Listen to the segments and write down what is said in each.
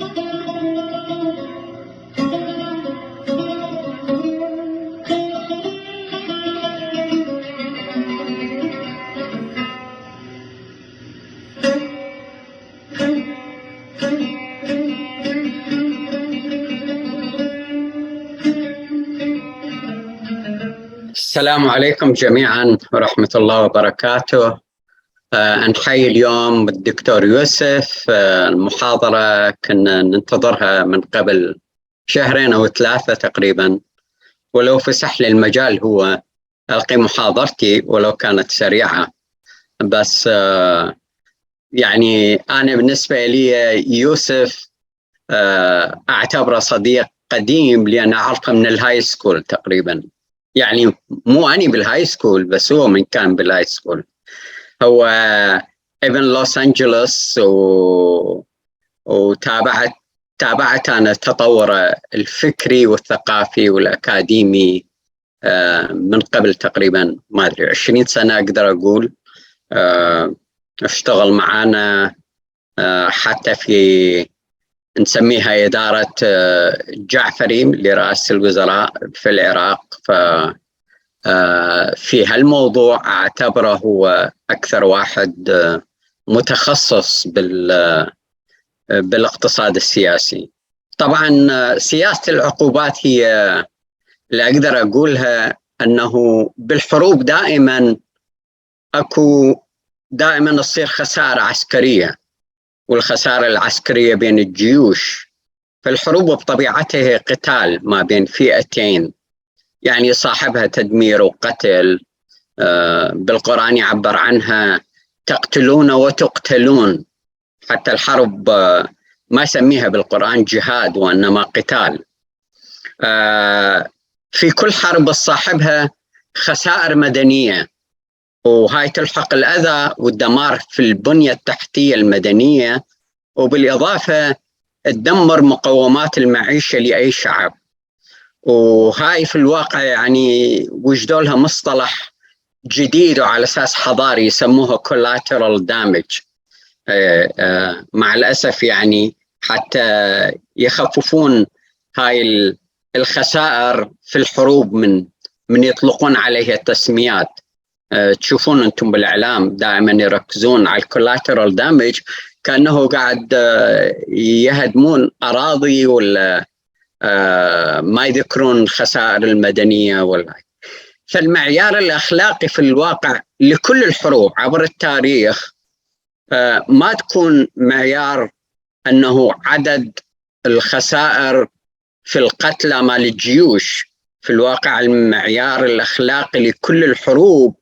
السلام عليكم جميعا ورحمة الله وبركاته. نحيي اليوم الدكتور يوسف. المحاضرة كنا ننتظرها من قبل 2 أو 3 تقريبا، ولو فسح لي المجال هو ألقي محاضرتي ولو كانت سريعة. بس يعني أنا بالنسبة لي يوسف أعتبره صديق قديم، لأن أعرفه من الهاي سكول تقريبا. يعني مو أني بالهاي سكول، بس هو من كان بالهاي سكول. هو ابن لوس أنجلوس، تابعت أنا تطوره الفكري والثقافي والأكاديمي من قبل تقريبا ما أدري 20 سنة أقدر أقول. اشتغل معانا حتى في نسميها إدارة جعفري لرئاسة الوزراء في العراق. في هالموضوع أعتبره هو أكثر واحد متخصص بالاقتصاد السياسي. طبعا سياسة العقوبات هي اللي أقدر أقولها أنه بالحروب دائما تصير خسارة عسكرية، والخسارة العسكرية بين الجيوش. فالحروب بطبيعتها قتال ما بين فئتين، يعني صاحبها تدمير وقتل. بالقرآن يعبر عنها تقتلون وتقتلون. حتى الحرب ما يسميها بالقرآن جهاد وإنما قتال. في كل حرب صاحبها خسائر مدنية، وهاي تلحق الأذى والدمار في البنية التحتية المدنية، وبالإضافة تدمر مقومات المعيشة لأي شعب. وهاي في الواقع يعني وجدوا لها مصطلح جديد وعلى أساس حضاري يسموه collateral damage. مع الأسف يعني حتى يخففون هاي الخسائر في الحروب من يطلقون عليها التسميات. تشوفون أنتم بالإعلام دائما يركزون على collateral damage كأنه قاعد يهدمون أراضي ولا ما يذكرون خسائر المدنية ولا. فالمعيار الأخلاقي في الواقع لكل الحروب عبر التاريخ ما تكون معيار أنه عدد الخسائر في القتلى مال الجيوش. في الواقع المعيار الأخلاقي لكل الحروب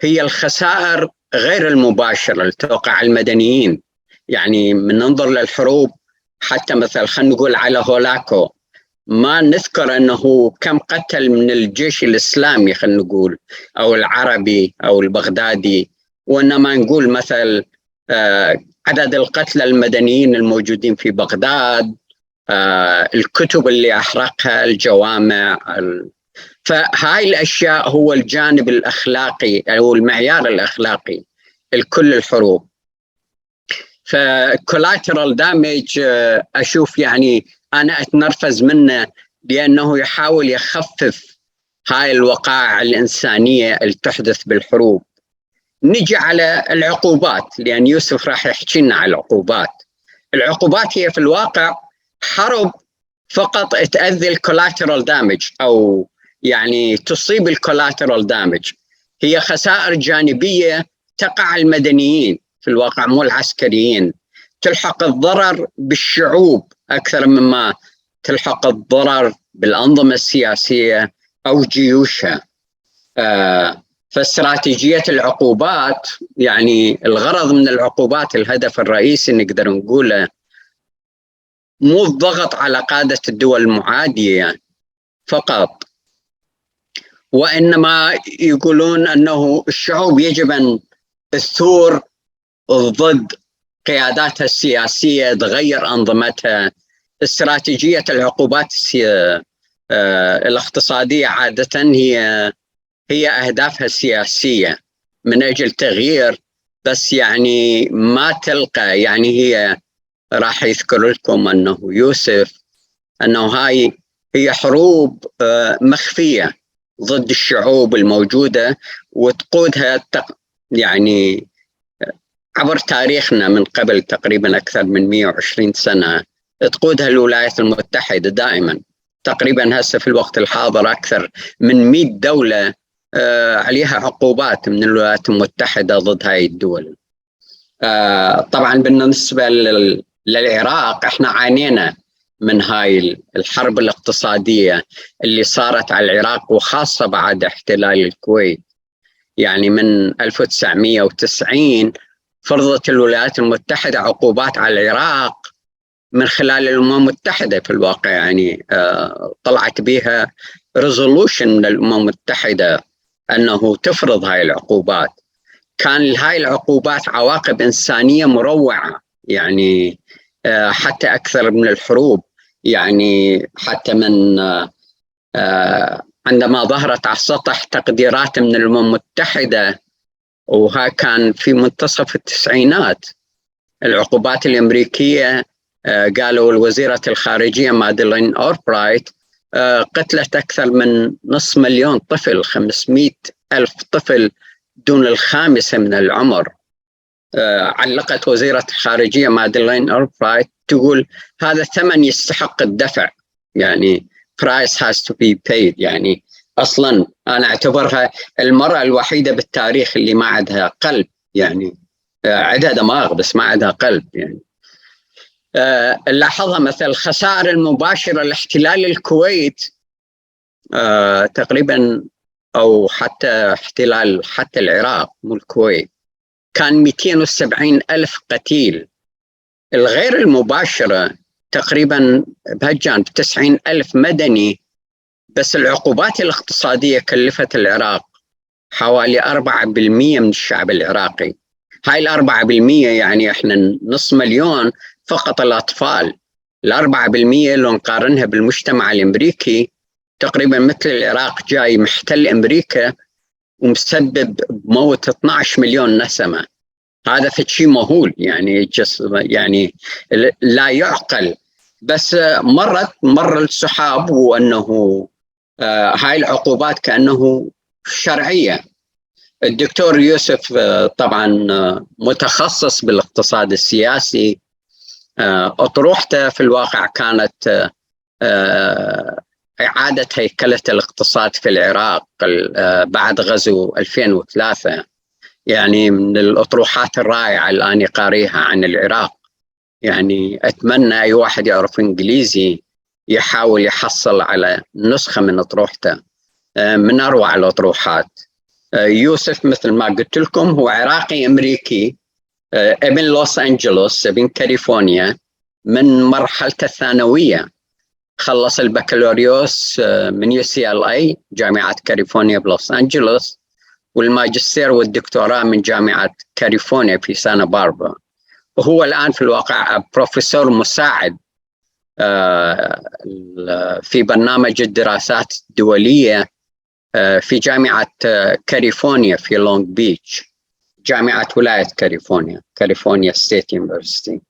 هي الخسائر غير المباشرة اللي توقع المدنيين. يعني من ننظر للحروب حتى مثلا خلينا نقول على هولاكو، ما نذكر أنه كم قتل من الجيش الإسلامي خلينا نقول أو العربي أو البغدادي، وإنما نقول مثل عدد القتلى المدنيين الموجودين في بغداد، الكتب اللي أحرقها، الجوامع. فهاي الأشياء هو الجانب الأخلاقي أو المعيار الأخلاقي لكل الحروب. فcollateral damage أشوف يعني أنا أتنرفز منه، لأنه يحاول يخفف هاي الوقائع الإنسانية اللي تحدث بالحروب. نجي على العقوبات، لأن يوسف راح يحكي لنا على العقوبات. العقوبات هي في الواقع حرب فقط تأذي الكولاترال دامج، أو يعني تصيب الكولاترال دامج. هي خسائر جانبية تقع على المدنيين في الواقع مو العسكريين. تلحق الضرر بالشعوب أكثر مما تلحق الضرر بالأنظمة السياسية أو جيوشها. فاستراتيجية العقوبات، يعني الغرض من العقوبات الهدف الرئيسي نقدر نقوله مو الضغط على قادة الدول المعادية فقط، وإنما يقولون أنه الشعوب يجب أن تثور ضد قياداتها السياسية، تغير أنظمتها. استراتيجية العقوبات الاقتصادية عادة هي أهدافها السياسية من أجل تغيير، بس يعني ما تلقى، يعني هي راح يذكر لكم أنه يوسف أنه هاي هي حروب مخفية ضد الشعوب الموجودة، وتقودها يعني عبر تاريخنا من قبل تقريبا أكثر من 120 سنة تقودها الولايات المتحدة دائما. تقريبا هسه في الوقت الحاضر أكثر من 100 دولة عليها عقوبات من الولايات المتحدة ضد هاي الدول. طبعا بالنسبة للعراق احنا عانينا من هاي الحرب الاقتصادية اللي صارت على العراق، وخاصة بعد احتلال الكويت. يعني من 1990 فرضت الولايات المتحدة عقوبات على العراق من خلال الأمم المتحدة في الواقع. يعني طلعت بها ريزولوشن من الأمم المتحدة أنه تفرض هاي العقوبات. كان هاي العقوبات عواقب إنسانية مروعة، يعني حتى أكثر من الحروب. يعني حتى من عندما ظهرت على السطح تقديرات من الأمم المتحدة، وها كان في منتصف التسعينات، العقوبات الأمريكية قالوا الوزيرة الخارجية مادلين أوربرايت قتلت أكثر من 500,000 طفل، 500,000 طفل دون الخامسة من العمر. علقت وزيرة الخارجية مادلين أوربرايت تقول هذا ثمن يستحق الدفع، يعني price has to be paid. يعني أصلا أنا أعتبرها المرأة الوحيدة بالتاريخ اللي ما عندها قلب، يعني عندها دماغ بس ما عندها قلب. يعني لاحظها مثل الخسائر المباشرة لاحتلال الكويت تقريبا، أو حتى احتلال حتى العراق مو الكويت، كان 270,000 قتيل. الغير المباشرة تقريبا بهالجانب 90,000 مدني. بس العقوبات الاقتصادية كلفت العراق حوالي 4% من الشعب العراقي. هاي 4% يعني احنا 500,000 فقط الأطفال. 4% لو نقارنها بالمجتمع الأمريكي تقريبا مثل العراق جاي محتل أمريكا ومسبب موت 12 مليون نسمة. هذا في شيء مهول، يعني يعني لا يعقل. بس مر السحاب، وأنه هاي العقوبات كأنه شرعية. الدكتور يوسف طبعا متخصص بالاقتصاد السياسي، أطروحته في الواقع كانت إعادة هيكلة الاقتصاد في العراق بعد غزو 2003. يعني من الأطروحات الرائعة الآن قاريها عن العراق. يعني أتمنى أي واحد يعرف إنجليزي يحاول يحصل على نسخة من أطروحته، من أروع الأطروحات. يوسف مثل ما قلت لكم هو عراقي أمريكي، ابن لوس أنجلوس، ابن كاليفورنيا، من مرحلة الثانوية. خلص البكالوريوس من UCLA جامعة كاليفورنيا بلوس أنجلوس، والماجستير والدكتوراه من جامعة كاليفورنيا في سانتا باربرا. وهو الآن في الواقع بروفيسور مساعد في برنامج الدراسات الدولية في جامعة كاليفورنيا في لونج بيتش، جامعة ولاية كاليفورنيا، كاليفورنيا ستيت يونيفرسيتي،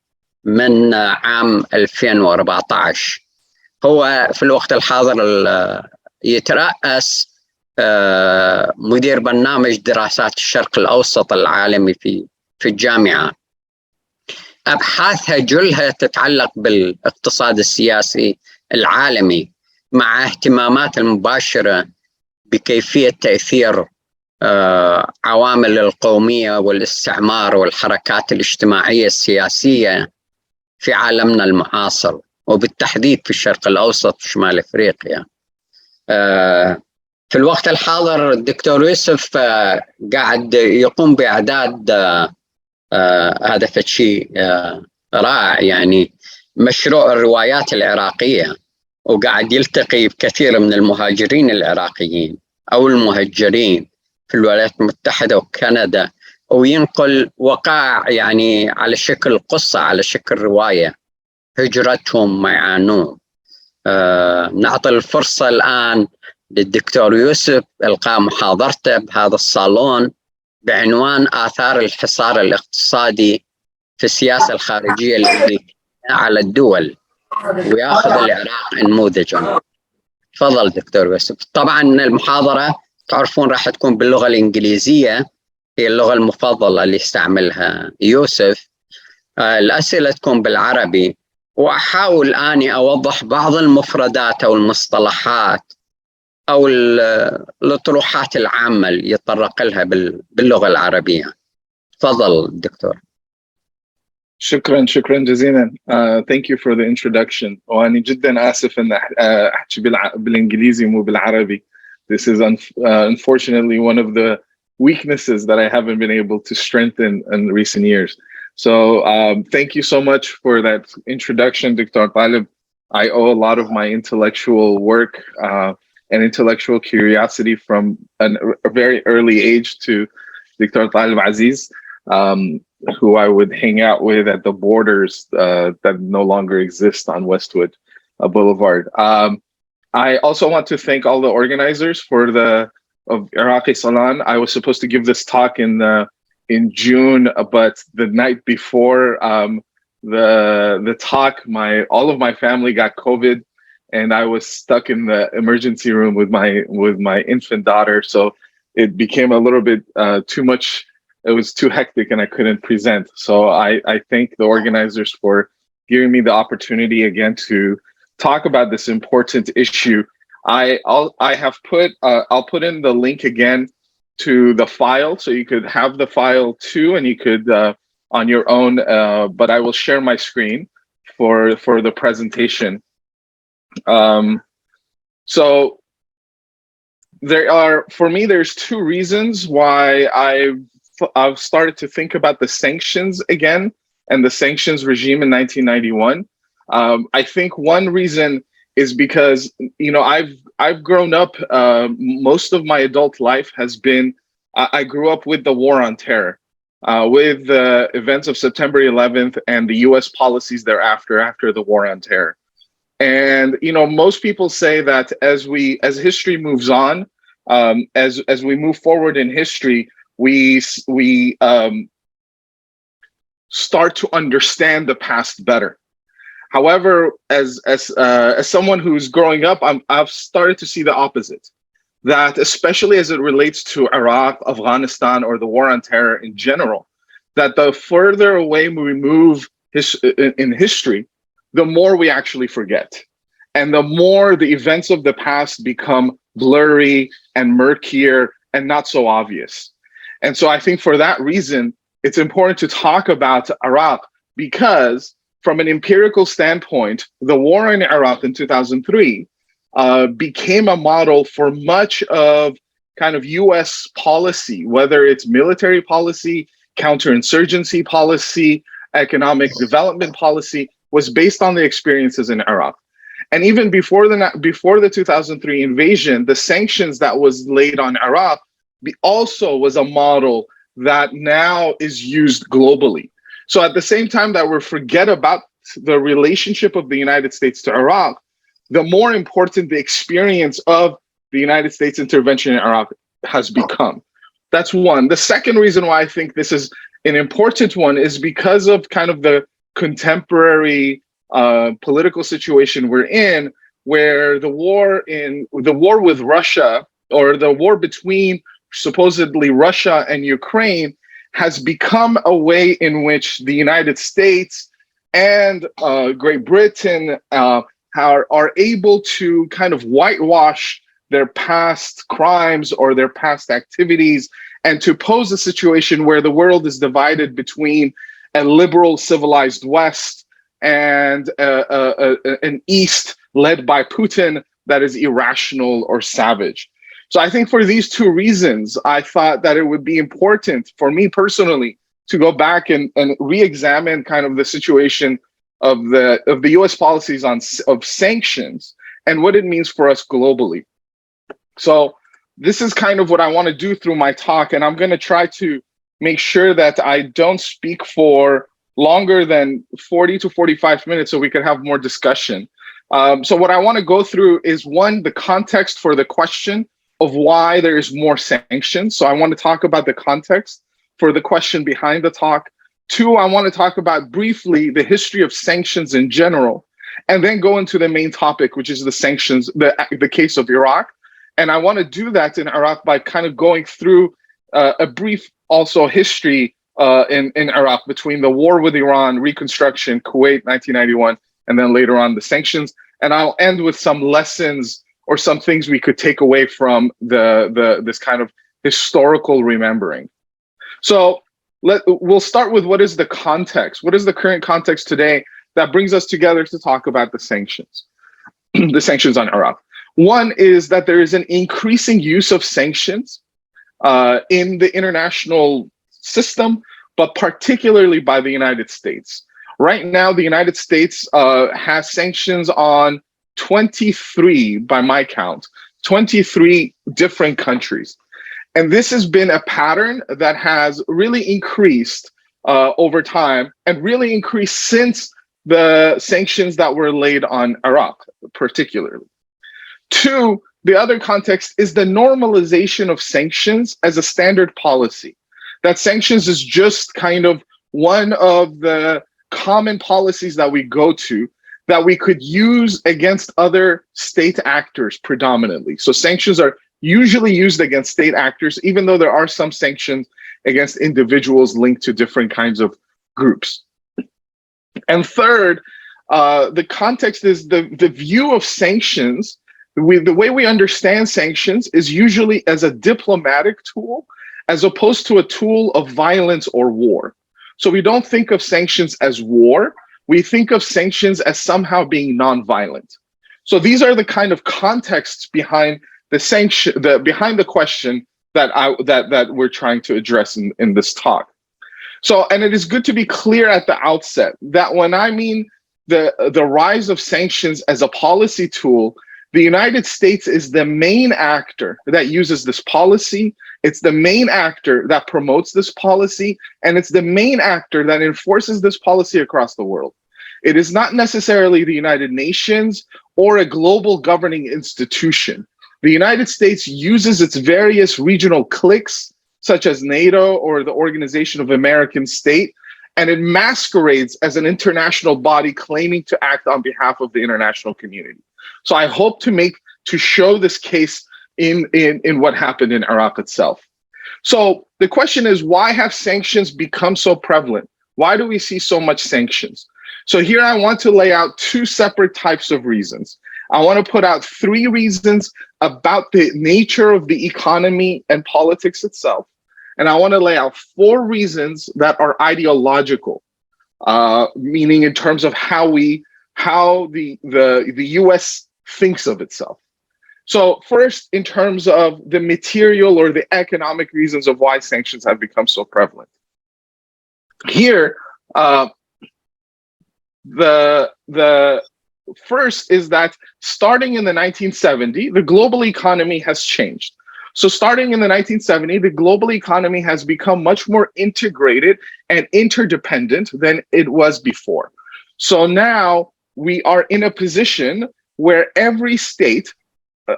من عام 2014. هو في الوقت الحاضر يترأس مدير برنامج دراسات الشرق الأوسط العالمي في الجامعة. أبحاثها جلها تتعلق بالاقتصاد السياسي العالمي، مع اهتمامات المباشرة بكيفية تأثير عوامل القومية والاستعمار والحركات الاجتماعية السياسية في عالمنا المعاصر، وبالتحديد في الشرق الأوسط وشمال أفريقيا. في الوقت الحاضر الدكتور يوسف قاعد يقوم بإعداد هذا شيء رائع، يعني مشروع الروايات العراقية، وقاعد يلتقي بكثير من المهاجرين العراقيين أو المهجرين في الولايات المتحدة وكندا، وينقل وقائع يعني على شكل قصة، على شكل رواية، هجرتهم ما يعانون. نعطي الفرصة الآن للدكتور يوسف إلقاء محاضرته بهذا الصالون بعنوان آثار الحصار الاقتصادي في السياسة الخارجية الأمريكية. على الدول ويأخذ العراق نموذجا. تفضل دكتور يوسف. طبعا المحاضرة تعرفون راح تكون باللغة الإنجليزية، هي اللغة المفضلة اللي يستعملها يوسف. الأسئلة تكون بالعربي، وأحاول أني أوضح بعض المفردات أو المصطلحات أو الأطروحات العامة اللي يتطرق لها باللغة العربية. تفضل دكتور. شكرا جزيلا. Thank you for the introduction. وأنا جدا آسف أن أحكي بالإنجليزي مو بالعربي. This is unfortunately one of the weaknesses that I haven't been able to strengthen in recent years. So thank you so much for that introduction, Dr. Talib. I owe a lot of my intellectual work and intellectual curiosity from a very early age to Dr. Talib Aziz, who I would hang out with at the borders that no longer exist on Westwood Boulevard. I also want to thank all the organizers of Iraqi Salon. I was supposed to give this talk in June, but the night before the talk, all of my family got COVID, and I was stuck in the emergency room with my infant daughter. So it became a little bit too much. It was too hectic, and I couldn't present. So I thank the organizers for giving me the opportunity again to talk about this important issue. I'll put in the link again to the file, so you could have the file too, and you could on your own. But I will share my screen for the presentation. So there's two reasons why I've started to think about the sanctions again and the sanctions regime in 1991. I think one reason is because, I've grown up, most of my adult life has been, I grew up with the war on terror, with the events of September 11th and the US policies thereafter, after the war on terror. And, most people say that as history moves on, as we move forward in history, we start to understand the past better. However, as someone who's growing up, I've started to see the opposite. That especially as it relates to Iraq, Afghanistan, or the war on terror in general, that the further away we move in history, the more we actually forget, and the more the events of the past become blurry and murkier and not so obvious. And so I think for that reason, it's important to talk about Iraq, because from an empirical standpoint, the war in Iraq in 2003 became a model for much of kind of US policy, whether it's military policy, counterinsurgency policy, economic development policy, was based on the experiences in Iraq. And even before the 2003 invasion, the sanctions that was laid on Iraq also was a model that now is used globally. So at the same time that we forget about the relationship of the United States to Iraq, the more important the experience of the United States intervention in Iraq has become. That's one. The second reason why I think this is an important one is because of kind of the contemporary political situation we're in, where the war with Russia, or the war between supposedly Russia and Ukraine, has become a way in which the United States and Great Britain are able to kind of whitewash their past crimes or their past activities, and to pose a situation where the world is divided between a liberal civilized West and an East led by Putin that is irrational or savage. So I think for these two reasons, I thought that it would be important for me personally to go back and re-examine kind of the situation of the US policies of sanctions and what it means for us globally. So this is kind of what I want to do through my talk, and I'm going to try to make sure that I don't speak for longer than 40 to 45 minutes so we could have more discussion. So what I want to go through is, one, the context for the question of why there is more sanctions. So I want to talk about the context for the question behind the talk. Two, I want to talk about briefly the history of sanctions in general, and then go into the main topic, which is the sanctions, the case of Iraq. And I want to do that in Iraq by kind of going through a brief also history in Iraq between the war with Iran, reconstruction, Kuwait, 1991, and then later on the sanctions. And I'll end with some lessons or some things we could take away from this kind of historical remembering. So we'll start with what is the context? What is the current context today that brings us together to talk about the sanctions, the sanctions on Iraq? One is that there is an increasing use of sanctions in the international system, but particularly by the United States. Right now, the United States has sanctions on 23, by my count, 23 different countries. And this has been a pattern that has really increased over time, and really increased since the sanctions that were laid on Iraq, particularly. Two, the other context is the normalization of sanctions as a standard policy. That sanctions is just kind of one of the common policies that we go to that we could use against other state actors predominantly. So sanctions are usually used against state actors, even though there are some sanctions against individuals linked to different kinds of groups. And third, the context is the view of sanctions. The way we understand sanctions is usually as a diplomatic tool, as opposed to a tool of violence or war. So we don't think of sanctions as war. We think of sanctions as somehow being nonviolent. So these are the kind of contexts behind behind the question that we're trying to address in this talk. So, and it is good to be clear at the outset that when I mean the rise of sanctions as a policy tool, the United States is the main actor that uses this policy. It's the main actor that promotes this policy, and it's the main actor that enforces this policy across the world. It is not necessarily the United Nations or a global governing institution. The United States uses its various regional cliques, such as NATO or the Organization of American States, and it masquerades as an international body claiming to act on behalf of the international community. So I hope to show this case in what happened in Iraq itself. So the question is, why have sanctions become so prevalent? Why do we see so much sanctions? So here I want to lay out two separate types of reasons. I want to put out three reasons about the nature of the economy and politics itself. And I want to lay out four reasons that are ideological, meaning in terms of how the US thinks of itself. So first, in terms of the material or the economic reasons of why sanctions have become so prevalent. Here, the first is that starting in the 1970s, the global economy has changed. So starting in the 1970s, the global economy has become much more integrated and interdependent than it was before. So now we are in a position where every state,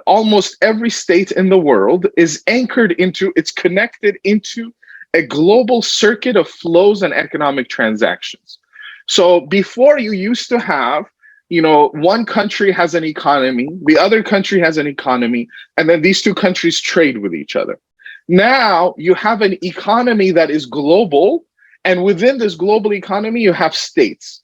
almost every state in the world is it's connected into a global circuit of flows and economic transactions. So before, you used to have, one country has an economy, the other country has an economy, and then these two countries trade with each other. Now you have an economy that is global, and within this global economy, you have states.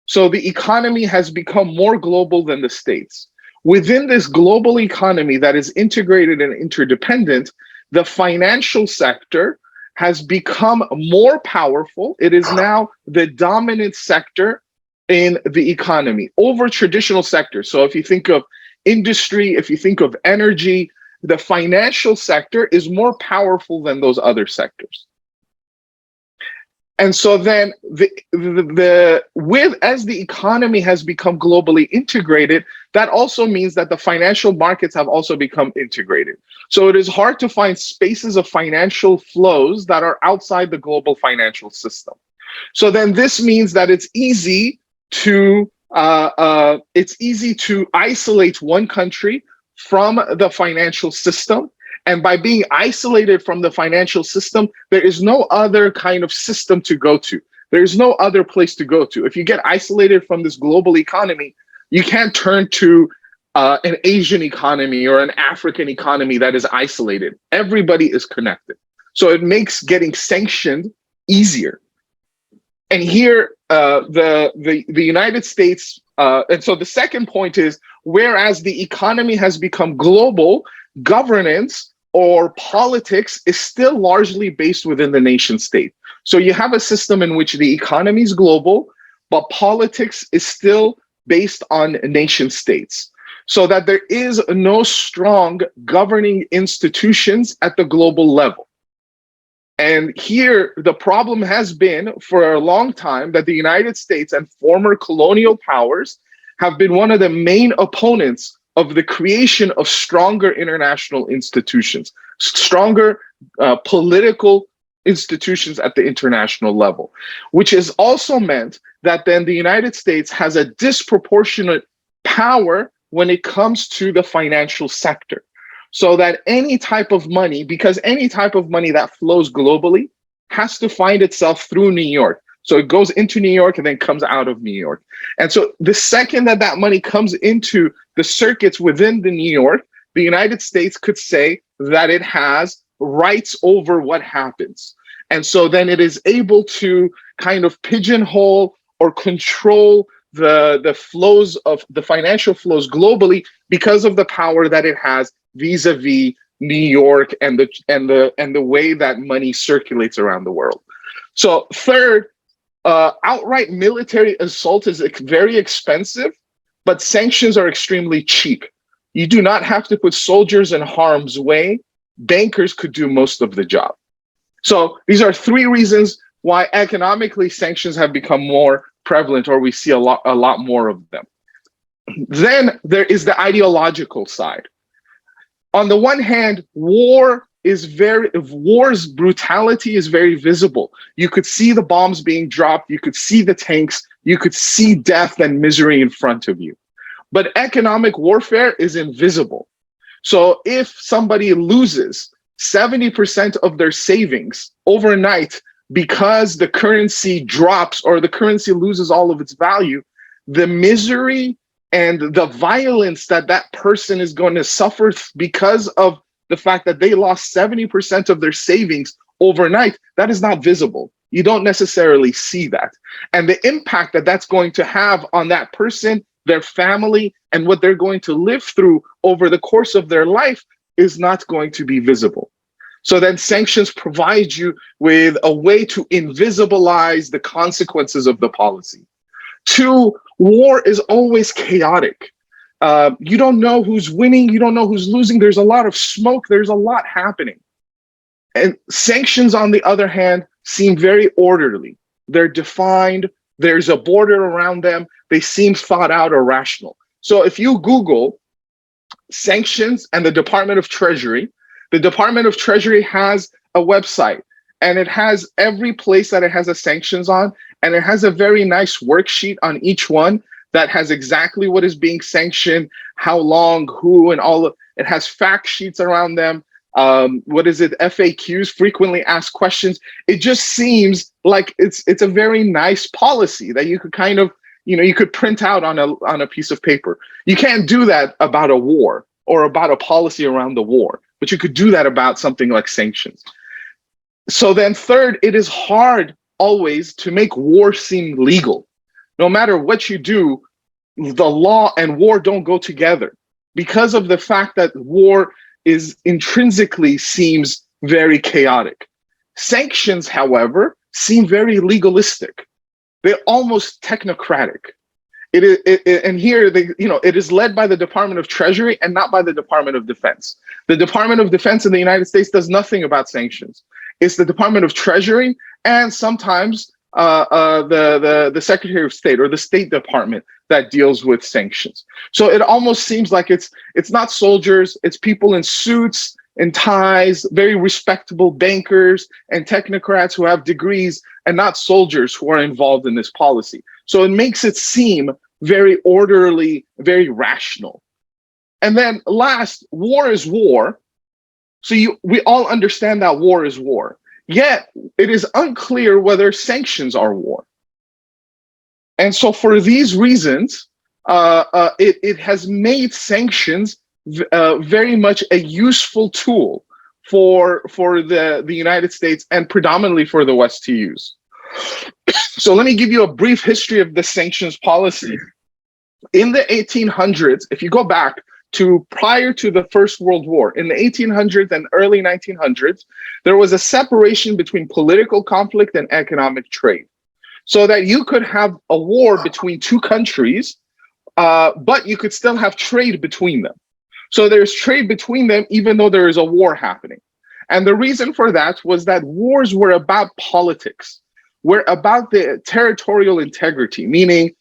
So the economy has become more global than the states. Within this global economy that is integrated and interdependent, the financial sector has become more powerful. It is now the dominant sector in the economy over traditional sectors. So if you think of industry, if you think of energy, the financial sector is more powerful than those other sectors. And so then as the economy has become globally integrated, that also means that the financial markets have also become integrated. So it is hard to find spaces of financial flows that are outside the global financial system. So then this means that it's easy to isolate one country from the financial system. And by being isolated from the financial system, there is no other kind of system to go to. There's no other place to go to. If you get isolated from this global economy, you can't turn to an Asian economy or an African economy that is isolated. Everybody is connected. So it makes getting sanctioned easier. And here, the United States, and so the second point is, whereas the economy has become global, governance or politics is still largely based within the nation state. So you have a system in which the economy is global, but politics is still based on nation states. So that there is no strong governing institutions at the global level. And here, the problem has been for a long time that the United States and former colonial powers have been one of the main opponents of the creation of stronger international institutions, stronger political institutions at the international level, which has also meant that then the United States has a disproportionate power when it comes to the financial sector. So that any type of money, because any type of money that flows globally has to find itself through New York. So it goes into New York and then comes out of New York. And so the second that that money comes into the circuits within the New York, the United States could say that it has rights over what happens. And so then it is able to kind of pigeonhole or control the flows of the financial flows globally because of the power that it has vis-a-vis New York and the way that money circulates around the world. So third, outright military assault is very expensive, but sanctions are extremely cheap. You do not have to put soldiers in harm's way. Bankers could do most of the job. So these are three reasons why economically sanctions have become more prevalent, or we see a lot more of them. Then there is the ideological side. On the one hand, war's brutality is very visible. You could see the bombs being dropped, you could see the tanks, you could see death and misery in front of you. But economic warfare is invisible. So if somebody loses 70% of their savings overnight because the currency drops or the currency loses all of its value, the misery and the violence that that person is going to suffer because of the fact that they lost 70% of their savings overnight, that is not visible. You don't necessarily see that. And the impact that that's going to have on that person, their family, and what they're going to live through over the course of their life is not going to be visible. So then sanctions provide you with a way to invisibilize the consequences of the policy. Two, war is always chaotic. You don't know who's winning, you don't know who's losing. There's a lot of smoke, there's a lot happening. And sanctions, on the other hand, seem very orderly. They're defined, there's a border around them, they seem thought out or rational. So if you Google sanctions and the Department of Treasury, the Department of Treasury has a website, and it has every place that it has a sanctions on, and it has a very nice worksheet on each one that has exactly what is being sanctioned, how long, who, and all of it. Has fact sheets around them. FAQs, frequently asked questions. It just seems like it's a very nice policy that you could kind of, you could print out on a piece of paper. You can't do that about a war or about a policy around the war, but you could do that about something like sanctions. So then third, it is hard always to make war seem legal. No matter what you do, the law and war don't go together because of the fact that war is intrinsically seems very chaotic. Sanctions, however, seem very legalistic. They're almost technocratic. It is led by the Department of Treasury and not by the Department of Defense. The Department of Defense in the United States does nothing about sanctions. It's the Department of Treasury and sometimes the Secretary of State or the State Department that deals with sanctions. So it almost seems like it's not soldiers, it's people in suits and ties, very respectable bankers and technocrats who have degrees, and not soldiers who are involved in this policy. So it makes it seem very orderly, very rational. And then last, war is war. So we all understand that war is war. Yet it is unclear whether sanctions are war. And so for these reasons, it has made sanctions very much a useful tool for the United States and predominantly for the West to use. So let me give you a brief history of the sanctions policy. In the 1800s, if you go back to prior to the First World War, in the 1800s and early 1900s, there was a separation between political conflict and economic trade. So that you could have a war between two countries, but you could still have trade between them. So there's trade between them, even though there is a war happening. And the reason for that was that wars were about politics, were about the territorial integrity, meaning,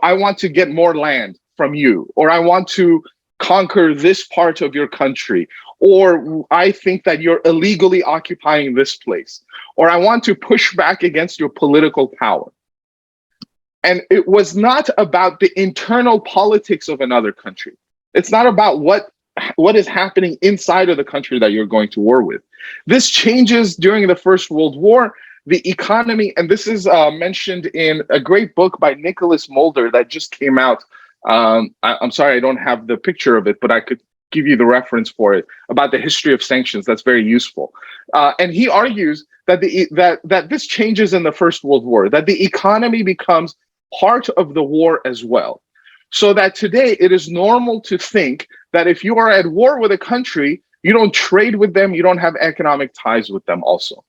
I want to get more land from you, or I want to conquer this part of your country, or I think that you're illegally occupying this place, or I want to push back against your political power. And it was not about the internal politics of another country. It's not about what is happening inside of the country that you're going to war with. This changes during the First World War. The economy, and this is mentioned in a great book by Nicholas Mulder that just came out. I'm sorry, I don't have the picture of it, but I could give you the reference for it, about the history of sanctions. That's very useful. And he argues that that this changes in the First World War, that the economy becomes part of the war as well. So that today it is normal to think that if you are at war with a country, you don't trade with them, you don't have economic ties with them also.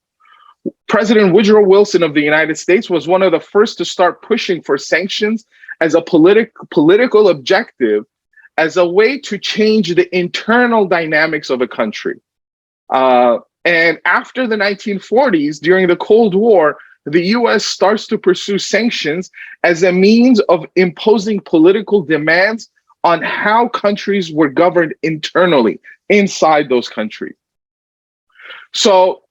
President Woodrow Wilson of the United States was one of the first to start pushing for sanctions as a political objective, as a way to change the internal dynamics of a country. And after the 1940s, during the Cold War, the US starts to pursue sanctions as a means of imposing political demands on how countries were governed internally inside those countries. So,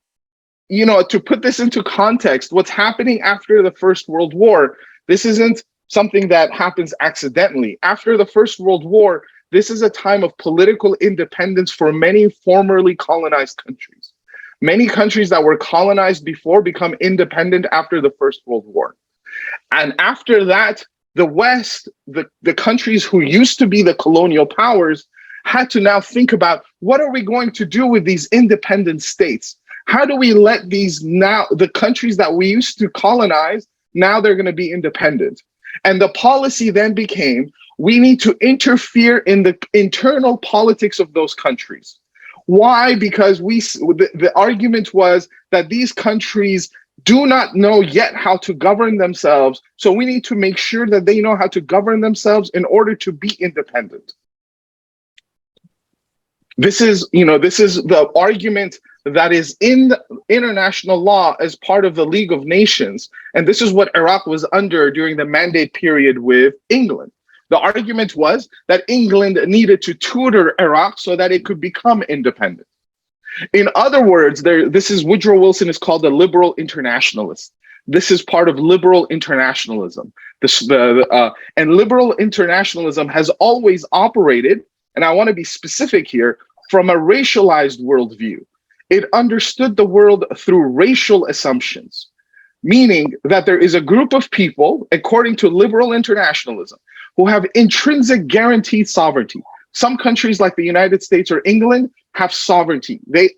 to put this into context, what's happening after the First World War, this isn't something that happens accidentally. After the First World War, this is a time of political independence for many formerly colonized countries. Many countries that were colonized before become independent after the First World War. And after that, the West, the countries who used to be the colonial powers, had to now think about, what are we going to do with these independent states? How do we let the countries that we used to colonize, now they're going to be independent? And the policy then became, we need to interfere in the internal politics of those countries. Why? Because the argument was that these countries do not know yet how to govern themselves, so we need to make sure that they know how to govern themselves in order to be independent. This is the argument that is in the international law as part of the League of Nations. And this is what Iraq was under during the mandate period with England. The argument was that England needed to tutor Iraq so that it could become independent. In other words, Woodrow Wilson is called a liberal internationalist. This is part of liberal internationalism. And liberal internationalism has always operated, and I want to be specific here, from a racialized worldview. It understood the world through racial assumptions, meaning that there is a group of people, according to liberal internationalism, who have intrinsic guaranteed sovereignty. Some countries like the United States or England have sovereignty. They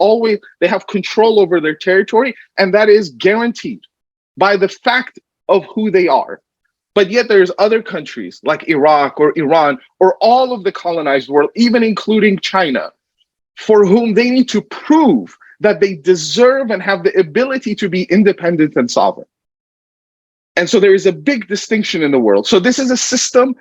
have control over their territory, and that is guaranteed by the fact of who they are. But yet there's other countries like Iraq or Iran or all of the colonized world, even including China, for whom they need to prove that they deserve and have the ability to be independent and sovereign. And so there is a big distinction in the world. So this is a system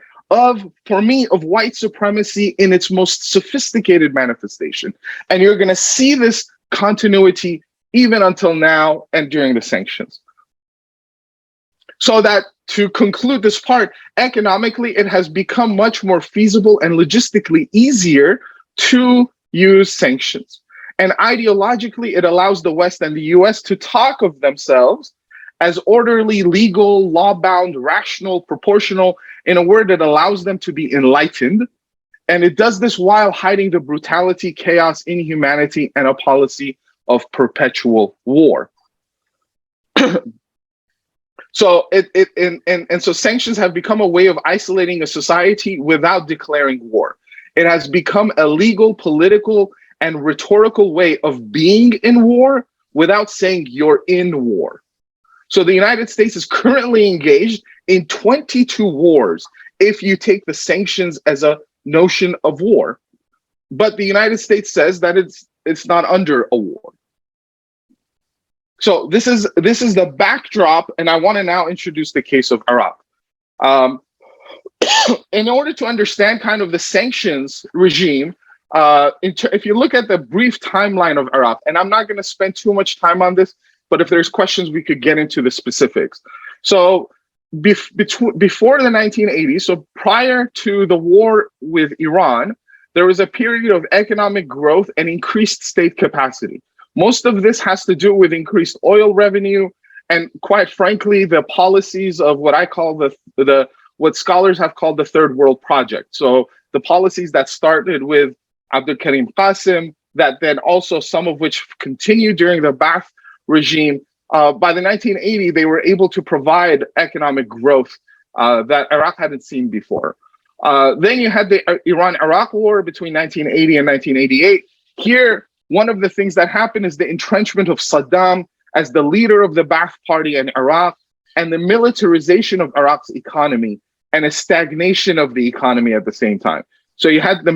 for me, of white supremacy in its most sophisticated manifestation. And you're going to see this continuity even until now and during the sanctions. So that to conclude this part, economically, it has become much more feasible and logistically easier to use sanctions. And ideologically, it allows the West and the US to talk of themselves as orderly, legal, law-bound, rational, proportional, in a word that allows them to be enlightened. And it does this while hiding the brutality, chaos, inhumanity, and a policy of perpetual war. So so sanctions have become a way of isolating a society without declaring war. It has become a legal, political, and rhetorical way of being in war without saying you're in war. So the United States is currently engaged in 22 wars if you take the sanctions as a notion of war. But the United States says that it's not under a war. So this is the backdrop, and I want to now introduce the case of Iraq. In order to understand kind of the sanctions regime, if you look at the brief timeline of Iraq, and I'm not going to spend too much time on this, but if there's questions, we could get into the specifics. So before the 1980s, so prior to the war with Iran, there was a period of economic growth and increased state capacity. Most of this has to do with increased oil revenue and, quite frankly, the policies of what I call what scholars have called the Third World Project. So the policies that started with Abdul Karim Qasim, that then also some of which continued during the Ba'ath regime. By the 1980s, they were able to provide economic growth that Iraq hadn't seen before. Then you had the Iran-Iraq war between 1980 and 1988. Here, one of the things that happened is the entrenchment of Saddam as the leader of the Ba'ath Party in Iraq, and the militarization of Iraq's economy and a stagnation of the economy at the same time. So you had the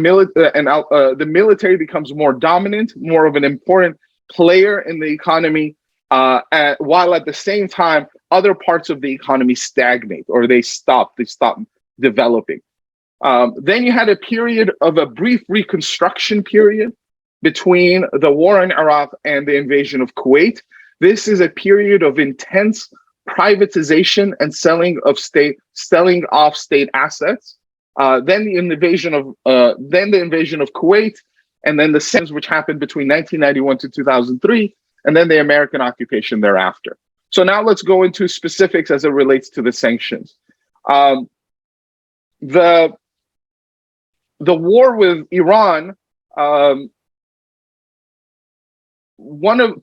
military becomes more dominant, more of an important player in the economy, while at the same time, other parts of the economy stagnate or they stop developing. Then you had a period of a brief reconstruction period between the war in Iraq and the invasion of Kuwait. This is a period of intense privatization and selling off state assets. Then the invasion of Kuwait, and then the sanctions which happened between 1991 to 2003, and then the American occupation thereafter. So now let's go into specifics as it relates to the sanctions. The war with Iran,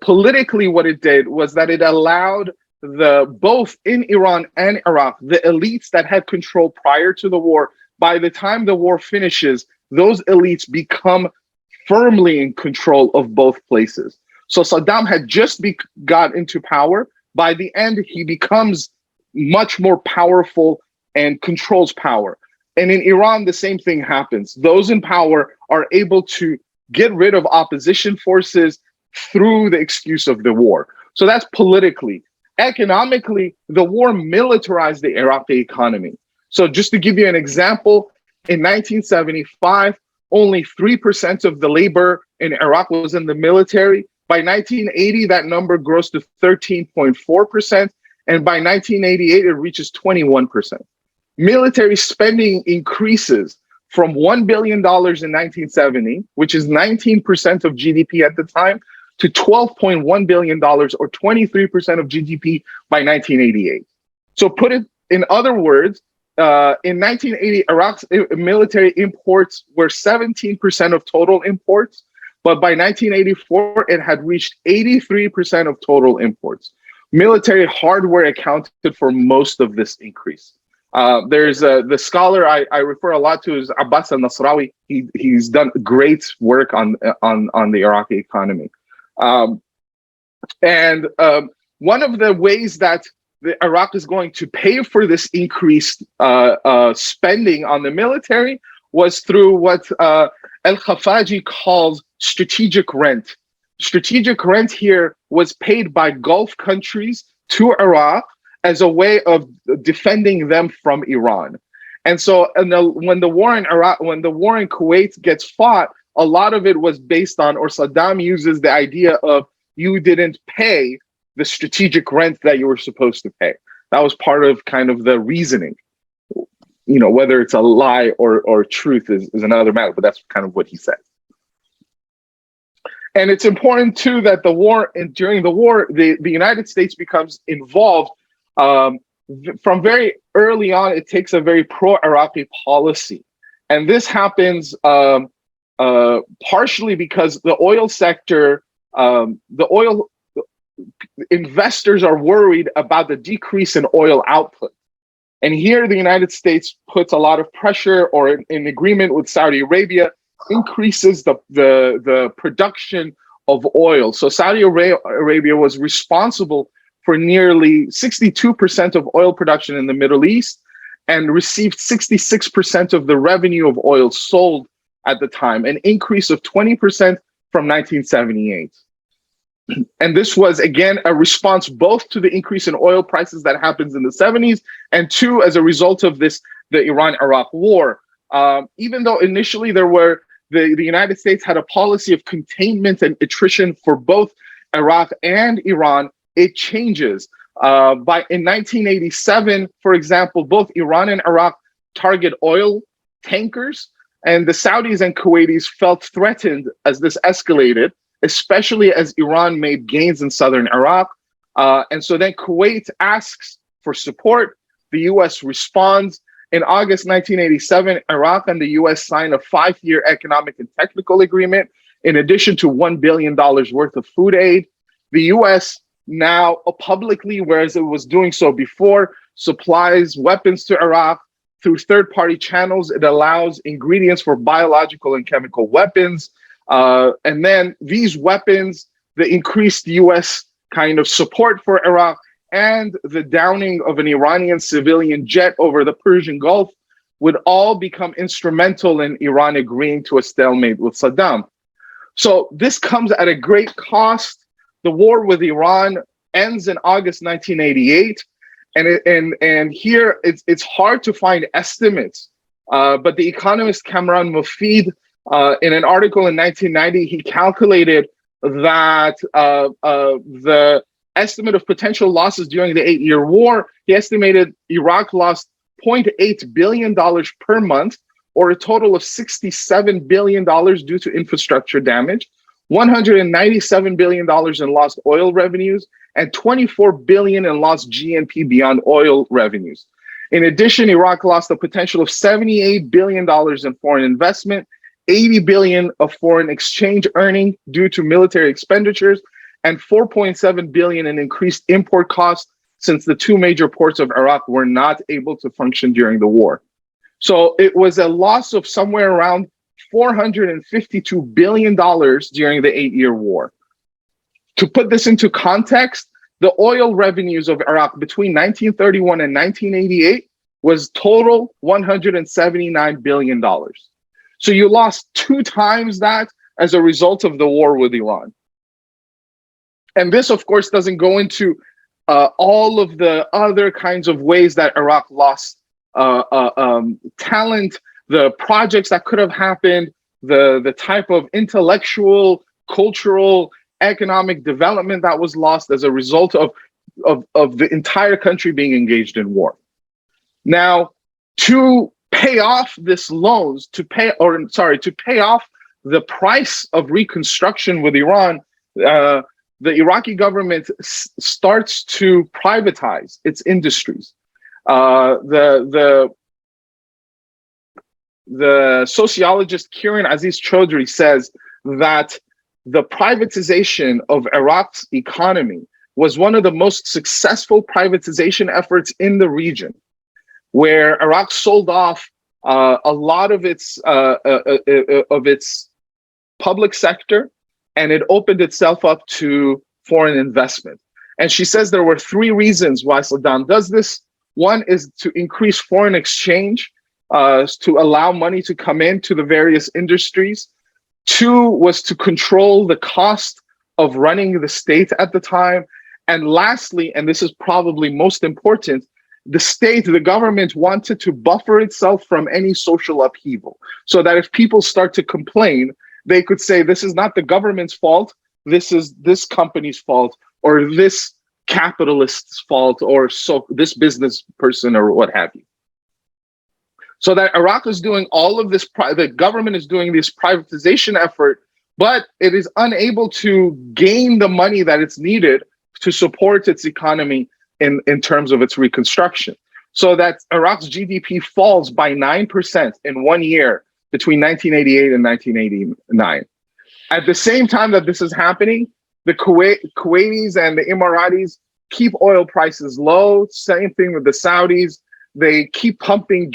politically what it did was that it allowed both in Iran and Iraq, the elites that had control prior to the war, by the time the war finishes, those elites become firmly in control of both places. So Saddam had just got into power. By the end, he becomes much more powerful and controls power. And in Iran, the same thing happens. Those in power are able to get rid of opposition forces through the excuse of the war. So that's politically. Economically, the war militarized the Iraqi economy. So just to give you an example, in 1975, only 3% of the labor in Iraq was in the military. By 1980, that number grows to 13.4%. And by 1988, it reaches 21%. Military spending increases from $1 billion in 1970, which is 19% of GDP at the time, to $12.1 billion or 23% of GDP by 1988. So put it in other words, in 1980, Iraq's military imports were 17% of total imports, but by 1984, it had reached 83% of total imports. Military hardware accounted for most of this increase. There's the scholar I refer a lot to is Abbas al-Nasrawi. He's done great work on the Iraqi economy. One of the ways that Iraq is going to pay for this increased spending on the military was through what Al-Khafaji calls strategic rent. Strategic rent here was paid by Gulf countries to Iraq as a way of defending them from Iran. And so when the war in Kuwait gets fought, a lot of it was based on, or Saddam uses the idea of, you didn't pay the strategic rent that you were supposed to pay. That was part of kind of the reasoning. You know, whether it's a lie or truth is another matter, but that's kind of what he said. And it's important too that during the war, the United States becomes involved from very early on. It takes a very pro-Iraqi policy, and this happens partially because the oil sector, investors are worried about the decrease in oil output. And here the United States puts a lot of pressure, or in agreement with Saudi Arabia, increases the production of oil. So Saudi Arabia was responsible for nearly 62% of oil production in the Middle East and received 66% of the revenue of oil sold at the time, an increase of 20% from 1978. And this was, again, a response both to the increase in oil prices that happens in the 70s, and two, as a result of this, the Iran-Iraq war. Even though initially the United States had a policy of containment and attrition for both Iraq and Iran, it changes. In 1987, for example, both Iran and Iraq target oil tankers, and the Saudis and Kuwaitis felt threatened as this escalated, especially as Iran made gains in southern Iraq. And so then Kuwait asks for support. The US responds. In August 1987, Iraq and the US signed a 5-year economic and technical agreement, in addition to $1 billion worth of food aid. The US now publicly, whereas it was doing so before, supplies weapons to Iraq through third-party channels. It allows ingredients for biological and chemical weapons. And then these weapons, the increased US kind of support for Iraq, and the downing of an Iranian civilian jet over the Persian Gulf would all become instrumental in Iran agreeing to a stalemate with Saddam. So this comes at a great cost. The war with Iran ends in August 1988. And here it's hard to find estimates, but the economist Kamran Mufid, in an article in 1990, he calculated that the estimate of potential losses during the 8-year war, he estimated Iraq lost $0.8 billion per month, or a total of $67 billion due to infrastructure damage, $197 billion in lost oil revenues, and $24 billion in lost GNP beyond oil revenues. In addition, Iraq lost a potential of $78 billion in foreign investment, $80 billion of foreign exchange earning due to military expenditures, and $4.7 billion in increased import costs, since the two major ports of Iraq were not able to function during the war. So it was a loss of somewhere around $452 billion during the 8-year war. To put this into context, the oil revenues of Iraq between 1931 and 1988 was total $179 billion. So you lost 2 times that as a result of the war with Iran. And this, of course, doesn't go into all of the other kinds of ways that Iraq lost talent, the projects that could have happened, the type of intellectual, cultural, economic development that was lost as a result of the entire country being engaged in war. Now, to pay off this loans, to pay off the price of reconstruction with Iran, the Iraqi government starts to privatize its industries. The sociologist Kiran Aziz Chaudhry says that the privatization of Iraq's economy was one of the most successful privatization efforts in the region, where Iraq sold off a lot of its public sector, and it opened itself up to foreign investment. And she says there were 3 reasons why Saddam does this. One is to increase foreign exchange, to allow money to come into the various industries. 2 was to control the cost of running the state at the time. And lastly, and this is probably most important, the government wanted to buffer itself from any social upheaval, so that if people start to complain, they could say, this is not the government's fault, this is this company's fault, or this capitalist's fault, or so this business person, or what have you. So that Iraq is doing all of this, the government is doing this privatization effort, but it is unable to gain the money that it's needed to support its economy in terms of its reconstruction. So that Iraq's GDP falls by 9% in 1 year between 1988 and 1989. At the same time that this is happening, The Kuwaitis and the Emiratis keep oil prices low. Same thing with the Saudis. They keep pumping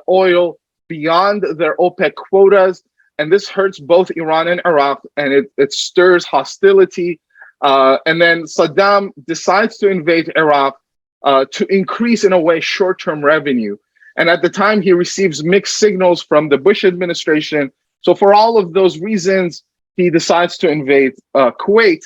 oil beyond their OPEC quotas, and this hurts both Iran and Iraq, and it stirs hostility. And then Saddam decides to invade Iraq to increase, in a way, short-term revenue. And at the time, he receives mixed signals from the Bush administration. So for all of those reasons, he decides to invade Kuwait.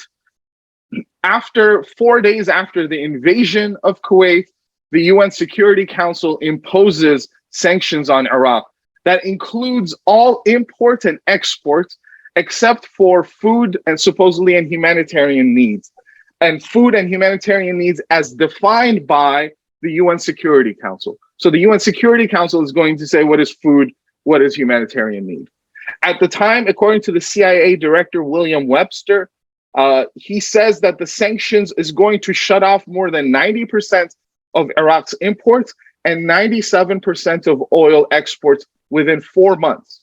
After 4 days after the invasion of Kuwait, the UN Security Council imposes sanctions on Iraq. That includes all imports and exports, except for food and supposedly and humanitarian needs. And food and humanitarian needs as defined by the UN Security Council. So the UN Security Council is going to say what is food, what is humanitarian need. At the time, according to the CIA director, William Webster, he says that the sanctions is going to shut off more than 90% of Iraq's imports and 97% of oil exports within 4 months.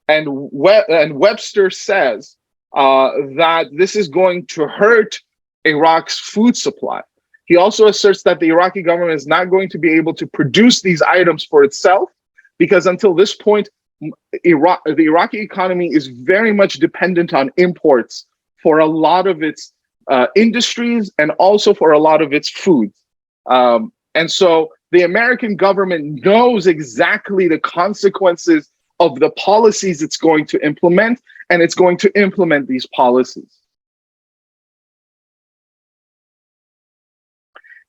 And Webster says that this is going to hurt Iraq's food supply. He also asserts that the Iraqi government is not going to be able to produce these items for itself, because until this point, the Iraqi economy is very much dependent on imports for a lot of its industries and also for a lot of its foods. And so the American government knows exactly the consequences of the policies it's going to implement, and it's going to implement these policies.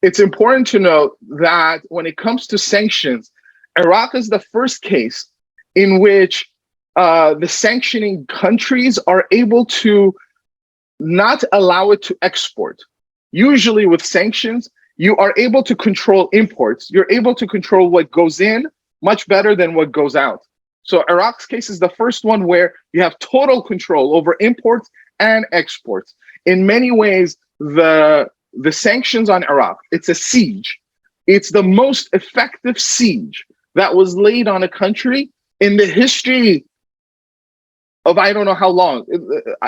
It's important to note that when it comes to sanctions, Iraq is the first case in which the sanctioning countries are able to not allow it to export. Usually with sanctions, you are able to control imports. You're able to control what goes in much better than what goes out. So Iraq's case is the first one where you have total control over imports and exports. In many ways, the sanctions on Iraq, it's a siege. It's the most effective siege that was laid on a country in the history of I don't know how long.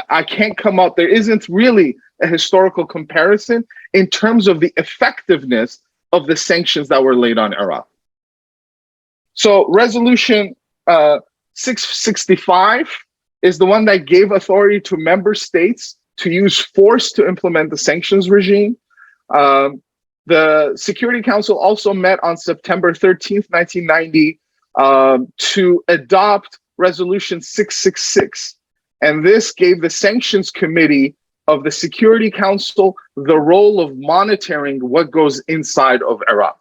I can't come up. There isn't really a historical comparison in terms of the effectiveness of the sanctions that were laid on Iraq. So resolution 665 is the one that gave authority to member states to use force to implement the sanctions regime. The Security Council also met on September 13th, 1990, to adopt Resolution 666. And this gave the Sanctions Committee of the Security Council the role of monitoring what goes inside of Iraq.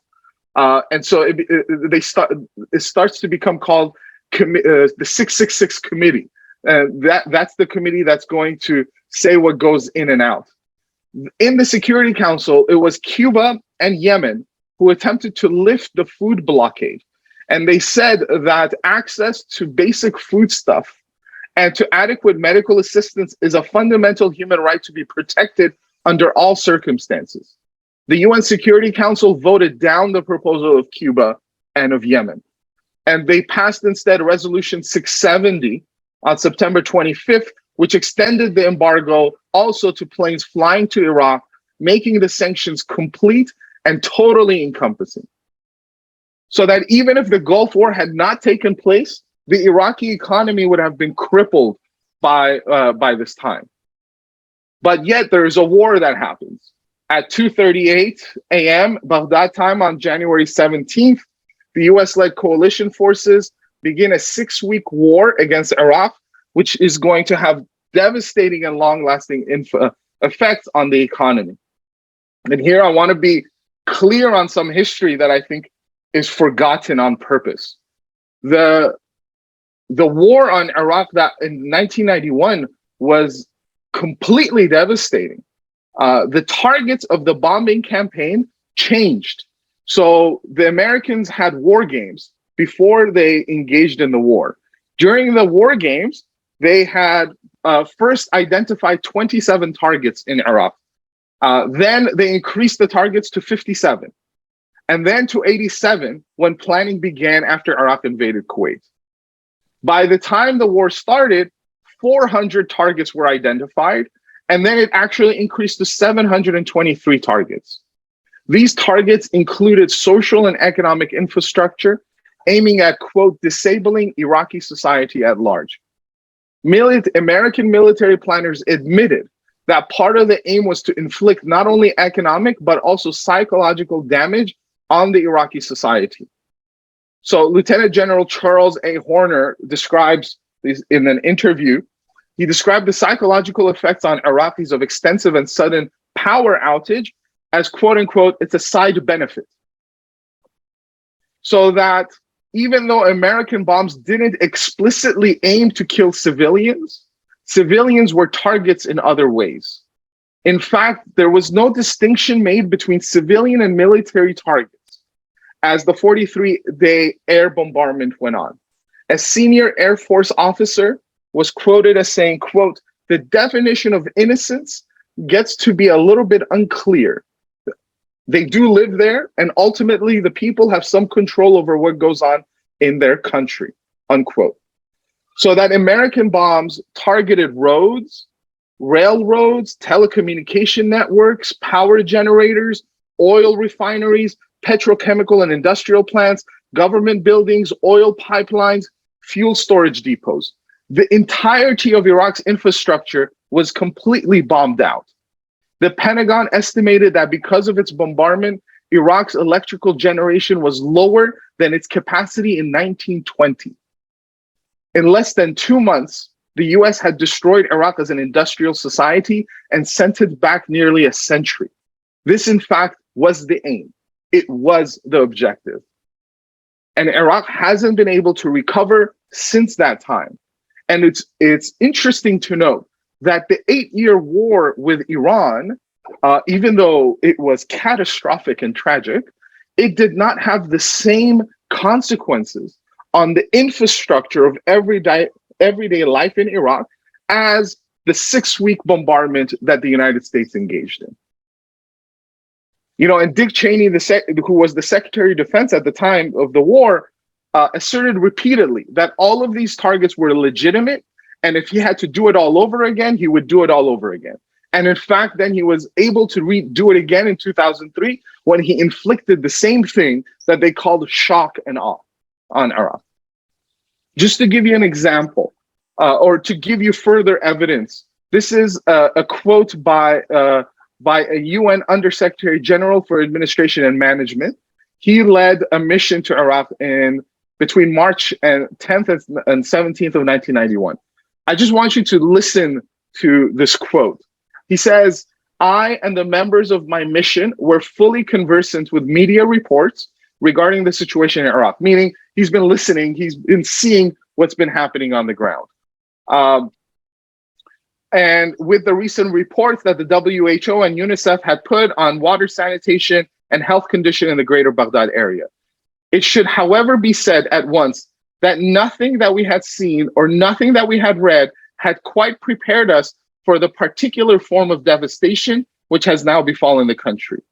And so it starts to become called the 666 Committee. That's the committee that's going to say what goes in and out. In the Security Council, it was Cuba and Yemen who attempted to lift the food blockade. And they said that access to basic foodstuff and to adequate medical assistance is a fundamental human right to be protected under all circumstances. The UN Security Council voted down the proposal of Cuba and of Yemen. And they passed instead Resolution 670 on September 25th, which extended the embargo also to planes flying to Iraq, making the sanctions complete and totally encompassing. So that even if the Gulf War had not taken place, the Iraqi economy would have been crippled by this time. But yet there is a war that happens. At 2:38 a.m. Baghdad time on January 17th, the US-led coalition forces begin a 6-week war against Iraq, which is going to have devastating and long-lasting effects on the economy. And here I want to be clear on some history that I think is forgotten on purpose. The war on Iraq that in 1991 was completely devastating. The targets of the bombing campaign changed. So the Americans had war games before they engaged in the war. During the war games, they had first identified 27 targets in Iraq. Then they increased the targets to 57. And then to 87 when planning began after Iraq invaded Kuwait. By the time the war started, 400 targets were identified, And then it actually increased to 723 targets. These targets included social and economic infrastructure, aiming at, quote, disabling Iraqi society at large. American military planners admitted that part of the aim was to inflict not only economic, but also psychological damage on the Iraqi society. So Lieutenant General Charles A. Horner describes this in an interview. He described the psychological effects on Iraqis of extensive and sudden power outage as, quote unquote, it's a side benefit. So that even though American bombs didn't explicitly aim to kill civilians, civilians were targets in other ways. In fact, there was no distinction made between civilian and military targets as the 43-day air bombardment went on. A senior Air Force officer was quoted as saying, quote, the definition of innocence gets to be a little bit unclear. They do live there, and ultimately the people have some control over what goes on in their country, unquote. So that American bombs targeted roads, railroads, telecommunication networks, power generators, oil refineries, petrochemical and industrial plants, government buildings, oil pipelines, fuel storage depots. The entirety of Iraq's infrastructure was completely bombed out. The Pentagon estimated that because of its bombardment, Iraq's electrical generation was lower than its capacity in 1920. In less than 2 months, the US had destroyed Iraq as an industrial society and sent it back nearly a century. This, in fact, was the aim. It was the objective. And Iraq hasn't been able to recover since that time. And it's interesting to note that the 8-year war with Iran, even though it was catastrophic and tragic, it did not have the same consequences on the infrastructure of everyday life in Iraq as the 6-week bombardment that the United States engaged in. You know, and Dick Cheney, who was the Secretary of Defense at the time of the war, asserted repeatedly that all of these targets were legitimate, and if he had to do it all over again, he would do it all over again. And in fact, then he was able to do it again in 2003 when he inflicted the same thing that they called shock and awe on Iraq. Just to give you an example, or to give you further evidence, this is a quote by a UN Undersecretary General for Administration and Management. He led a mission to Iraq between March and 10th and 17th of 1991. I just want you to listen to this quote. He says, I and the members of my mission were fully conversant with media reports regarding the situation in Iraq, meaning he's been listening, he's been seeing what's been happening on the ground. And with the recent reports that the WHO and UNICEF had put on water sanitation and health condition in the greater Baghdad area. It should, however, be said at once that nothing that we had seen or nothing that we had read had quite prepared us for the particular form of devastation which has now befallen the country.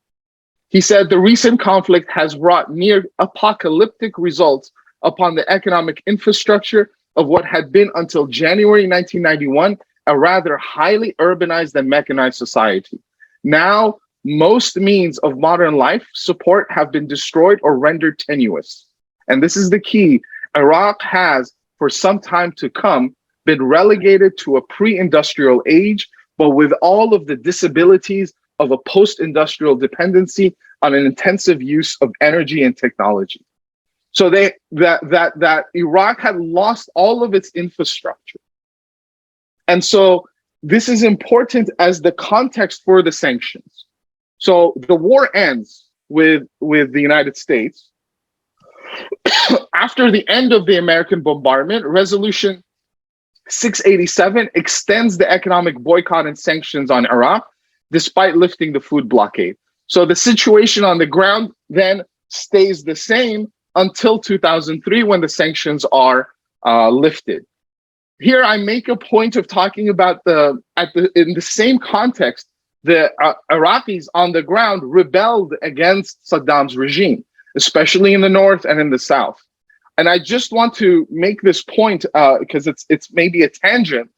He said the recent conflict has wrought near apocalyptic results upon the economic infrastructure of what had been until January 1991 a rather highly urbanized and mechanized society. Now, most means of modern life support have been destroyed or rendered tenuous. And this is the key. Iraq has, for some time to come, been relegated to a pre-industrial age, but with all of the disabilities of a post-industrial dependency on an intensive use of energy and technology. So that Iraq had lost all of its infrastructure. And so this is important as the context for the sanctions. So the war ends with the United States. After the end of the American bombardment, Resolution 687 extends the economic boycott and sanctions on Iraq, despite lifting the food blockade. So the situation on the ground then stays the same until 2003 when the sanctions are lifted. Here I make a point of talking about in the same context, the Iraqis on the ground rebelled against Saddam's regime, especially in the north and in the south. And I just want to make this point because it's maybe a tangent,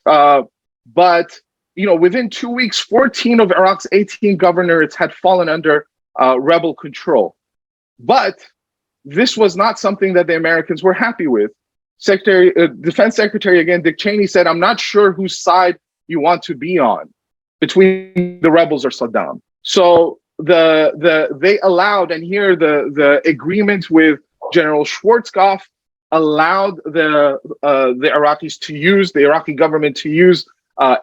but within 2 weeks, 14 of Iraq's 18 governorates had fallen under rebel control. But this was not something that the Americans were happy with. Defense Secretary, again, Dick Cheney said, "I'm not sure whose side you want to be on between the rebels or Saddam." So they allowed, and here the agreement with General Schwarzkopf allowed the Iraqis to use, the Iraqi government to use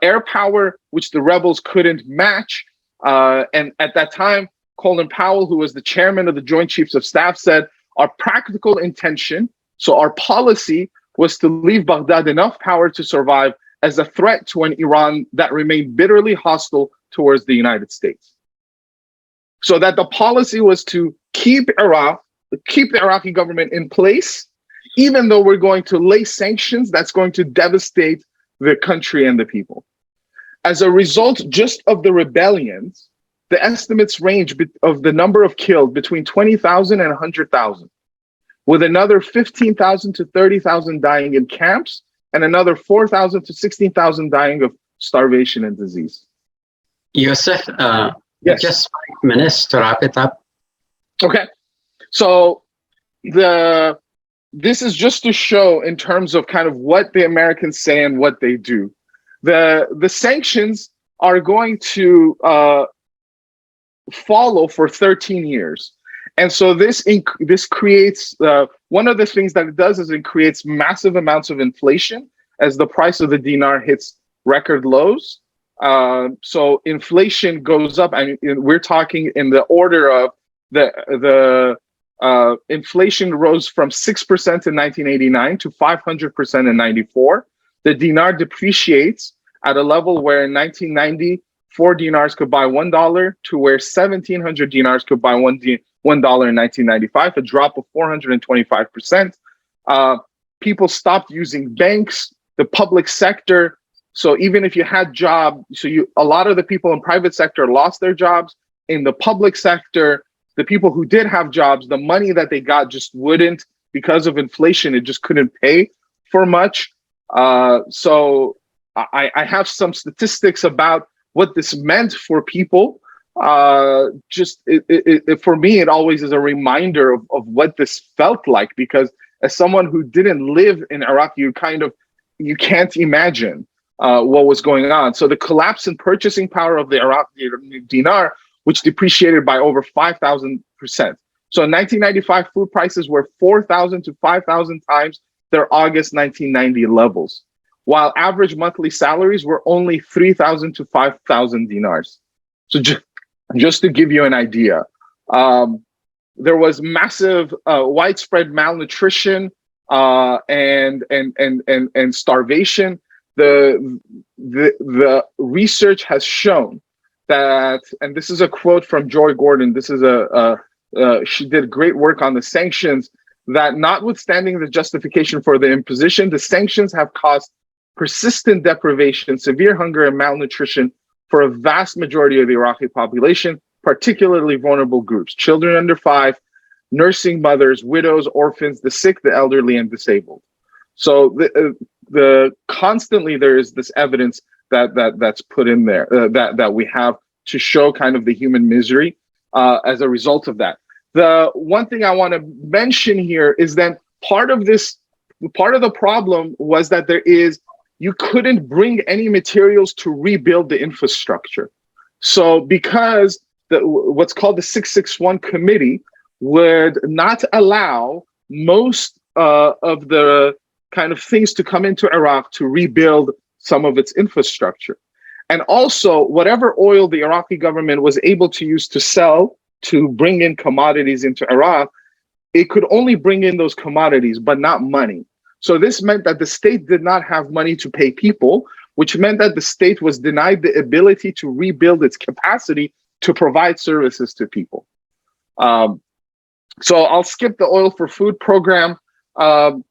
air power, which the rebels couldn't match. And at that time, Colin Powell, who was the chairman of the Joint Chiefs of Staff, said, "Our practical intention, so our policy, was to leave Baghdad enough power to survive as a threat to an Iran that remained bitterly hostile towards the United States." So that the policy was to keep the Iraqi government in place, even though we're going to lay sanctions that's going to devastate the country and the people. As a result, just of the rebellions, the estimates range of the number of killed between 20,000 and 100,000, with another 15,000 to 30,000 dying in camps, and another 4,000 to 16,000 dying of starvation and disease. Yousef, Yes. just 5 minutes to wrap it up. Okay. So this is just to show in terms of kind of what the Americans say and what they do. The sanctions are going to follow for 13 years. And so this creates, one of the things that it does is it creates massive amounts of inflation as the price of the dinar hits record lows. So inflation goes up, and we're talking in the order of the inflation rose from 6% in 1989 to 500% in 94. The dinar depreciates at a level where in 1990, 4 dinars could buy $1 to where 1,700 dinars could buy $1 in 1995, a drop of 425%. People stopped using banks, the public sector. So even if you had jobs, a lot of the people in private sector lost their jobs. In the public sector, the people who did have jobs, the money that they got just wouldn't, because of inflation, it just couldn't pay for much. So I have some statistics about what this meant for people. For me, it always is a reminder of what this felt like, because as someone who didn't live in Iraq, you can't imagine what was going on. So the collapse in purchasing power of the Iraqi dinar, which depreciated by over 5,000%. So in 1995, food prices were 4,000 to 5,000 times their August 1990 levels, while average monthly salaries were only 3,000 to 5,000 dinars. So just to give you an idea, there was massive widespread malnutrition and starvation. The research has shown that, and this is a quote from Joy Gordon, this is she did great work on the sanctions, that notwithstanding the justification for the imposition, the sanctions have caused persistent deprivation, severe hunger, and malnutrition for a vast majority of the Iraqi population, particularly vulnerable groups: children under 5, nursing mothers, widows, orphans, the sick, the elderly, and disabled. So constantly there is this evidence that's put in there that we have to show kind of the human misery as a result of that. The one thing I want to mention here is that part of the problem was that you couldn't bring any materials to rebuild the infrastructure. So because what's called the 661 committee would not allow most of the kind of things to come into Iraq to rebuild some of its infrastructure. And also, whatever oil the Iraqi government was able to use to sell, to bring in commodities into Iraq, it could only bring in those commodities, but not money. So this meant that the state did not have money to pay people, which meant that the state was denied the ability to rebuild its capacity to provide services to people. So I'll skip the oil for food program, and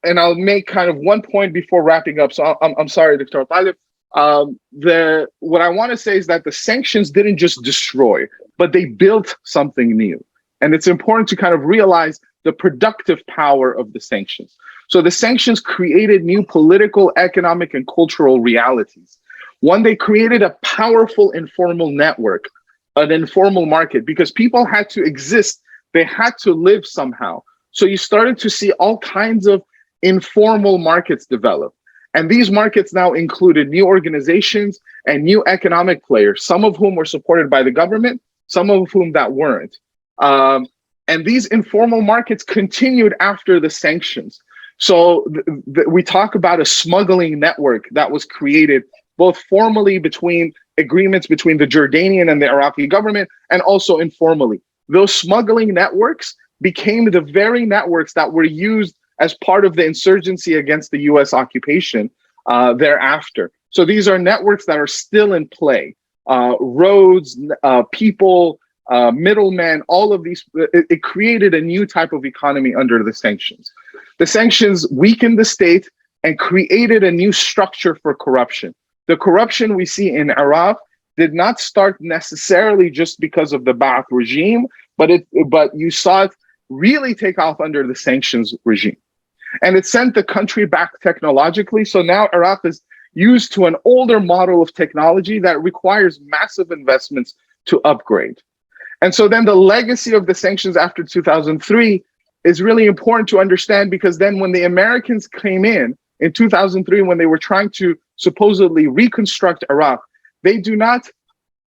I'll make kind of one point before wrapping up. So I'm sorry, Dr. Talib. What I want to say is that the sanctions didn't just destroy, but they built something new. And it's important to kind of realize the productive power of the sanctions. So the sanctions created new political, economic, and cultural realities. One, they created a powerful informal network, an informal market, because people had to exist. They had to live somehow. So you started to see all kinds of informal markets develop. And these markets now included new organizations and new economic players, some of whom were supported by the government, some of whom that weren't. And these informal markets continued after the sanctions. So we talk about a smuggling network that was created both formally between agreements between the Jordanian and the Iraqi government, and also informally. Those smuggling networks became the very networks that were used as part of the insurgency against the US occupation thereafter. So these are networks that are still in play. Roads, people, middlemen, all of these, it created a new type of economy under the sanctions. The sanctions weakened the state and created a new structure for corruption. The corruption we see in Iraq did not start necessarily just because of the Ba'ath regime, but you saw it really take off under the sanctions regime. And it sent the country back technologically. So now Iraq is used to an older model of technology that requires massive investments to upgrade. And so then the legacy of the sanctions after 2003 is really important to understand, because then when the Americans came in 2003, when they were trying to supposedly reconstruct Iraq, they do not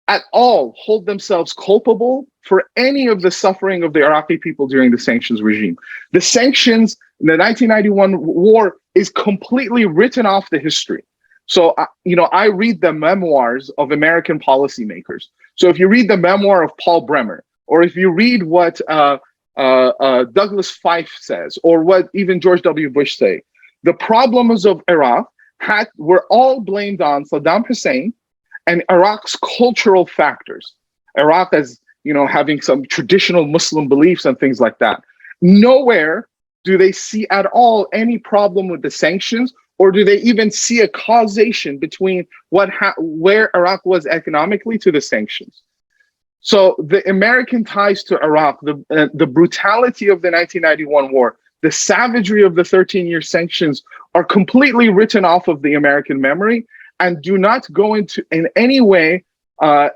at all hold themselves culpable for any of the suffering of the Iraqi people during the sanctions regime. The sanctions, the 1991 war is completely written off the history. So, I read the memoirs of American policymakers. So if you read the memoir of Paul Bremer, or if you read what Douglas Feith says, or what even George W. Bush say, the problems of Iraq were all blamed on Saddam Hussein and Iraq's cultural factors. Iraq as, having some traditional Muslim beliefs and things like that. Nowhere do they see at all any problem with the sanctions, or do they even see a causation between where Iraq was economically to the sanctions. So the American ties to Iraq, the brutality of the 1991 war, the savagery of the 13-year sanctions are completely written off of the American memory and do not go into in any way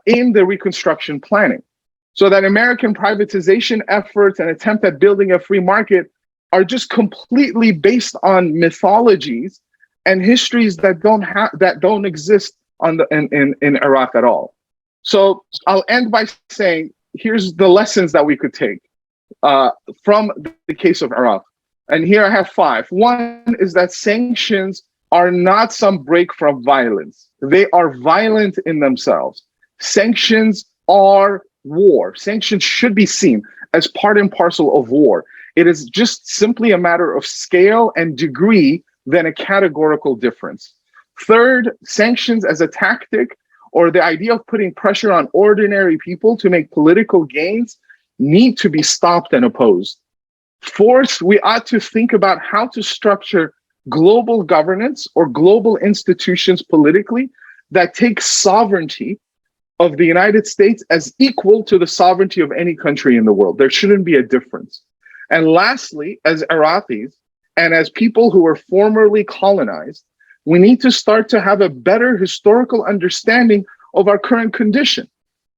in the reconstruction planning. So that American privatization efforts and attempt at building a free market are just completely based on mythologies and histories that don't exist in Iraq at all. So I'll end by saying, here's the lessons that we could take from the case of Iraq. And here I have 5. One is that sanctions are not some break from violence. They are violent in themselves. Sanctions are war. Sanctions should be seen as part and parcel of war. It is just simply a matter of scale and degree than a categorical difference. Third, sanctions as a tactic, or the idea of putting pressure on ordinary people to make political gains, need to be stopped and opposed. Fourth, we ought to think about how to structure global governance or global institutions politically that take sovereignty of the United States as equal to the sovereignty of any country in the world. There shouldn't be a difference. And lastly, as Iraqis and as people who were formerly colonized, we need to start to have a better historical understanding of our current condition.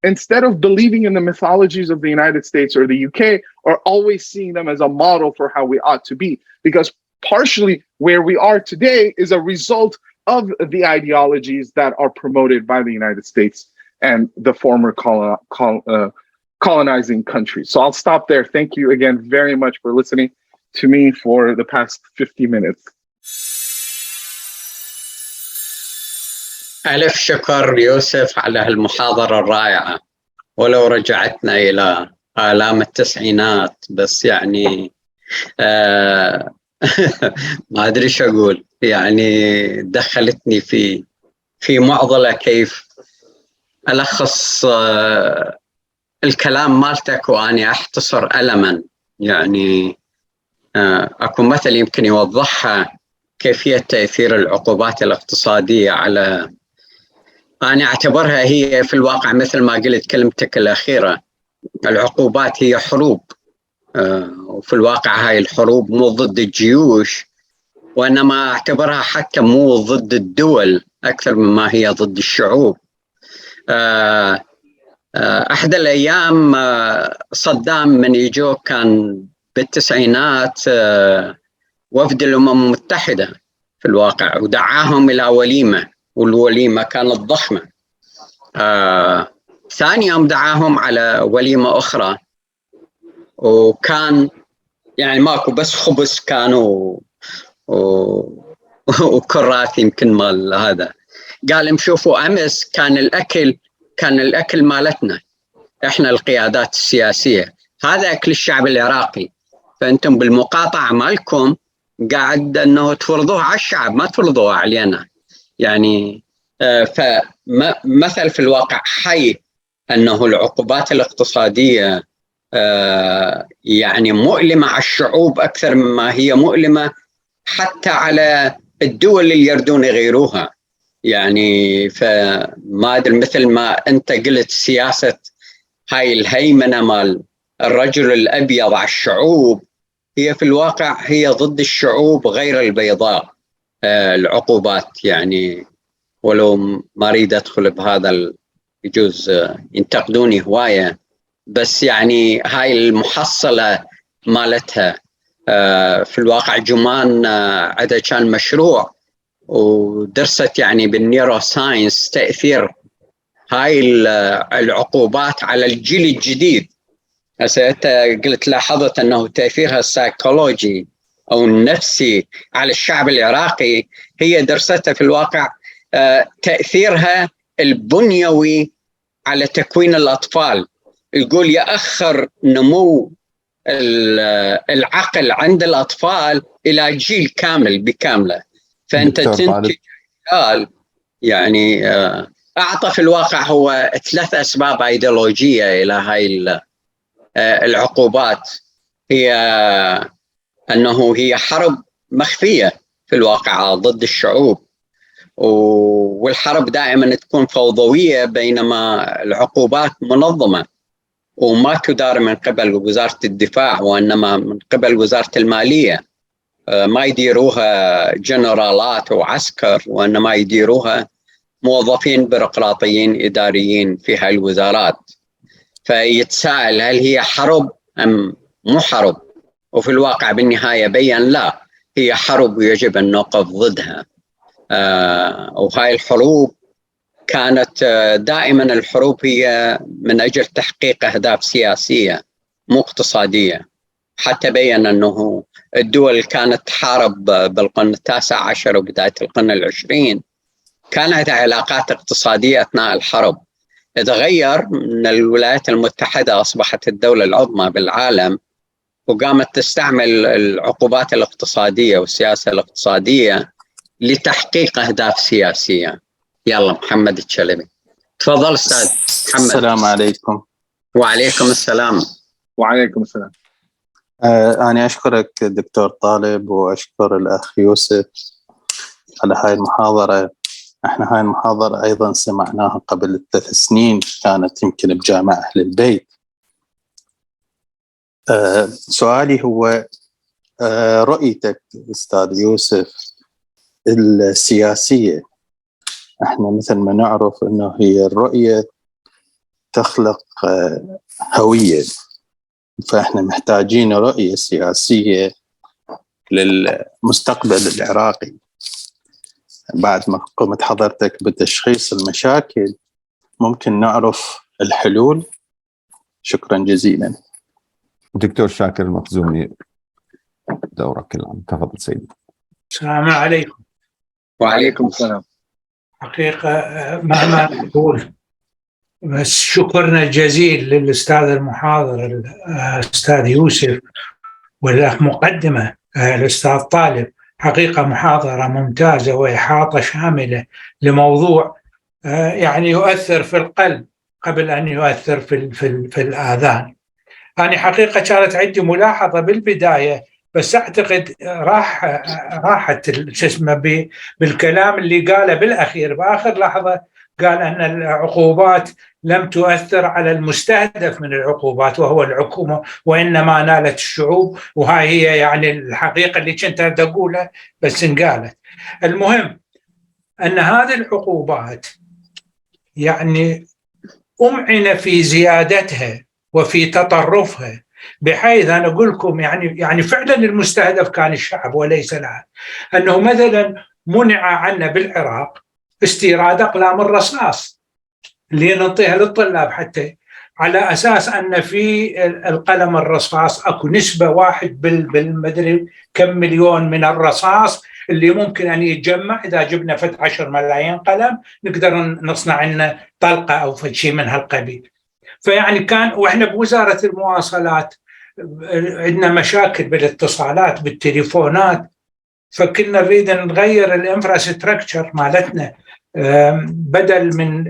Instead of believing in the mythologies of the United States or the UK, or always seeing them as a model for how we ought to be, because partially where we are today is a result of the ideologies that are promoted by the United States and the former colonizing countries. So I'll stop there. Thank you again very much for listening to me for the past 50 minutes. ألف شكر يوسف على هالمحاضرة الرائعة. ولو رجعتنا إلى آلام التسعينات بس ما أدري شو أقول، دخلتني في معضلة كيف ألخص الكلام مالتك وأني أحتصر ألما. أكو مثل يمكن يوضحها كيفية تأثير العقوبات الاقتصادية على، أنا أعتبرها هي في الواقع مثل ما قلت كلمتك الأخيرة، العقوبات هي حروب وفي الواقع هاي الحروب مو ضد الجيوش، وإنما أعتبرها حتى مو ضد الدول أكثر مما هي ضد الشعوب. أحد الأيام صدام من يجو كان بالتسعينات وفد الأمم المتحدة في الواقع، ودعاهم إلى وليمة، والوليمة كانت ضخمة. ثاني يوم دعاهم على وليمة أخرى، وكان يعني ماكو بس خبز كانوا وكرات يمكن مال هذا. قال شوفوا أمس كان الأكل مالتنا إحنا القيادات السياسية، هذا أكل الشعب العراقي، فأنتم بالمقاطعة مالكم قاعد أنه تفرضوها على الشعب، ما تفرضوها علينا. يعني فمثل في الواقع حي أنه العقوبات الاقتصادية يعني مؤلمة على الشعوب أكثر مما هي مؤلمة حتى على الدول اللي يردون يغيروها. يعني فما أدري، مثل ما أنت قلت سياسة هاي الهيمنة مال الرجل الأبيض على الشعوب، هي في الواقع هي ضد الشعوب غير البيضاء. العقوبات يعني، ولو ما أريد أدخل بهذا يجوز ينتقدوني هواية، بس يعني هاي المحصلة مالتها. في الواقع جمان عندها كان مشروع ودرست يعني بالنيورو ساينس تأثير هاي العقوبات على الجيل الجديد. هسه أنت قلت لاحظت أنه تأثيرها السايكولوجي أو النفسي على الشعب العراقي، هي درستها في الواقع تأثيرها البنيوي على تكوين الأطفال. يقول يأخر نمو العقل عند الأطفال إلى جيل كامل بكامله. فأنت تنتج يعني أعطى في الواقع هو 3 أسباب أيديولوجية إلى هاي العقوبات. هي أنه هي حرب مخفية في الواقع ضد الشعوب، والحرب دائما تكون فوضوية، بينما العقوبات منظمة وما تدار من قبل وزارة الدفاع وإنما من قبل وزارة المالية. ما يديروها جنرالات وعسكر، وإنما يديروها موظفين بيروقراطيين إداريين في هاي الوزارات. فيتساءل هل هي حرب أم مو حرب؟ وفي الواقع بالنهاية بيّن لا، هي حرب ويجب أن نقف ضدها. وهاي الحروب كانت دائما الحروب هي من أجل تحقيق أهداف سياسية مو اقتصادية. حتى بيّن أنه الدول كانت تحارب بالقرن 19 وبداية القرن 20 كانت علاقات اقتصادية أثناء الحرب. تغير من الولايات المتحدة، أصبحت الدولة العظمى بالعالم، وقامت تستعمل العقوبات الاقتصادية والسياسة الاقتصادية لتحقيق أهداف سياسية. يلا محمد الشلبي، تفضل أستاذ محمد. السلام عليكم. وعليكم السلام. وعليكم السلام. أنا أشكرك دكتور طالب، وأشكر الأخ يوسف على هاي المحاضرة. احنا هاي المحاضرة أيضا سمعناها قبل 3 سنين، كانت يمكن بجامع أهل البيت. سؤالي هو رؤيتك أستاذ يوسف السياسية. احنا مثل ما نعرف أنه هي الرؤية تخلق هوية، فاحنا محتاجين رؤية سياسية للمستقبل العراقي. بعد ما قمت حضرتك بتشخيص المشاكل، ممكن نعرف الحلول؟ شكرا جزيلا. دكتور شاكر المخزومي، دورك الآن، تفضل سيدي. السلام عليكم. وعليكم السلام. حقيقة مهما نقول، بس شكرنا الجزيل للأستاذ المحاضر الأستاذ يوسف، والأخ مقدمة الأستاذ طالب. حقيقة محاضرة ممتازة وإحاطة شاملة لموضوع يعني يؤثر في القلب قبل أن يؤثر في الآذان. أنا حقيقة كانت عندي ملاحظة بالبداية، بس أعتقد راحت بالكلام اللي قاله بالأخير بآخر لحظة. قال أن العقوبات لم تؤثر على المستهدف من العقوبات وهو الحكومة، وإنما نالت الشعوب. وهاي هي يعني الحقيقة اللي كنت أقولها بس انقالت. المهم أن هذه العقوبات يعني أمعن في زيادتها وفي تطرفها، بحيث أنا أقول لكم يعني فعلا المستهدف كان الشعب وليس العالم. أنه مثلا منع عنا بالعراق استيراد أقلام الرصاص اللي نعطيها للطلاب، حتى على أساس أن في القلم الرصاص أكو نسبة واحد بالمدري كم مليون من الرصاص اللي ممكن أن يتجمع. إذا جبنا 10 ملايين قلم نقدر نصنع لنا طلقة أو شيء من هالقبيل. فيعني كان، وإحنا بوزارة المواصلات عندنا مشاكل بالاتصالات بالتليفونات، فكنا نريد نغير الانفراستراكشر مالتنا، بدل من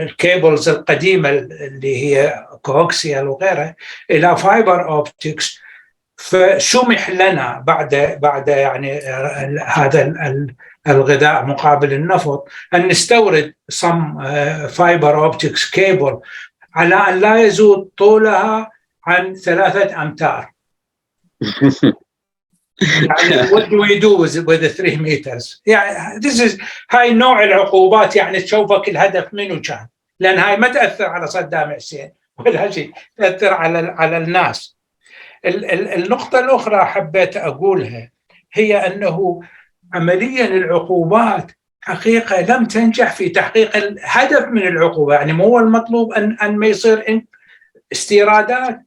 الكيبلز القديمة اللي هي كوكسيال وغيرها إلى فايبر أوبتكس. فسمح لنا بعد يعني هذا الغذاء مقابل النفط أن نستورد فايبر أوبتكس كيبل على أن لا يزود طولها عن 3 أمتار. يعني what do we do with the 3 meters؟ يعني هاي نوع العقوبات، يعني تشوفك الهدف منه كان، لأن هاي ما تأثر على صدام حسين ولا شيء، تأثر على الناس. النقطة الأخرى حبيت أقولها هي أنه عمليا العقوبات حقيقة لم تنجح في تحقيق الهدف من العقوبة. يعني مو المطلوب أن ما يصير استيرادات.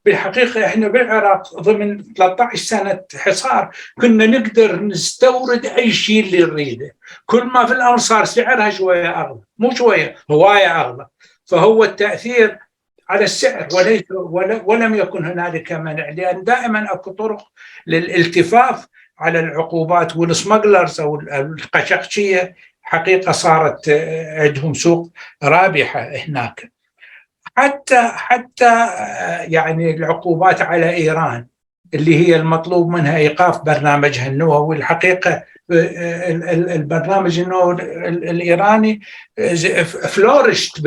بالحقيقة إحنا بالعراق ضمن 13 سنة حصار كنا نقدر نستورد أي شيء اللي نريده. كل ما في الأمر صار سعرها شوية أغلى، مو شوية، هواية أغلى. فهو التأثير على السعر ولم يكن هنالك منع، لأن دائما أكو طرق للالتفاف على العقوبات. والسمجلرز أو القشقشية حقيقة صارت عندهم سوق رابحة هناك. حتى يعني العقوبات على إيران اللي هي المطلوب منها إيقاف برنامجها النووي. الحقيقة البرنامج النووي الإيراني فلورشت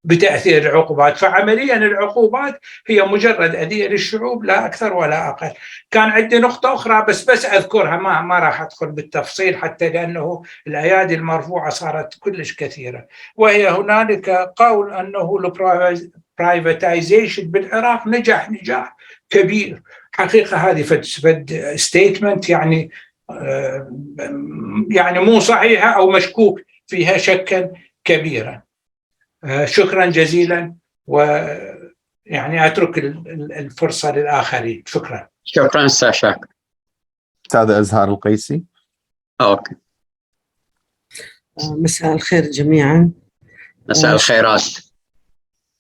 بتأثير العقوبات. فعمليا العقوبات هي مجرد أذية للشعوب لا أكثر ولا أقل. كان عندي نقطة أخرى بس أذكرها، ما راح أدخل بالتفصيل حتى لأنه الأيادي المرفوعة صارت كلش كثيرة. وهي هنالك قول أنه البرايفتايزيشن بالعراق نجح كبير. حقيقة هذه فد ستيتمنت يعني مو صحيحة أو مشكوك فيها شكا كبيرا. شكرا جزيلا، ويعني أترك الفرصة للآخرين. شكرا أستاذ شاكر. أستاذ أزهار القيسي. أوكي. مساء الخير جميعا. مساء الخيرات.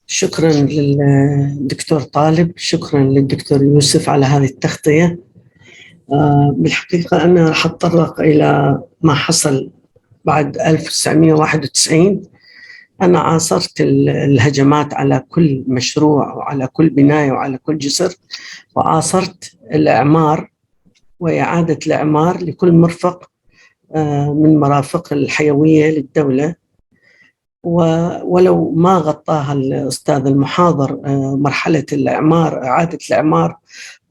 شكرا للدكتور طالب، شكرا للدكتور يوسف على هذه التغطية. بالحقيقة أنا راح أتطرق إلى ما حصل بعد 1991. أنا عاصرت الهجمات على كل مشروع وعلى كل بناية وعلى كل جسر، وعاصرت الإعمار وإعادة الإعمار لكل مرفق من مرافق الحيوية للدولة. ولو ما غطاها الأستاذ المحاضر مرحلة الإعمار، إعادة الإعمار،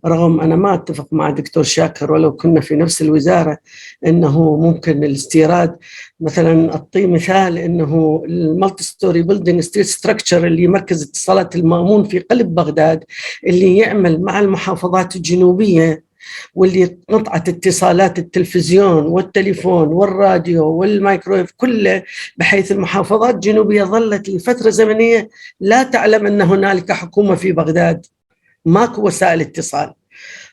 رغم أنا ما أتفق مع دكتور شاكر ولو كنا في نفس الوزارة أنه ممكن الاستيراد. مثلا أعطي مثال أنه المالتي ستوري بيلدينج ستيل ستراكشر اللي مركز اتصالات المأمون في قلب بغداد، اللي يعمل مع المحافظات الجنوبية، واللي قطعت اتصالات التلفزيون والتليفون والراديو والمايكرويف كله، بحيث المحافظات الجنوبية ظلت لفترة زمنية لا تعلم أن هنالك حكومة في بغداد، ماكو وسائل اتصال.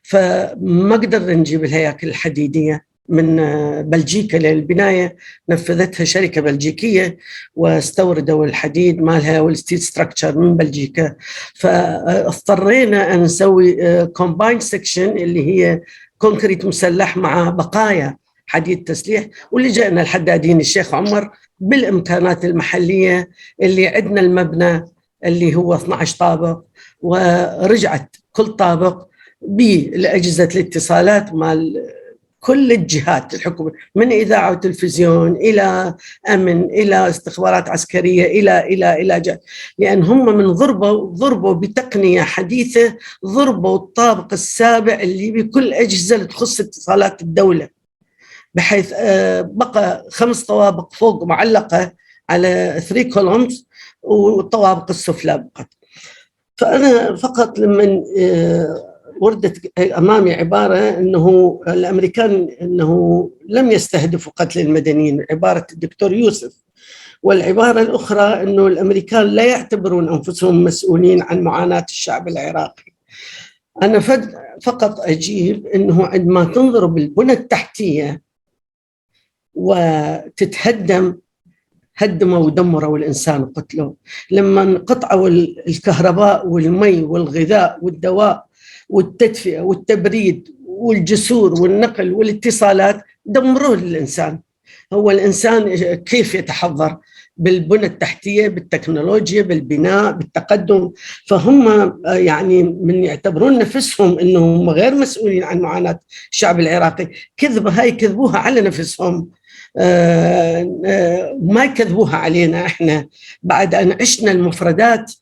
فما قدرنا نجيب الهياكل الحديدية من بلجيكا للبناية، نفذتها شركة بلجيكية واستوردوا الحديد مالها والستيل ستراكشر من بلجيكا. فاضطرينا أن نسوي كومباين سكشن اللي هي كونكريت مسلح مع بقايا حديد تسليح، ولجأنا الحدادين الشيخ عمر بالإمكانات المحلية اللي عندنا. المبنى اللي هو 12 طابق، ورجعت كل طابق بالأجهزة الاتصالات مال كل الجهات الحكومة، من إذاعة وتلفزيون إلى أمن إلى استخبارات عسكرية إلى لأن هم من ضربوا بتقنية حديثة، ضربوا الطابق السابع اللي بكل أجهزة اللي تخص اتصالات الدولة، بحيث بقى 5 طوابق فوق معلقة على 3 columns والطوابق السفلى بقت. فأنا فقط لما وردت أمامي عبارة أنه الأمريكان أنه لم يستهدفوا قتل المدنيين، عبارة الدكتور يوسف، والعبارة الأخرى أنه الأمريكان لا يعتبرون أنفسهم مسؤولين عن معاناة الشعب العراقي. أنا فقط أجيب أنه عندما تنظر بالبنى التحتية وتتهدم، هدموا ودمروا الإنسان قتلوا. لما قطعوا الكهرباء والمي والغذاء والدواء والتدفئة والتبريد والجسور والنقل والاتصالات، دمروا الإنسان. هو الإنسان كيف يتحضر؟ بالبنى التحتية، بالتكنولوجيا، بالبناء، بالتقدم. فهم يعني من يعتبرون نفسهم أنهم غير مسؤولين عن معاناة الشعب العراقي، كذبة هاي كذبوها على نفسهم، ما يكذبوها علينا احنا بعد ان عشنا المفردات.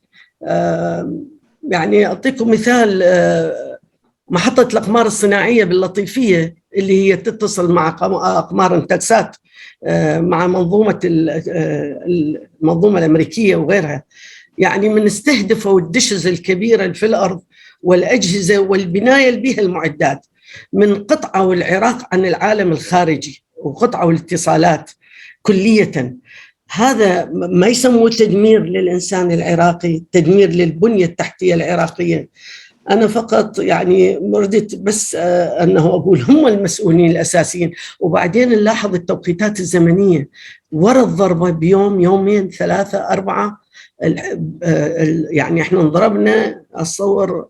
يعني اعطيكم مثال، محطة الأقمار الصناعية باللطيفية اللي هي تتصل مع أقمار انتكسات مع المنظومة الأمريكية وغيرها. يعني من استهدفوا الدشز الكبيرة في الأرض والأجهزة والبناية اللي بها المعدات، من قطعوا العراق عن العالم الخارجي وقطعوا الاتصالات كلية. هذا ما يسموه تدمير للإنسان العراقي، تدمير للبنية التحتية العراقية. أنا فقط يعني ردت بس أنه أقول هم المسؤولين الأساسيين. وبعدين نلاحظ التوقيتات الزمنية، وراء الضربة بيوم، يومين، 3، 4، يعني إحنا انضربنا أتصور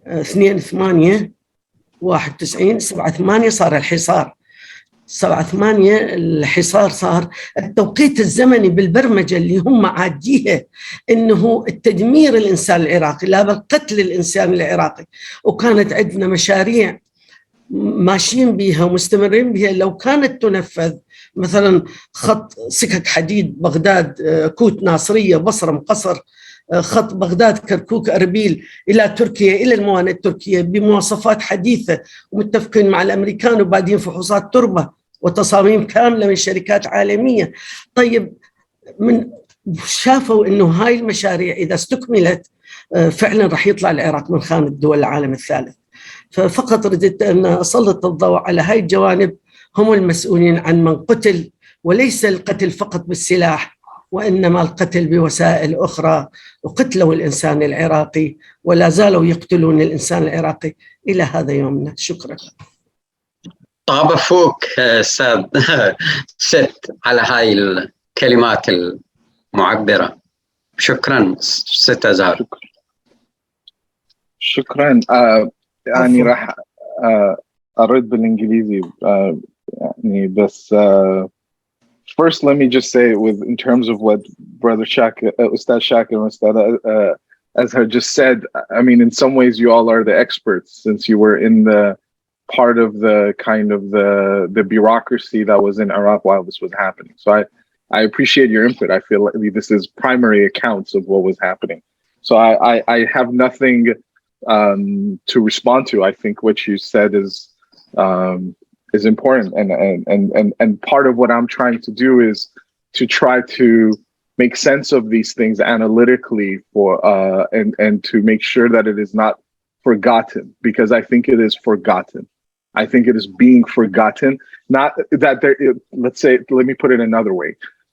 2/8/91، 7/8 صار الحصار، 7/8 الحصار صار. التوقيت الزمني بالبرمجة اللي هم عاديها إنه التدمير الإنسان العراقي، لا بل قتل الإنسان العراقي. وكانت عندنا مشاريع ماشيين بها ومستمرين بها، لو كانت تنفذ، مثلا خط سكك حديد بغداد كوت ناصرية بصرة مقصر، خط بغداد كركوك أربيل إلى تركيا، إلى الموانئ التركية بمواصفات حديثة ومتفقين مع الأمريكان وبعدين فحوصات تربة وتصاميم كاملة من شركات عالمية. طيب من شافوا إنه هاي المشاريع إذا استكملت فعلا رح يطلع العراق من خانة دول العالم الثالث. ففقط ردت أن أسلط الضوء على هاي الجوانب. هم المسؤولين عن من قتل، وليس القتل فقط بالسلاح، وإنما القتل بوسائل أخرى، وقتلوا الإنسان العراقي ولا زالوا يقتلون الإنسان العراقي إلى هذا يومنا. شكرا. طاب فوق أستاذ ست على هاي الكلمات المعبرة. شكرا ست أزهار. شكرا. يعني راح أرد بالإنجليزي يعني بس first, let me just say, in terms of what Brother Shaka, Ustad Shaka and Ustad Azhar just said, I mean, in some ways, you all are the experts, since you were in the part of the kind of the bureaucracy that was in Iraq while this was happening. So I appreciate your input. I feel like this is primary accounts of what was happening. So I have nothing to respond to. I think what you said is important, and part of what I'm trying to do is to try to make sense of these things analytically and to make sure that it is not forgotten, because I think it is forgotten. I think it is being forgotten. Not that there, let's say, let me put it another way.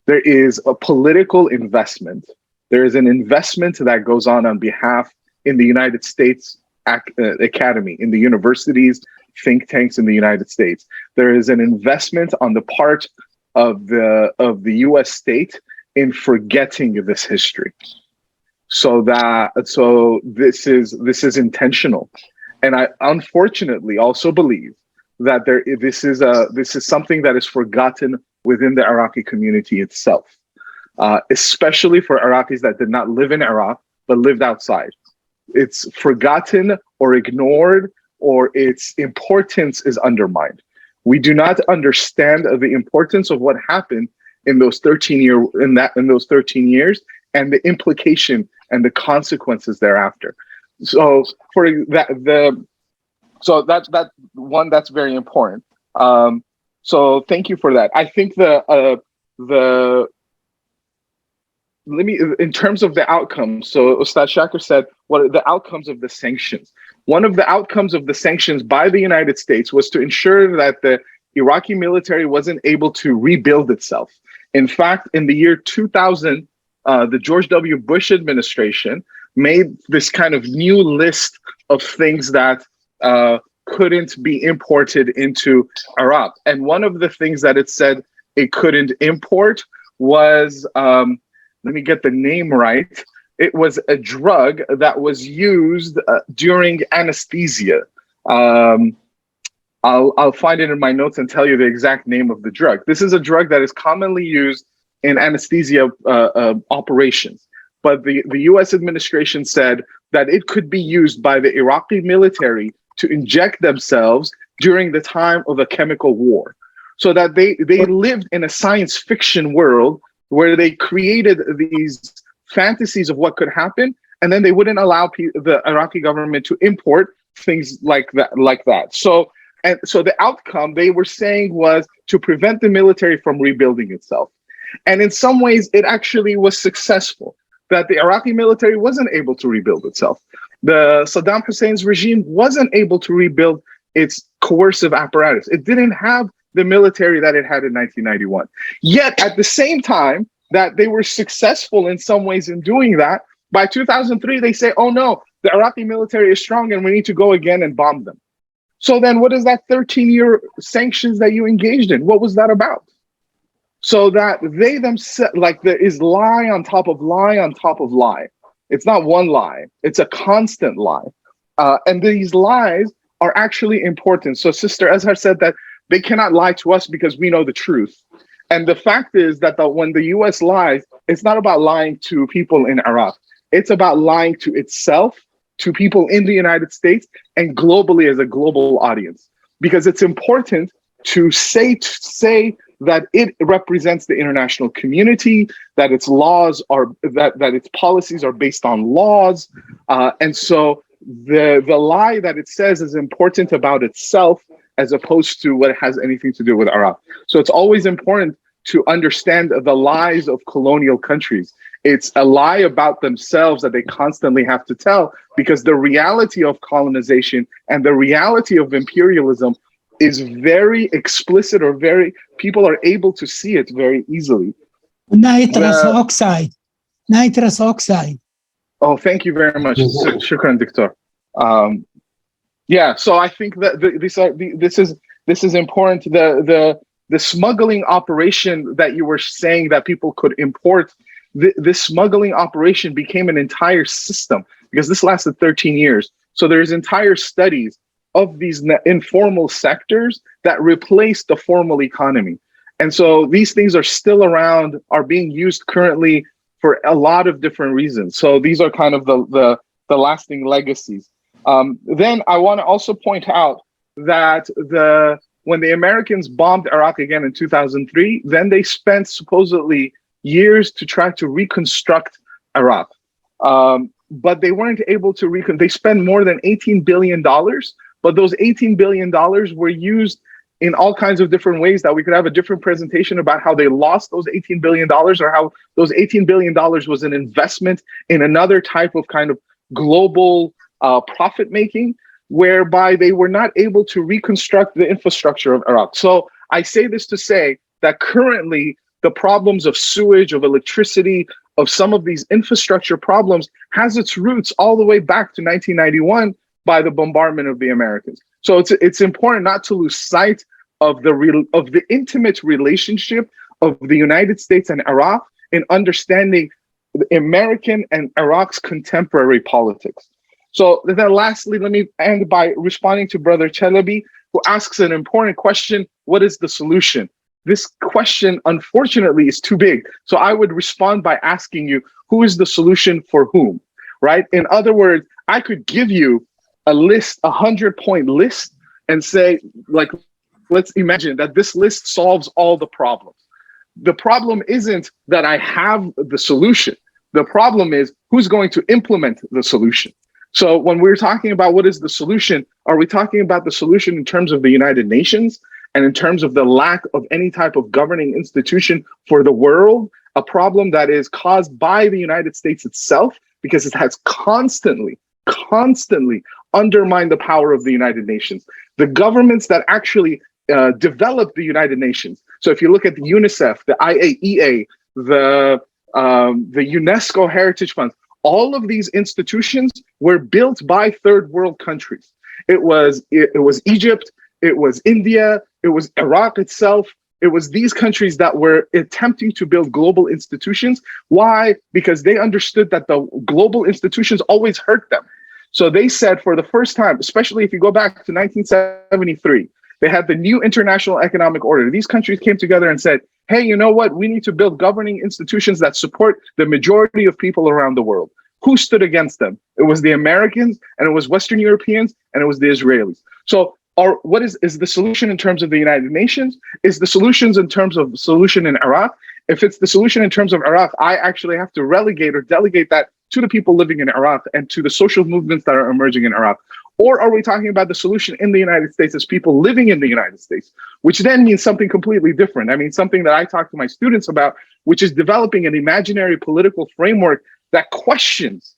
There is a political investment. There is an investment that goes on behalf in the United States Academy, in the universities, think tanks in the United States. There is an investment on the part of the U.S. state in forgetting this history. So this is intentional, and I unfortunately also believe that this is something that is forgotten within the Iraqi community itself, especially for Iraqis that did not live in Iraq but lived outside. It's forgotten or ignored, or its importance is undermined. We do not understand the importance of what happened in those 13 years and the implication and the consequences thereafter. So for that, that one, that's very important. So thank you for that. I think in terms of the outcomes, so Ustad Shakir said, what are the outcomes of the sanctions? One of the outcomes of the sanctions by the United States was to ensure that the Iraqi military wasn't able to rebuild itself. In fact, in the year 2000, the George W. Bush administration made this kind of new list of things that couldn't be imported into Iraq. And one of the things that it said it couldn't import was, let me get the name right. It was a drug that was used during anesthesia. I'll find it in my notes and tell you the exact name of the drug. This is a drug that is commonly used in anesthesia operations. But the US administration said that it could be used by the Iraqi military to inject themselves during the time of a chemical war. So that they lived in a science fiction world where they created these fantasies of what could happen, and then they wouldn't allow the Iraqi government to import things like that. So the outcome they were saying was to prevent the military from rebuilding itself. And in some ways, it actually was successful, that the Iraqi military wasn't able to rebuild itself. The Saddam Hussein's regime wasn't able to rebuild its coercive apparatus. It didn't have the military that it had in 1991. Yet at the same time that they were successful in some ways in doing that, by 2003, they say, oh no, the Iraqi military is strong and we need to go again and bomb them. So then what is that 13-year sanctions that you engaged in? What was that about? So that they themselves, like there is lie on top of lie on top of lie. It's not one lie, it's a constant lie. And these lies are actually important. So Sister Azhar said that they cannot lie to us because we know the truth. And the fact is that when the US lies, it's not about lying to people in Iraq. It's about lying to itself, to people in the United States, and globally as a global audience. Because it's important to say that it represents the international community, that its laws are, that its policies are based on laws. And so the lie that it says is important about itself as opposed to what has anything to do with Iraq. So it's always important to understand the lies of colonial countries. It's a lie about themselves that they constantly have to tell, because the reality of colonization and the reality of imperialism is very explicit, or people are able to see it very easily. Nitrous oxide. Oh, thank you very much. Shukran, Dictor. Yeah, so I think that this is important. The smuggling operation that you were saying that people could import, this smuggling operation became an entire system because this lasted 13 years. So there's entire studies of these informal sectors that replaced the formal economy. And so these things are still around, are being used currently for a lot of different reasons. So these are kind of the lasting legacies. Then I want to also point out that when the Americans bombed Iraq again in 2003, then they spent supposedly years to try to reconstruct Iraq. But they weren't able to they spent more than $18 billion, but those $18 billion were used in all kinds of different ways that we could have a different presentation about how they lost those $18 billion, or how those $18 billion was an investment in another type of kind of global profit making, whereby they were not able to reconstruct the infrastructure of Iraq. So I say this to say that currently the problems of sewage, of electricity, of some of these infrastructure problems has its roots all the way back to 1991 by the bombardment of the Americans. So it's important not to lose sight of the intimate relationship of the United States and Iraq in understanding the American and Iraq's contemporary politics. So then lastly, let me end by responding to Brother Chalabi, who asks an important question: what is the solution? This question, unfortunately, is too big. So I would respond by asking you, who is the solution for whom, right? In other words, I could give you a list, 100-point list, and say, like, let's imagine that this list solves all the problems. The problem isn't that I have the solution. The problem is who's going to implement the solution. So when we're talking about what is the solution, are we talking about the solution in terms of the United Nations and in terms of the lack of any type of governing institution for the world, a problem that is caused by the United States itself because it has constantly undermined the power of the United Nations? The governments that actually developed the United Nations. So if you look at the UNICEF, the IAEA, the UNESCO Heritage Funds, all of these institutions were built by third world countries. It was Egypt, it was India, it was Iraq itself. It was these countries that were attempting to build global institutions. Why? Because they understood that the global institutions always hurt them. So they said for the first time, especially if you go back to 1973, they had the new international economic order. These countries came together and said, hey, you know what? We need to build governing institutions that support the majority of people around the world. Who stood against them? It was the Americans, and it was Western Europeans, and it was the Israelis. So what is the solution in terms of the United Nations? Is the solutions in terms of solution in Iraq? If it's the solution in terms of Iraq, I actually have to relegate or delegate that to the people living in Iraq and to the social movements that are emerging in Iraq. Or are we talking about the solution in the United States as people living in the United States, which then means something completely different? I mean, something that I talk to my students about, which is developing an imaginary political framework that questions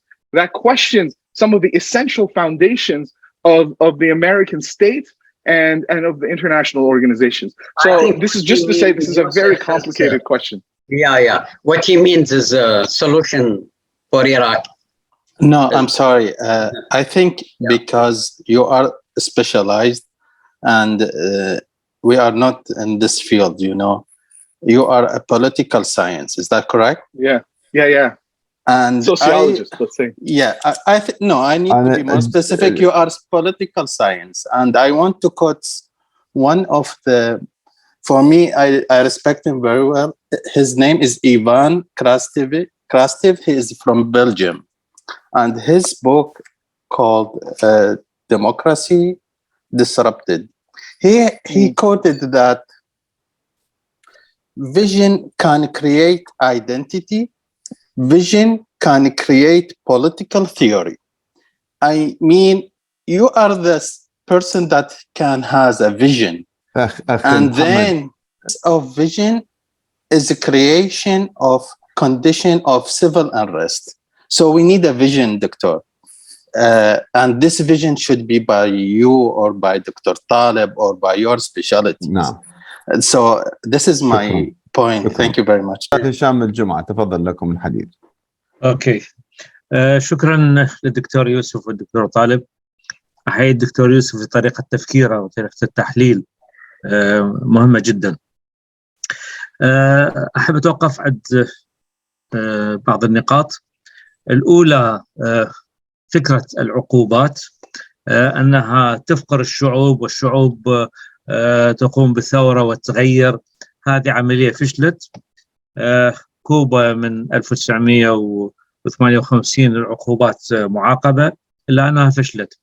some of the essential foundations of the American state and of the international organizations. So this is just to say this is a very complicated question. Yeah. What he means is a solution for Iraq. No, I'm sorry. I think because you are specialized and we are not in this field, you know. You are a political science. Is that correct? Yeah. And sociologist, let's say. Yeah, I need to be more specific. You are political science. And I want to quote one of for me, I respect him very well. His name is Ivan Krastev. He is from Belgium. And his book called Democracy Disrupted. He quoted that vision can create identity. Vision can create political theory. I mean, you are the person that has a vision. And then of vision is the creation of condition of civil unrest. So we need a vision, Doctor. And this vision should be by you or by Dr. Taleb or by your specialty. نعم. So this is my point. شكرا. Thank you very much. هشام الجمعة تفضل لكم الحديث. اوكي. شكرا للدكتور يوسف والدكتور طالب. احيي الدكتور يوسف في طريقة تفكيره وطريقة التحليل مهمة جدا. احب اتوقف عند بعض النقاط. الأولى فكرة العقوبات، أنها تفقر الشعوب والشعوب تقوم بثورة وتغير. هذه عملية فشلت. كوبا من 1958 العقوبات معاقبة، إلا أنها فشلت.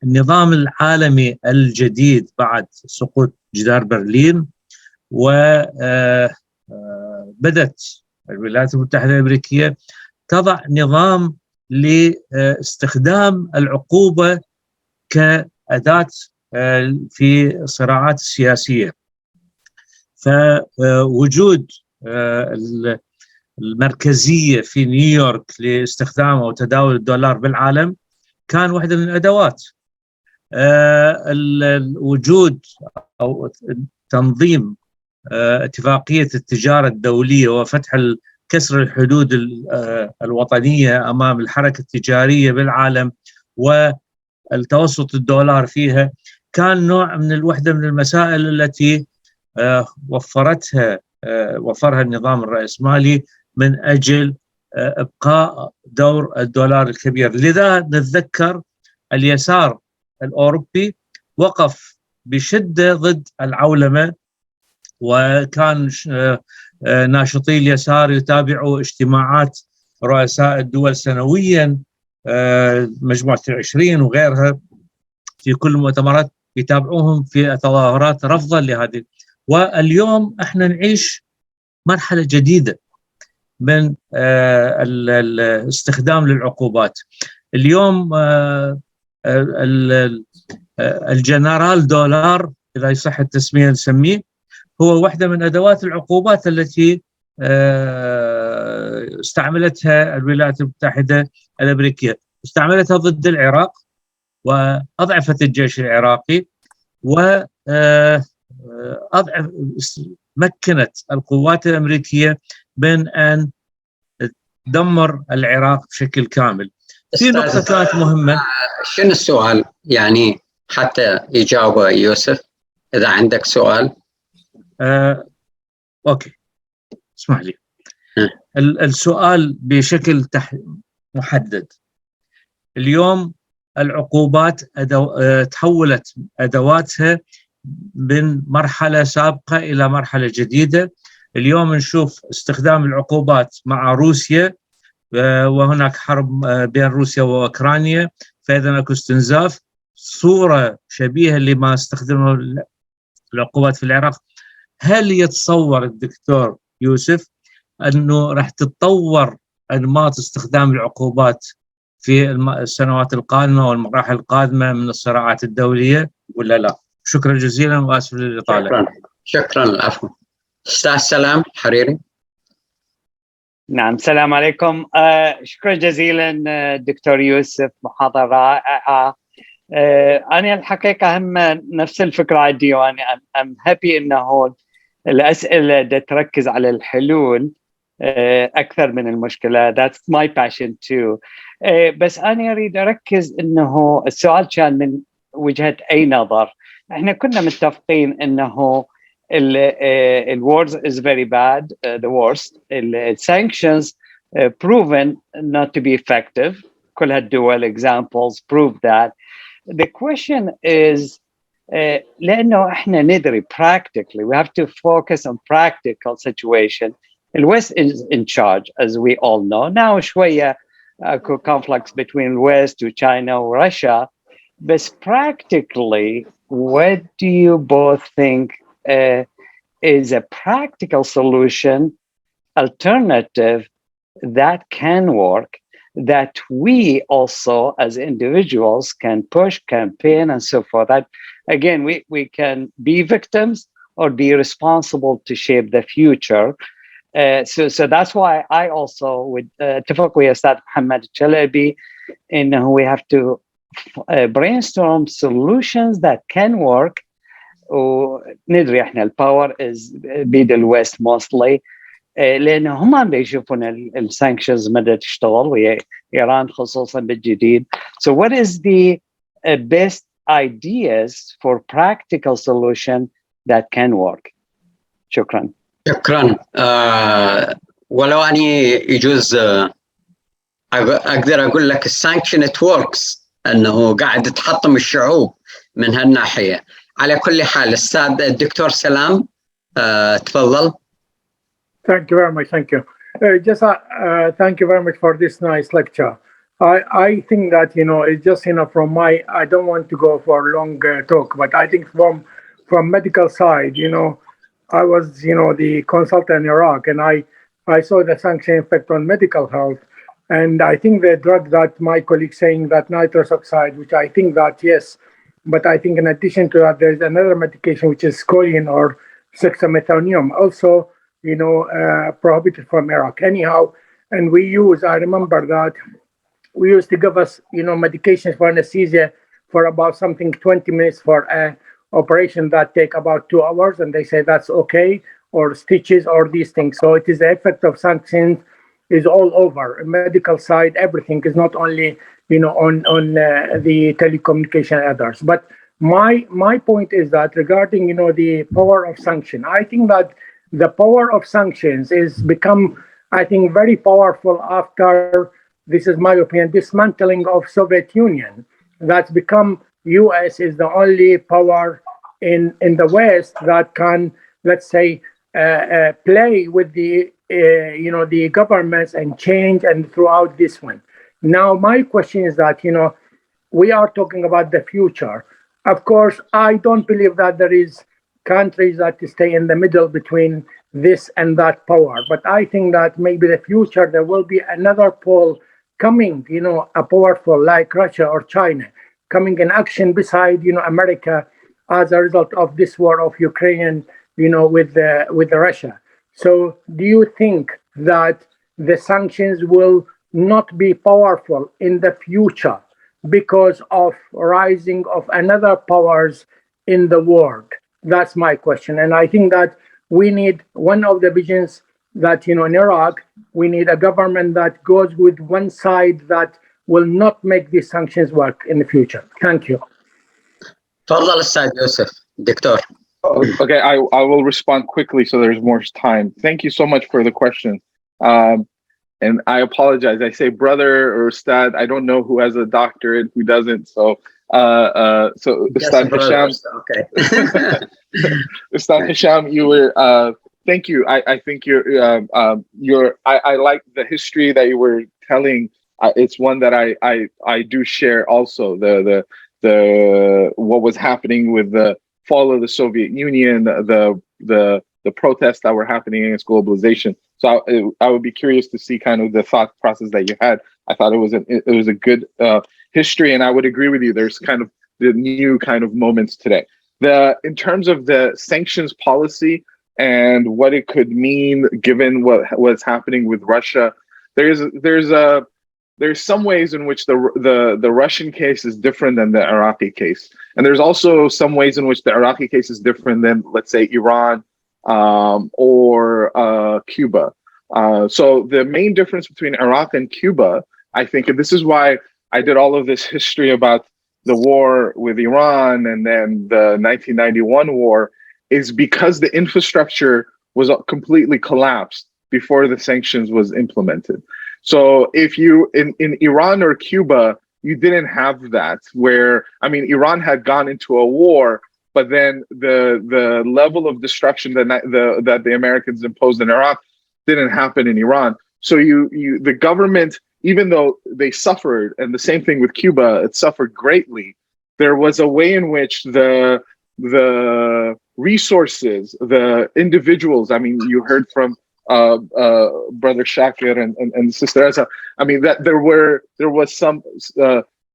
النظام العالمي الجديد بعد سقوط جدار برلين وبدت الولايات المتحدة الأمريكية تضع نظام لاستخدام العقوبة كأداة في الصراعات السياسية. فوجود المركزية في نيويورك لاستخدام أو تداول الدولار بالعالم كان واحدة من الأدوات. الوجود أو تنظيم اتفاقية التجارة الدولية وفتح كسر الحدود الوطنية أمام الحركة التجارية بالعالم والتوسط الدولار فيها كان نوع من الوحدة من المسائل التي وفرها النظام الرأسمالي من أجل إبقاء دور الدولار الكبير. لذا نتذكر اليسار الأوروبي وقف بشدة ضد العولمة، وكان ناشطي اليسار يتابعوا اجتماعات رؤساء الدول سنويا، مجموعة 20 وغيرها، في كل المؤتمرات يتابعوهم في تظاهرات رفضا لهذه. واليوم احنا نعيش مرحلة جديدة من الاستخدام للعقوبات. اليوم الجنرال دولار، إذا يصح التسمية نسميه، هو واحدة من أدوات العقوبات التي استعملتها الولايات المتحدة الأمريكية. استعملتها ضد العراق وأضعفت الجيش العراقي، مكنت القوات الأمريكية من أن تدمر العراق بشكل كامل. في نقطة كانت مهمة. شنو السؤال يعني حتى يجاوبه يوسف؟ إذا عندك سؤال. أوكي، اسمح لي. السؤال بشكل محدد. اليوم العقوبات تحولت أدواتها من مرحلة سابقة إلى مرحلة جديدة. اليوم نشوف استخدام العقوبات مع روسيا، وهناك حرب بين روسيا وأوكرانيا، فإذا أكو استنزاف، صورة شبيهة لما استخدموا العقوبات في العراق. هل يتصور الدكتور يوسف أنه راح تتطور أنماط استخدام العقوبات في السنوات القادمة والمراحل القادمة من الصراعات الدولية ولا لا؟ شكرا جزيلا وآسف للإطالة. شكرا. العفو. أستاذ سلام حريري. نعم، السلام عليكم. شكرا جزيلا دكتور يوسف، محاضرة رائعة. أنا الحقيقة هم نفس الفكرة عندي، وأنا I'm happy إنه الأسئلة تركز على الحلول أكثر من المشكلة. That's my passion too. بس أنا أريد أركز إنه السؤال كان من وجهة أي نظر. إحنا كنا متفقين إنه the wars is very bad, the worst. Sanctions proven not to be effective. كل هالدول examples prove that. The question is, لأنه إحنا ندري practically, we have to focus on practical situation. The West is in charge, as we all know. Now شوية conflicts between the West to China or Russia. But practically, what do you both think is a practical solution, alternative that can work, that we also as individuals can push, campaign, and so forth? That again, we can be victims or be responsible to shape the future. So that's why I also would اتفق ويا أستاذ محمد الشلبي إنه we have to brainstorm solutions that can work. وندري احنا الباور is بيد الويست mostly، لأن هم بيشوفون السانكشنز مدى تشتغل ويا إيران خصوصا بالجديد. So what is the best ideas for practical solution that can work? شكرا. ولو أني يجوز أقدر أقول لك السانكشن it works، أنه قاعد تحطم الشعوب من هالناحية. على كل حال الأستاذ الدكتور سلام تفضل. Thank you very much. Thank you. Thank you very much for this nice lecture. I think that, it's just, from my, I don't want to go for a long talk, but I think from medical side, I was, the consultant in Iraq, and I saw the sanction effect on medical health. And I think the drug that my colleague saying that nitrous oxide, which I think that yes, but I think in addition to that, there's another medication which is scoline or dexamethasone, also, prohibited from Iraq. Anyhow, and I remember that we used to give us, medications for anesthesia for about something 20 minutes for an operation that take about 2 hours, and they say that's okay, or stitches or these things. So it is the effect of sanctions is all over medical side. Everything is not only on the telecommunication and others. But my point is that regarding the power of sanction, I think that the power of sanctions is become, I think, very powerful after, this is my opinion, dismantling of Soviet Union. That's become US is the only power in the West that can, let's say, play with the the governments and change and throughout this one. Now, my question is that we are talking about the future. Of course, I don't believe that there is countries that stay in the middle between this and that power. But I think that maybe the future there will be another pole coming, a powerful like Russia or China coming in action beside, America as a result of this war of Ukraine, with Russia. So do you think that the sanctions will not be powerful in the future because of rising of another powers in the world? That's my question. And I think that we need one of the visions that, in Iraq, we need a government that goes with one side that will not make these sanctions work in the future. Thank you. تفضل أستاذ يوسف دكتور. Okay, I will respond quickly so there's more time. Thank you so much for the question. And I apologize. I say brother or Ustad. I don't know who has a doctorate, who doesn't. So Ustad Hisham. Okay. Ustad Hisham, you were. Thank you. I think I like the history that you were telling. It's one that I do share also. The what was happening with the fall of the Soviet Union, the protests that were happening against globalization. So I would be curious to see kind of the thought process that you had. I thought it was a good history, and I would agree with you. There's kind of the new kind of moments today. In terms of the sanctions policy and what it could mean given what was happening with Russia, there's some ways in which the Russian case is different than the Iraqi case, and there's also some ways in which the Iraqi case is different than, let's say, Iran or Cuba. So the main difference between Iraq and Cuba, I think, and this is why I did all of this history about the war with Iran and then the 1991 war, is because the infrastructure was completely collapsed before the sanctions was implemented. So if you in Iran or Cuba, you didn't have that, where, I mean, Iran had gone into a war, but then the level of destruction that the Americans imposed in Iraq didn't happen in Iran. So the government, even though they suffered, and the same thing with Cuba, it suffered greatly, there was a way in which the resources, the individuals, I mean, you heard from Brother Shakir and Sister Eza, I mean, that there was some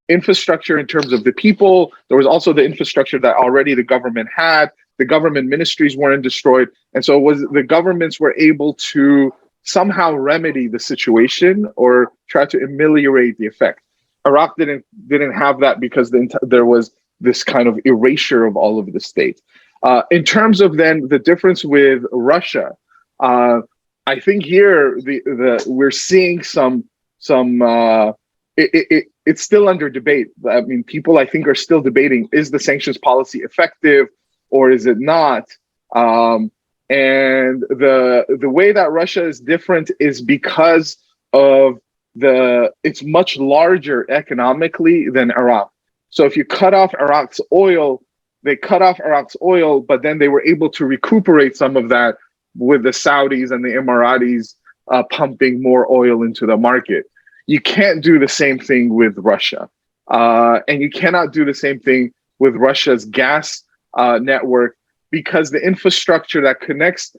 infrastructure in terms of the people. There was also the infrastructure that already the government had. The government ministries weren't destroyed. And so the governments were able to somehow remedy the situation or try to ameliorate the effect. Iraq didn't have that because there was this kind of erasure of all of the state. In terms of then the difference with Russia, I think here we're seeing some it's still under debate. I mean, people, I think, are still debating, is the sanctions policy effective or is it not? And the way that Russia is different is because of it's much larger economically than Iraq. So if you cut off Iraq's oil, they cut off Iraq's oil, but then they were able to recuperate some of that with the Saudis and the Emiratis pumping more oil into the market. You can't do the same thing with Russia. And you cannot do the same thing with Russia's gas network, because the infrastructure that connects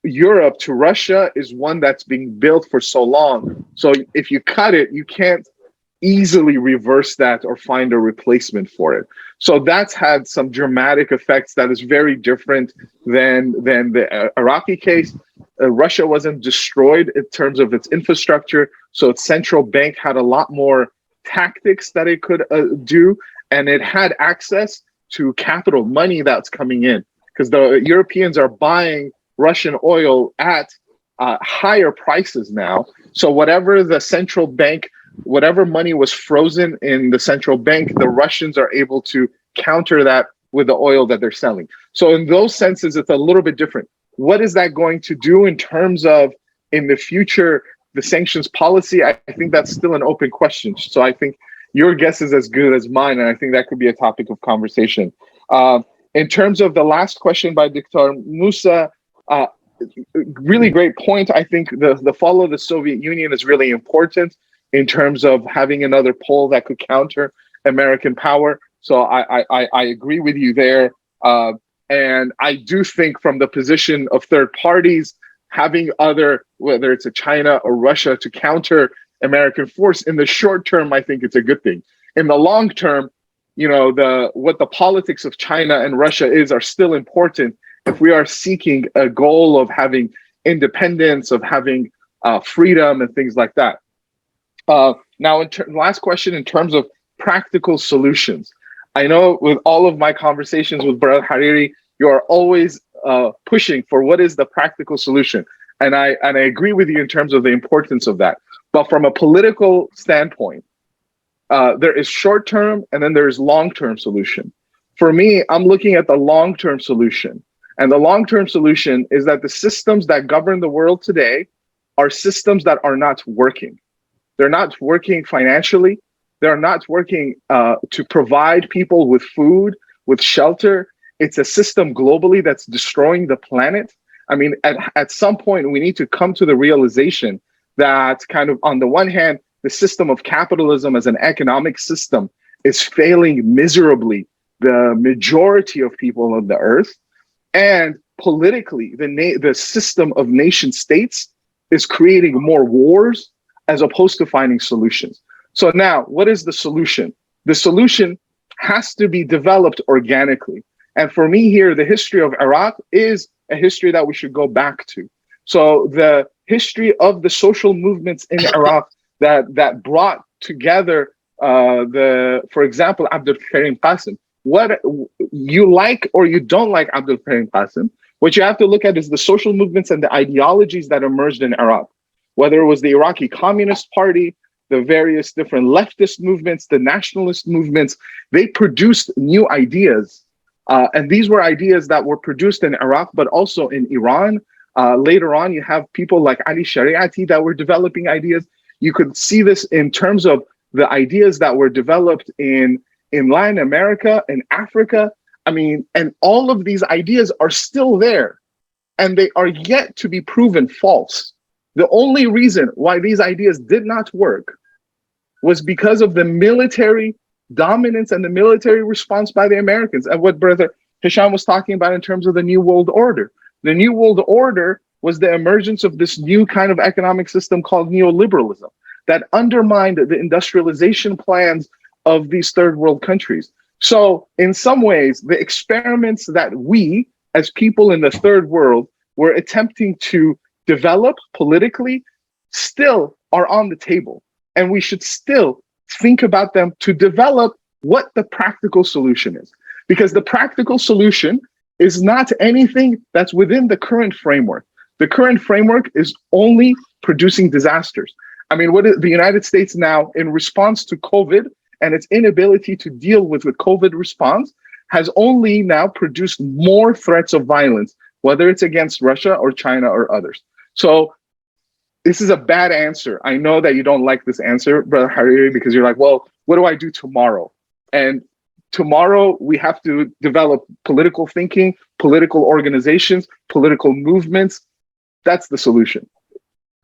Europe to Russia is one that's being built for so long. So if you cut it, you can't easily reverse that or find a replacement for it. So that's had some dramatic effects that is very different than the Iraqi case. Russia wasn't destroyed in terms of its infrastructure, so its central bank had a lot more tactics that it could do, and it had access to capital money that's coming in, because the Europeans are buying Russian oil at higher prices now. So whatever the central bank, whatever money was frozen in the central bank, the Russians are able to counter that with the oil that they're selling. So in those senses, it's a little bit different. What is that going to do in terms of, in the future, the sanctions policy? I think that's still an open question. So I think your guess is as good as mine, and I think that could be a topic of conversation. In terms of the last question by Dr. Musa, really great point. I think the fall of the Soviet Union is really important in terms of having another pole that could counter American power. So I agree with you there. And I do think from the position of third parties, having other, whether it's a China or Russia, to counter American force in the short term, I think it's a good thing. In the long term, you know, what the politics of China and Russia are still important if we are seeking a goal of having independence, of having freedom and things like that. Now, last question in terms of practical solutions. I know with all of my conversations with Brother Hariri, you are always pushing for what is the practical solution. And I agree with you in terms of the importance of that. But from a political standpoint, there is short-term and then there's long-term solution. For me, I'm looking at the long-term solution. And the long-term solution is that the systems that govern the world today are systems that are not working. They're not working financially. They're not working to provide people with food, with shelter. It's a system globally that's destroying the planet. I mean, at some point, we need to come to the realization that kind of on the one hand, the system of capitalism as an economic system is failing miserably the majority of people on the earth. And politically, the system of nation states is creating more wars as opposed to finding solutions. So now, what is the solution? The solution has to be developed organically. And for me here, the history of Iraq is a history that we should go back to. So the history of the social movements in Iraq that brought together for example, Abdul Karim Qasim. What you like or you don't like Abdul Karim Qasim, what you have to look at is the social movements and the ideologies that emerged in Iraq. Whether it was the Iraqi Communist Party, the various different leftist movements, the nationalist movements, they produced new ideas. And these were ideas that were produced in Iraq, but also in Iran. Later on, you have people like Ali Shariati that were developing ideas. You could see this in terms of the ideas that were developed in Latin America, in Africa. I mean, and all of these ideas are still there, and they are yet to be proven false. The only reason why these ideas did not work was because of the military dominance and the military response by the Americans, and what Brother Hisham was talking about in terms of the New World Order. The New World Order was the emergence of this new kind of economic system called neoliberalism that undermined the industrialization plans of these third world countries. So in some ways, the experiments that we as people in the third world were attempting to develop politically still are on the table. And we should still think about them to develop what the practical solution is. Because the practical solution is not anything that's within the current framework. The current framework is only producing disasters. I mean, what is the United States now in response to COVID and its inability to deal with the COVID response has only now produced more threats of violence, whether it's against Russia or China or others. So this is a bad answer. I know that you don't like this answer, Brother Hariri, because you're like, well, what do I do tomorrow? And tomorrow we have to develop political thinking, political organizations, political movements. That's the solution.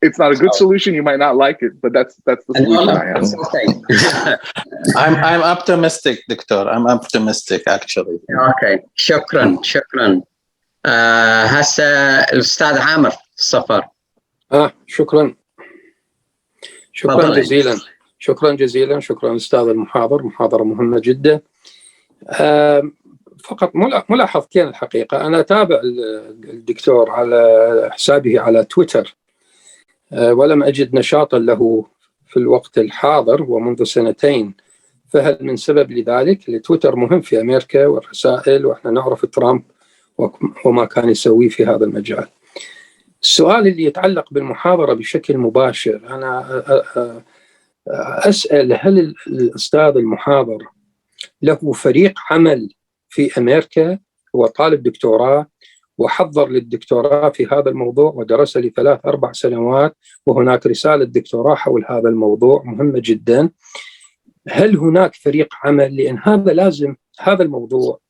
It's not a good solution. You might not like it, but that's the solution I have. I'm optimistic, Doctor. I'm optimistic, actually. Okay. شكرا. هسه الأستاذ عامر صفر. شكرا جزيلا. شكرا أستاذ المحاضر. محاضرة مهمة جدا. فقط ملاحظتين الحقيقة. أنا أتابع الدكتور على حسابه على تويتر، ولم أجد نشاطا له في الوقت الحاضر ومنذ سنتين. فهل من سبب لذلك؟ تويتر مهم في أمريكا والرسائل، وإحنا نعرف ترامب وما كان يسويه في هذا المجال. السؤال اللي يتعلق بالمحاضرة بشكل مباشر، أنا أسأل هل الأستاذ المحاضر له فريق عمل في أمريكا؟ هو طالب دكتوراه وحضر للدكتوراه في هذا الموضوع ودرس ل3-4 سنوات، وهناك رسالة دكتوراه حول هذا الموضوع مهمة جدا. هل هناك فريق عمل؟ لأن هذا الموضوع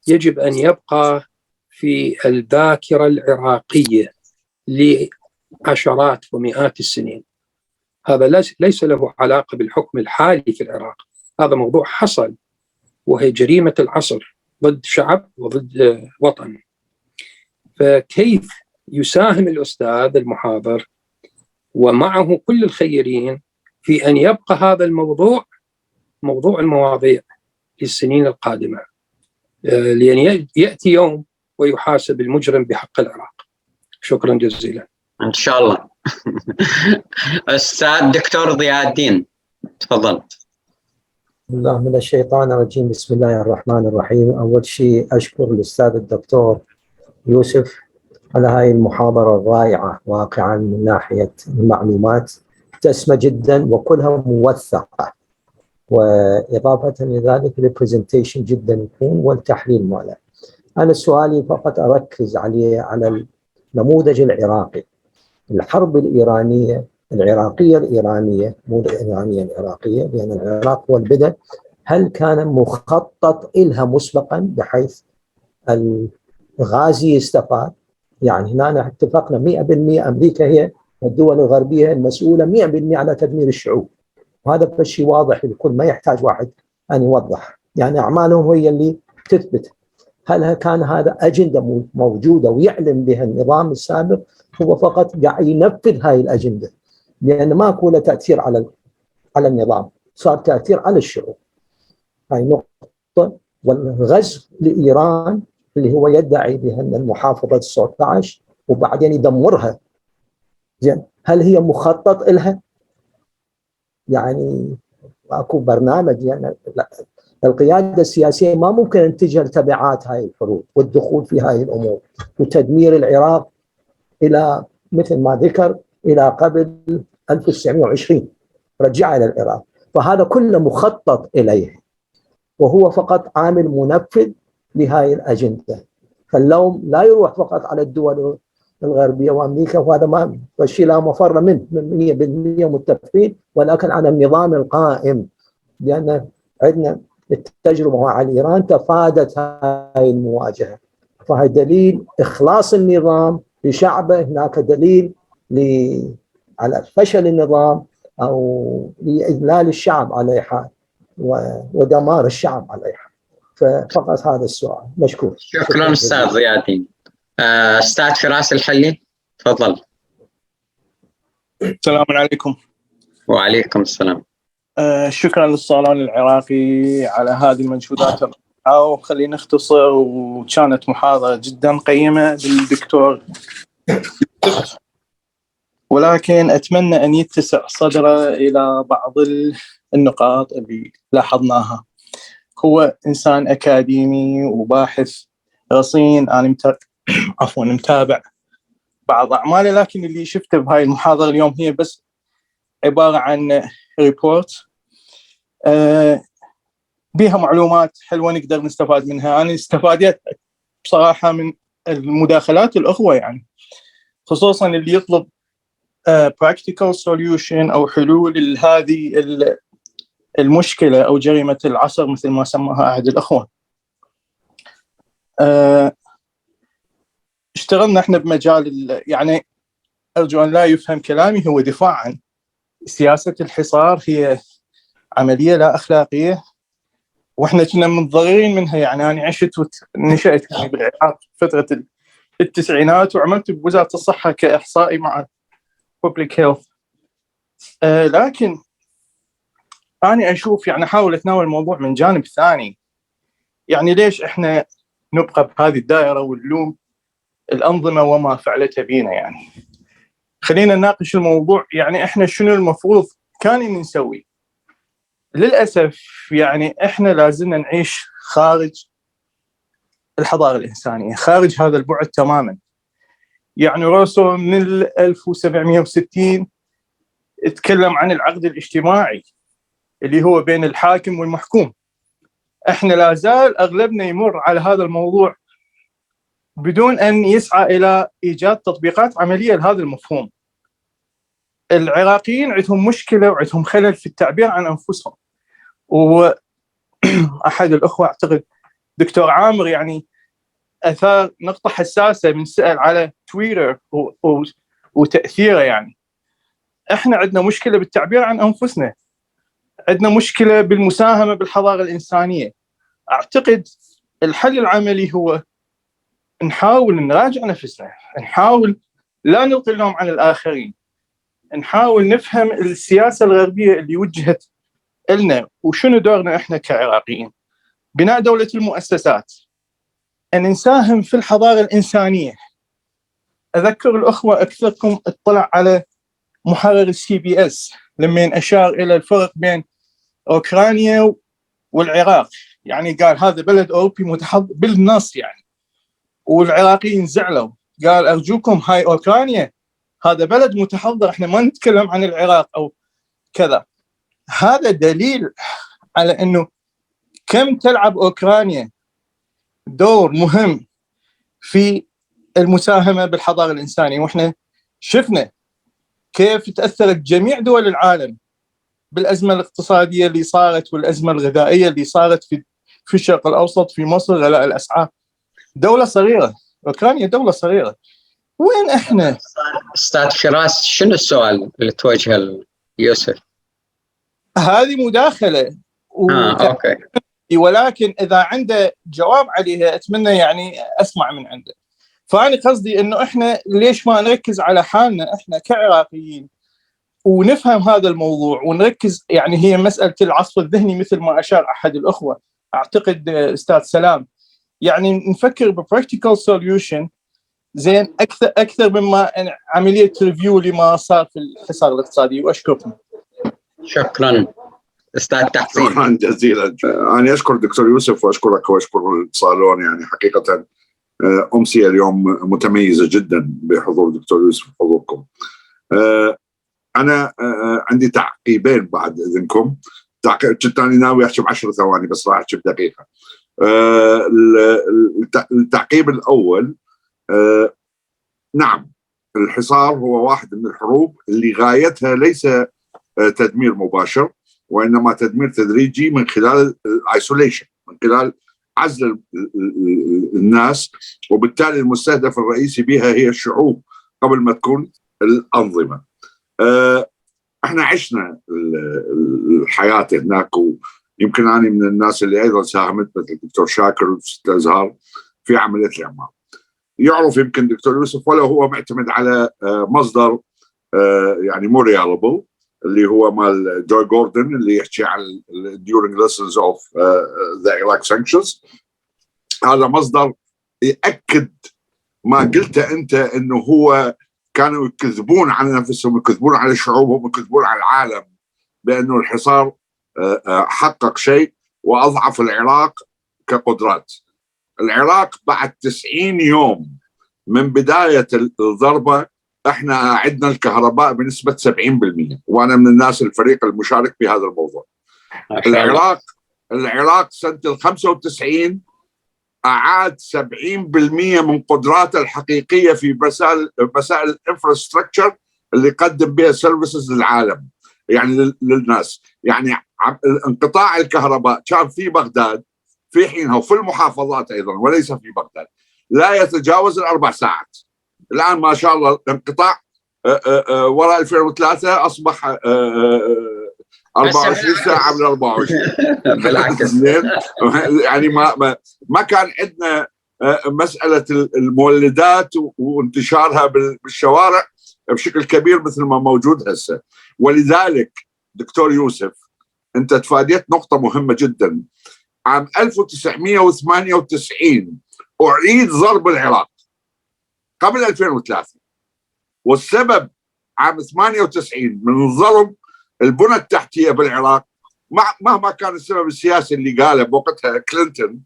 يجب أن يبقى في الذاكرة العراقية لعشرات ومئات السنين. هذا ليس له علاقة بالحكم الحالي في العراق، هذا موضوع حصل وهي جريمة العصر ضد شعب وضد وطن. فكيف يساهم الأستاذ المحاضر ومعه كل الخيرين في أن يبقى هذا الموضوع موضوع المواضيع للسنين القادمة، لأن يأتي يوم ويحاسب المجرم بحق العراق. شكرا جزيلا. إن شاء الله. أستاذ دكتور ضياء الدين، تفضل. الله من الشيطان الرجيم. بسم الله الرحمن الرحيم. أول شيء أشكر الأستاذ الدكتور يوسف على هاي المحاضرة الرائعة واقعا من ناحية المعلومات، دسمة جدا وكلها موثقة، وإضافة إلى ذلك البرزنتيشن جدا يكون والتحليل ماله. أنا سؤالي فقط أركز على النموذج العراقي. الحرب الإيرانية الإيرانية مو الإيرانية العراقية، لأن العراق هو البدء. هل كان مخطط إلها مسبقا بحيث الغازي يستفاد؟ يعني هنا اتفقنا 100% أمريكا هي والدول الغربية المسؤولة 100% على تدمير الشعوب، وهذا شيء واضح للكل، ما يحتاج واحد أن يوضح، يعني أعمالهم هي اللي تثبت. هل كان هذا أجندة موجودة ويعلم بها النظام السابق، هو فقط قاعد ينفذ هاي الأجندة؟ لأن ماكو له تأثير على النظام، صار تأثير على الشعوب. هاي نقطة. والغزو لإيران اللي هو يدعي بأن المحافظة 19 وبعدين يدمرها، زين هل هي مخطط إلها؟ يعني ماكو برنامج، يعني القيادة السياسية ما ممكن أن تجهل تبعات هاي الحروب والدخول في هاي الأمور وتدمير العراق إلى مثل ما ذكر إلى قبل 1920 رجع إلى العراق. فهذا كله مخطط إليه، وهو فقط عامل منفذ لهاي الأجندة. فاللوم لا يروح فقط على الدول الغربية وأمريكا، وهذا ما شيء لا مفر منه، 100% متفقين، ولكن على النظام القائم، لأن عندنا التجربة مع إيران تفادت هاي المواجهة. فهي دليل إخلاص النظام لشعبه، هناك دليل على فشل النظام أو لإذلال الشعب على حال ودمار الشعب على حال. ففقط هذا السؤال. مشكور. شكرا أستاذ ضياء الدين. أستاذ فراس الحلي، تفضل. السلام عليكم. وعليكم السلام. شكرا للصالون العراقي على هذه المجهودات الرائعة، وخلينا نختصر، وكانت محاضرة جدا قيمة للدكتور، ولكن أتمنى أن يتسع صدره إلى بعض النقاط اللي لاحظناها. هو إنسان أكاديمي وباحث رصين، أنا متابع بعض أعماله، لكن اللي شفته بهاي المحاضرة اليوم هي بس عبارة عن ريبورت بها معلومات حلوة نقدر نستفاد منها. أنا استفادت بصراحة من المداخلات الأخوة، يعني خصوصا اللي يطلب practical solution أو حلول لهذه المشكلة أو جريمة العصر مثل ما سماها أحد الأخوة. اشتغلنا احنا بمجال، يعني أرجو أن لا يفهم كلامي هو دفاع عن سياسة الحصار، هي عملية لا أخلاقية، وإحنا كنا منضررين منها. يعني أنا نشأت يعني بالعراق فترة التسعينات، وعملت بوزارة الصحة كإحصائي مع public health. لكن أنا أشوف، يعني أحاول أتناول الموضوع من جانب ثاني. يعني ليش إحنا نبقى بهذه الدائرة ونلوم الأنظمة وما فعلتها بينا؟ يعني خلينا نناقش الموضوع، يعني إحنا شنو المفروض كان نسوي؟ للأسف يعني إحنا لازلنا نعيش خارج الحضارة الإنسانية، خارج هذا البعد تماما. يعني روسو من 1760 اتكلم عن العقد الاجتماعي اللي هو بين الحاكم والمحكوم. إحنا لازال أغلبنا يمر على هذا الموضوع بدون أن يسعى إلى إيجاد تطبيقات عملية لهذا المفهوم. العراقيين عندهم مشكلة وعندهم خلل في التعبير عن أنفسهم. وأحد الأخوة أعتقد دكتور عامر يعني أثار نقطة حساسة من سأل على تويتر وتأثيره. يعني إحنا عندنا مشكلة بالتعبير عن أنفسنا، عندنا مشكلة بالمساهمة بالحضارة الإنسانية، أعتقد الحل العملي هو نحاول نراجع نفسنا، نحاول لا نلقي اللوم على الآخرين، نحاول نفهم السياسة الغربية اللي وجهت لنا وشنو دورنا إحنا كعراقيين. بناء دولة المؤسسات، أن نساهم في الحضارة الإنسانية. أذكر الأخوة أكثركم اطلع على محرر CBS لما أشار إلى الفرق بين أوكرانيا والعراق، يعني قال هذا بلد أوروبي متحضر بالنص يعني، والعراقيين زعلوا، قال أرجوكم هاي أوكرانيا هذا بلد متحضر، احنا ما نتكلم عن العراق أو كذا. هذا دليل على أنه كم تلعب أوكرانيا دور مهم في المساهمة بالحضارة الإنسانية، وإحنا شفنا كيف تأثرت جميع دول العالم بالأزمة الاقتصادية اللي صارت والأزمة الغذائية اللي صارت في الشرق الأوسط، في مصر غلاء الأسعار. دولة صغيرة، أوكرانيا دولة صغيرة، وين إحنا؟ أستاذ فراس، شنو السؤال اللي توجهه ليوسف؟ هذه مداخلة أوكي. ولكن إذا عنده جواب عليها أتمنى يعني أسمع من عنده. فأنا قصدي إنه إحنا ليش ما نركز على حالنا إحنا كعراقيين ونفهم هذا الموضوع ونركز، يعني هي مسألة العصف الذهني مثل ما أشار أحد الأخوة أعتقد أستاذ سلام، يعني نفكر بpractical solution زين أكثر مما عملية ريفيو لما صار في الحصار الاقتصادي. وأشكركم. شكرا أستاذ تحسين. شكرا جزيلا. أنا أشكر دكتور يوسف وأشكرك وأشكر الصالون، يعني حقيقة أمسية اليوم متميزة جدا بحضور دكتور يوسف وحضوركم. أنا عندي تعقيبين بعد إذنكم. كنت أنا ناوي أحكي ب10 ثواني بس راح أحكي بدقيقة. التعقيب الأول، نعم الحصار هو واحد من الحروب اللي غايتها ليس تدمير مباشر، وإنما تدمير تدريجي من خلال الايسوليشن، من خلال عزل الناس، وبالتالي المستهدف الرئيسي بها هي الشعوب قبل ما تكون الأنظمة. احنا عشنا الحياة هناك، ويمكن أنا من الناس اللي أيضا ساهمت مثل الدكتور شاكر والأستاذ أزهار في عملية الإعمار. يعرف يمكن دكتور يوسف ولو هو معتمد على مصدر يعني مو ريالبل اللي هو مال جوي جوردن اللي يحكي عن during lessons of the Iraq sanctions. هذا مصدر يأكد ما قلته أنت، إنه هو كانوا يكذبون على نفسهم، يكذبون على شعوبهم، يكذبون على العالم بأنه الحصار حقق شيء وأضعف العراق كقدرات. العراق بعد 90 يوم من بداية الضربة احنا عندنا الكهرباء بنسبة 70%، وانا من الناس الفريق المشارك في هذا الموضوع. العراق سنة 95 أعاد 70% من قدراته الحقيقية في مسائل الانفراستراكشر اللي قدم بها سيرفيسز للعالم، يعني للناس. يعني انقطاع الكهرباء كان في بغداد في حينها وفي المحافظات أيضا وليس في بغداد لا يتجاوز 4 ساعات. الآن ما شاء الله الانقطاع وراء 2003 أصبح 24 ساعة من 24. بالعكس. يعني ما كان عندنا مسألة المولدات وانتشارها بالشوارع بشكل كبير مثل ما موجود هسه. ولذلك دكتور يوسف أنت تفاديت نقطة مهمة جدا. عام 1998 أعيد ضرب العراق قبل 2003، والسبب عام 98 من ضرب البنى التحتية بالعراق، مهما كان السبب السياسي اللي قاله بوقتها كلينتون،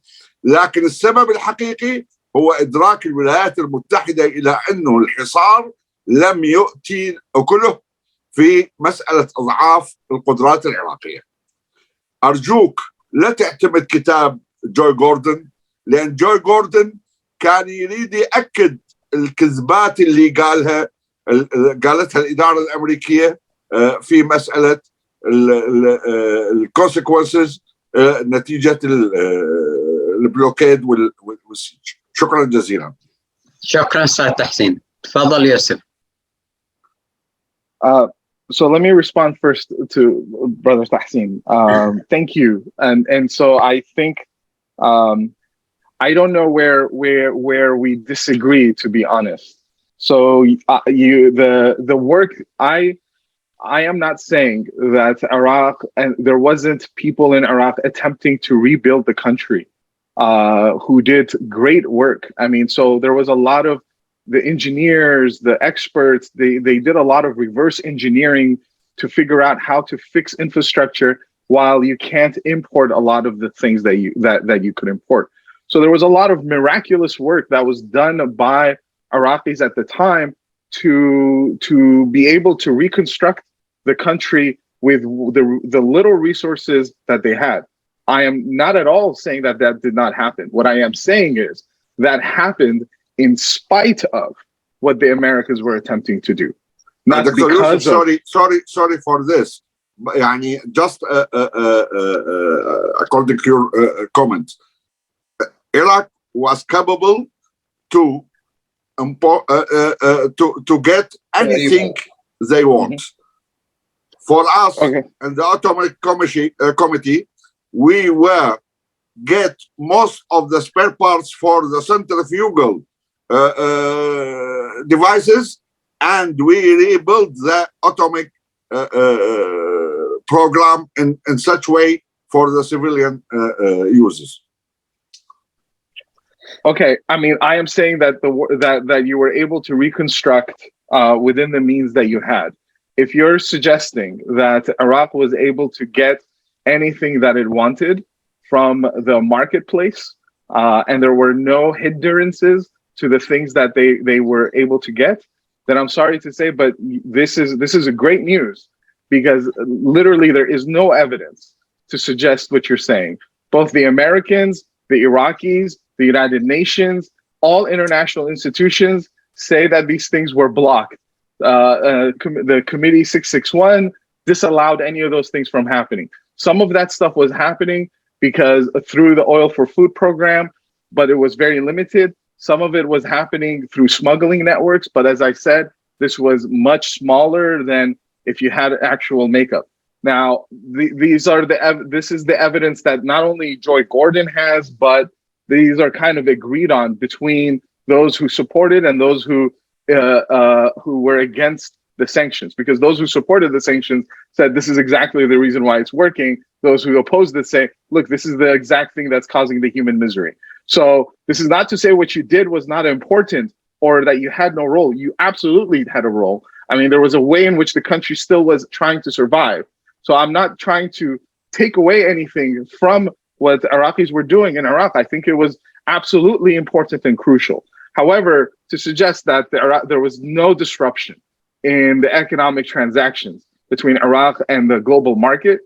لكن السبب الحقيقي هو إدراك الولايات المتحدة إلى أنه الحصار لم يؤتي أكله في مسألة إضعاف القدرات العراقية. أرجوك لا تعتمد كتاب جوي جوردن، لأن جوي جوردن كان يريد يأكد الكذبات اللي قالتها الإدارة الأمريكية في مسألة الكونسيكونسز نتيجة البلوكيد والسيج. شكرا جزيلا. شكرا أستاذ تحسين. تفضل يوسف. So let me respond first to Brother Tahsin. Thank you. And so I think I don't know where we disagree, to be honest. So the work, I am not saying that Iraq, and there wasn't people in Iraq attempting to rebuild the country who did great work. I mean, so there was a lot of the engineers, the experts, they did a lot of reverse engineering to figure out how to fix infrastructure while you can't import a lot of the things that you could import. So there was a lot of miraculous work that was done by Iraqis at the time to be able to reconstruct the country with the little resources that they had. I am not at all saying that did not happen. What I am saying is that happened in spite of what the Americans were attempting to do. Not Dr. because Yousef, sorry for this. يعني just according to your comment, Iraq was capable to get anything they want. For us and the Atomic Committee, we were get most of the spare parts for the centrifugal devices, and we rebuilt the atomic program in such way for the civilian uses. Okay, I mean, I am saying that that you were able to reconstruct within the means that you had. If you're suggesting that Iraq was able to get anything that it wanted from the marketplace, and there were no hindrances to the things that they were able to get, then I'm sorry to say, but this is a great news, because literally there is no evidence to suggest what you're saying. Both the Americans, the Iraqis, the United Nations, all international institutions say that these things were blocked. The Committee 661 disallowed any of those things from happening. Some of that stuff was happening because through the Oil for Food program, but it was very limited. Some of it was happening through smuggling networks, but as I said, this was much smaller than if you had actual makeup. Now, this is the evidence that not only Joy Gordon has, but these are kind of agreed on between those who supported and those who were against the sanctions, because those who supported the sanctions said this is exactly the reason why it's working. Those who opposed it say, look, this is the exact thing that's causing the human misery. So this is not to say what you did was not important or that you had no role. You absolutely had a role. I mean, there was a way in which the country still was trying to survive. So I'm not trying to take away anything from what Iraqis were doing in Iraq. I think it was absolutely important and crucial. However, to suggest that there was no disruption in the economic transactions between Iraq and the global market,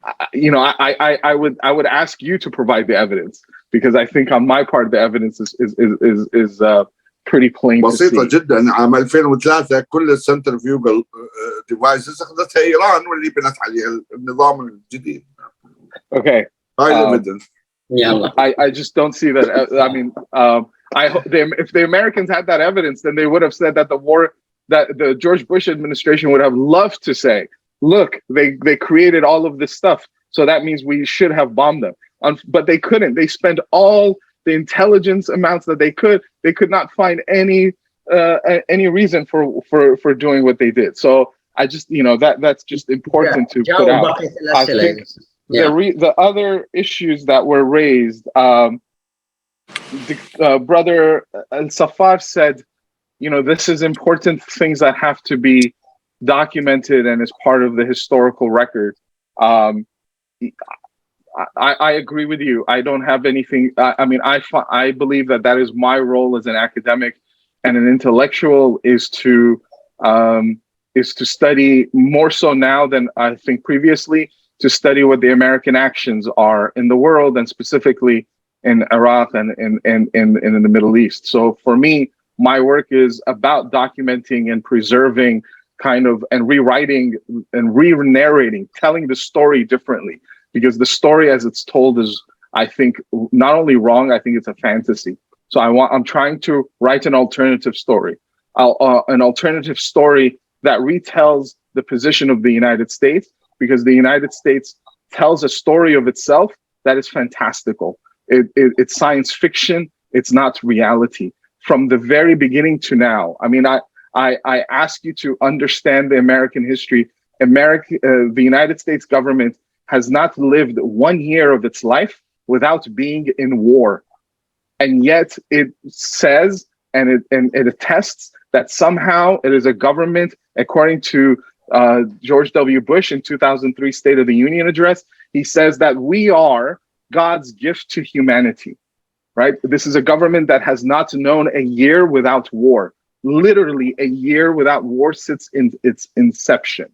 I would ask you to provide the evidence, because I think on my part the evidence is pretty plain to see. بسيطة جدا. عام 2003 كل السنترفيوجل ديفايسز اخذتها ايران واللي بنت عليها النظام الجديد. Okay. Evidence. I just don't see that. I mean, if the Americans had that evidence, then they would have said that the George Bush administration would have loved to say, look, they created all of this stuff, so that means we should have bombed them. But they couldn't. They spent all the intelligence amounts that they could. They could not find any reason for doing what they did. So I just, that's just important to put out. I think the other issues that were raised, Brother Al-Safar said, this is important things that have to be documented and is part of the historical record. I agree with you. I don't have anything. I believe that is my role as an academic and an intellectual is to study more so now than I think previously, to study what the American actions are in the world and specifically in Iraq and in the Middle East. So for me, my work is about documenting and preserving and rewriting and re-narrating, telling the story differently, because the story as it's told is, I think, not only wrong, I think it's a fantasy. So I'm trying to write an alternative story, that retells the position of the United States, because the United States tells a story of itself that is fantastical. It's science fiction. It's not reality. From the very beginning to now, I mean, I ask you to understand the American history. The United States government has not lived 1 year of its life without being in war. And yet it says, and it attests that somehow it is a government, according to George W. Bush in 2003 State of the Union address, he says that we are God's gift to humanity, right? This is a government that has not known a year without war. Literally a year without war since its inception,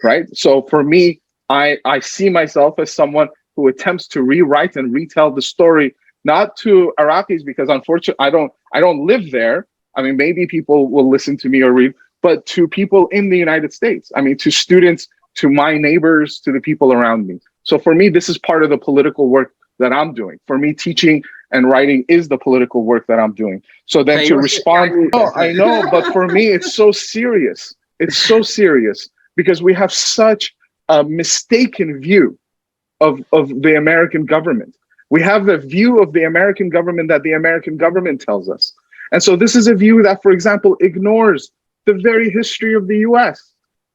right? So for me, I see myself as someone who attempts to rewrite and retell the story, not to Iraqis, because unfortunately I don't live there. I mean, maybe people will listen to me or read, but to people in the United States. I mean, to students, to my neighbors, to the people around me. So for me, this is part of the political work that I'm doing. For me, teaching and writing is the political work that I'm doing. So then to respond, oh, I know, but for me, it's so serious. It's so serious because we have such a mistaken view of the American government. We have the view of the American government that the American government tells us. And so this is a view that, for example, ignores the very history of the US,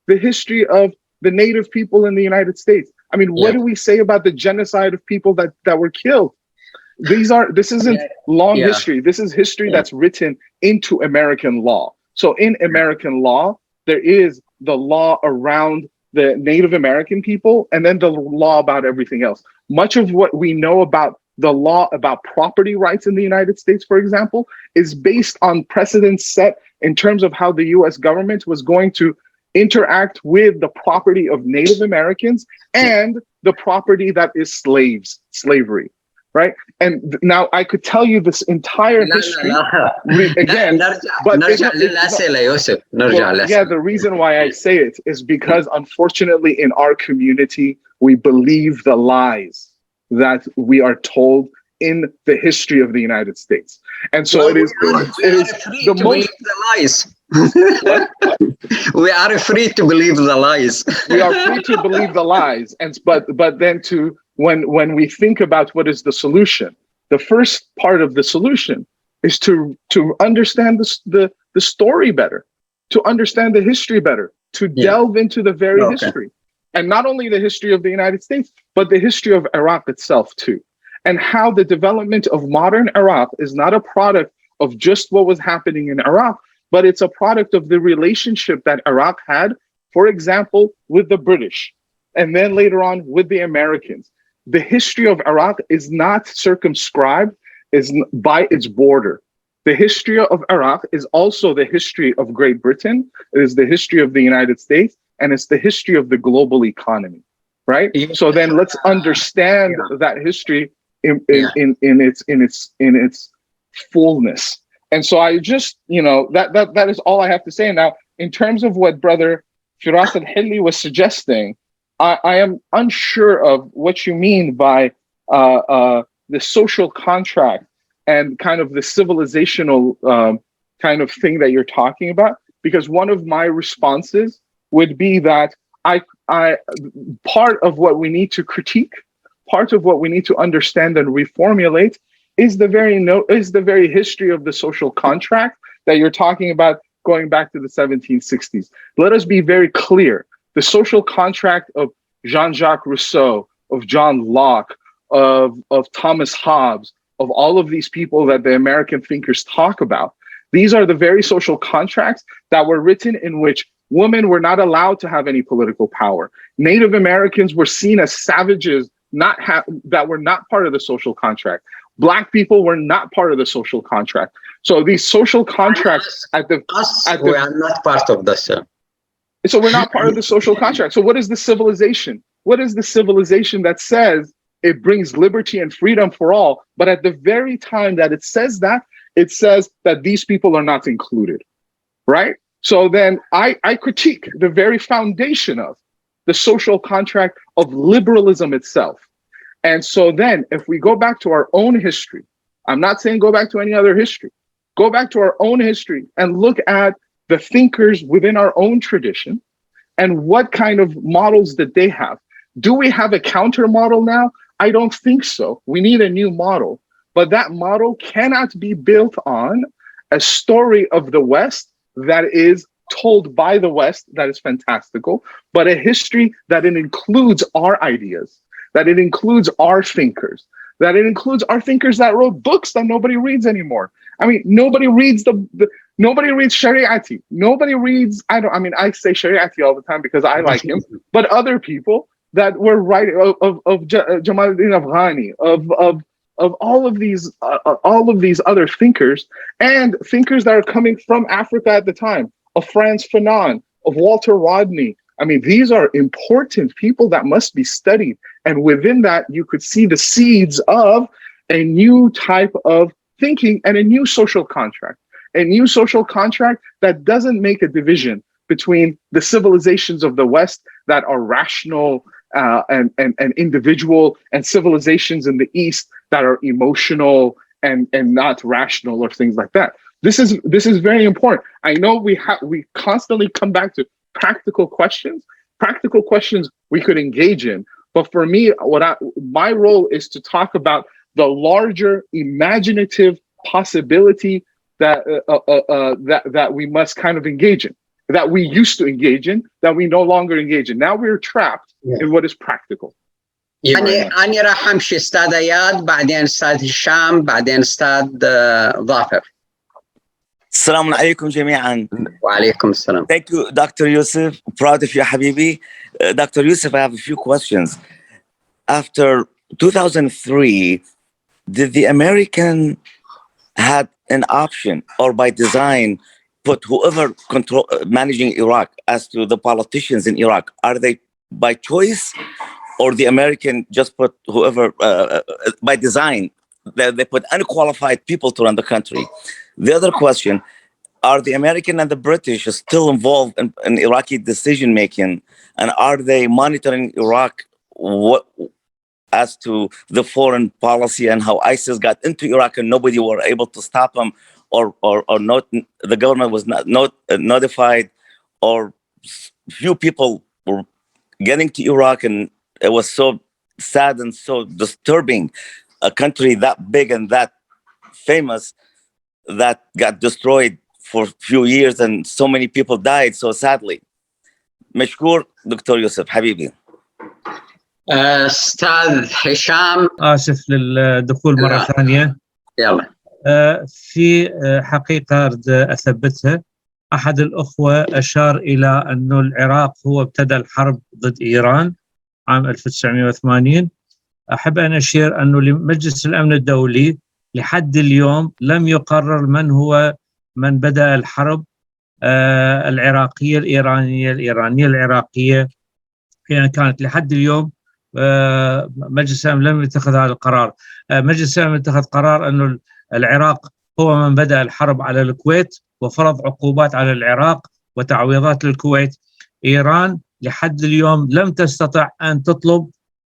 the history of the native people in the United States. I mean, what do we say about the genocide of people that were killed? This isn't long history. This is history that's written into American law. So in American law, there is the law around the Native American people, and then the law about everything else. Much of what we know about the law about property rights in the United States, for example, is based on precedents set in terms of how the US government was going to interact with the property of Native Americans and the property that is slavery, right? And now I could tell you this entire history again, but the reason why I say it is because unfortunately in our community, we believe the lies that we are told in the history of the United States. And so it is the most lies. We are free to believe the lies. We are free to believe the lies. But then when we think about what is the solution, the first part of the solution is to understand the story better, to understand the history better, to delve into the very history. And not only the history of the United States, but the history of Iraq itself too. And how the development of modern Iraq is not a product of just what was happening in Iraq, but it's a product of the relationship that Iraq had, for example, with the British, and then later on with the Americans. The history of Iraq is not circumscribed by its border. The history of Iraq is also the history of Great Britain, it is the history of the United States, and it's the history of the global economy, right? So then let's understand that history in its fullness. And so I just, that is all I have to say. Now, in terms of what Brother Firas al-Hilli was suggesting, I am unsure of what you mean by the social contract and kind of the civilizational kind of thing that you're talking about, because one of my responses would be that I part of what we need to critique, part of what we need to understand and reformulate is the very history of the social contract that you're talking about going back to the 1760s. Let us be very clear. The social contract of Jean-Jacques Rousseau, of John Locke, of Thomas Hobbes, of all of these people that the American thinkers talk about, these are the very social contracts that were written in which women were not allowed to have any political power. Native Americans were seen as savages that were not part of the social contract. Black people were not part of the social contract. So these social contracts we are not part of this. So we're not part of the social contract. So what is the civilization? What is the civilization that says it brings liberty and freedom for all, but at the very time that it says that these people are not included, right? So then I critique the very foundation of the social contract of liberalism itself. And so then if we go back to our own history, I'm not saying go back to any other history, go back to our own history and look at the thinkers within our own tradition and what kind of models that they have. Do we have a counter model now? I don't think so. We need a new model. But that model cannot be built on a story of the West that is told by the West that is fantastical, but a history that it includes our ideas, that it includes our thinkers, that it includes our thinkers that wrote books that nobody reads anymore. I mean, nobody reads nobody reads Shariati. Nobody reads, I say Shariati all the time because I like him, but other people that were writing of Jamaluddin Afghani, of all of these other thinkers, and thinkers that are coming from Africa at the time, of Frantz Fanon, of Walter Rodney. I mean, these are important people that must be studied. And within that, you could see the seeds of a new type of thinking and a new social contract. A new social contract that doesn't make a division between the civilizations of the West that are rational and individual, and civilizations in the East that are emotional and not rational, or things like that. This is very important. I know we constantly come back to practical questions we could engage in. But for me, my role is to talk about the larger imaginative possibility that we must kind of engage in, that we used to engage in, that we no longer engage in. Now we're trapped in what is practical. أنا راح أمشي أستاذ أياد، بعدين أستاذ هشام، بعدين أستاذ ظافر. السلام عليكم جميعا. وعليكم السلام. Thank you, Dr. Yousef. Proud of you, Habibi. Dr. Yousef, I have a few questions. After 2003, did the American had an option, or by design, put whoever managing Iraq as to the politicians in Iraq? Are they by choice, or the American just put whoever by design? They put unqualified people to run the country. The other question, are the American and the British still involved in Iraqi decision making, and are they monitoring Iraq as to the foreign policy and how ISIS got into Iraq and nobody were able to stop them, or not? The government was not notified, or few people were getting to Iraq, and it was so sad and so disturbing. A country that big and that famous that got destroyed for a few years, and so many people died so sadly. مشكور دكتور يوسف حبيبي. أستاذ هشام. آسف للدخول مرة ثانية. يلا. في حقيقة أريد أثبتها. أحد الأخوة أشار إلى أنه العراق هو ابتدى الحرب ضد إيران عام 1980. أحب أن أشير أنه لمجلس الأمن الدولي لحد اليوم لم يقرر من بدأ الحرب العراقية الإيرانية العراقية. يعني كانت لحد اليوم مجلس الأمن لم يتخذ هذا القرار. مجلس الأمن اتخذ قرار أنه العراق هو من بدأ الحرب على الكويت وفرض عقوبات على العراق وتعويضات للكويت. إيران لحد اليوم لم تستطع أن تطلب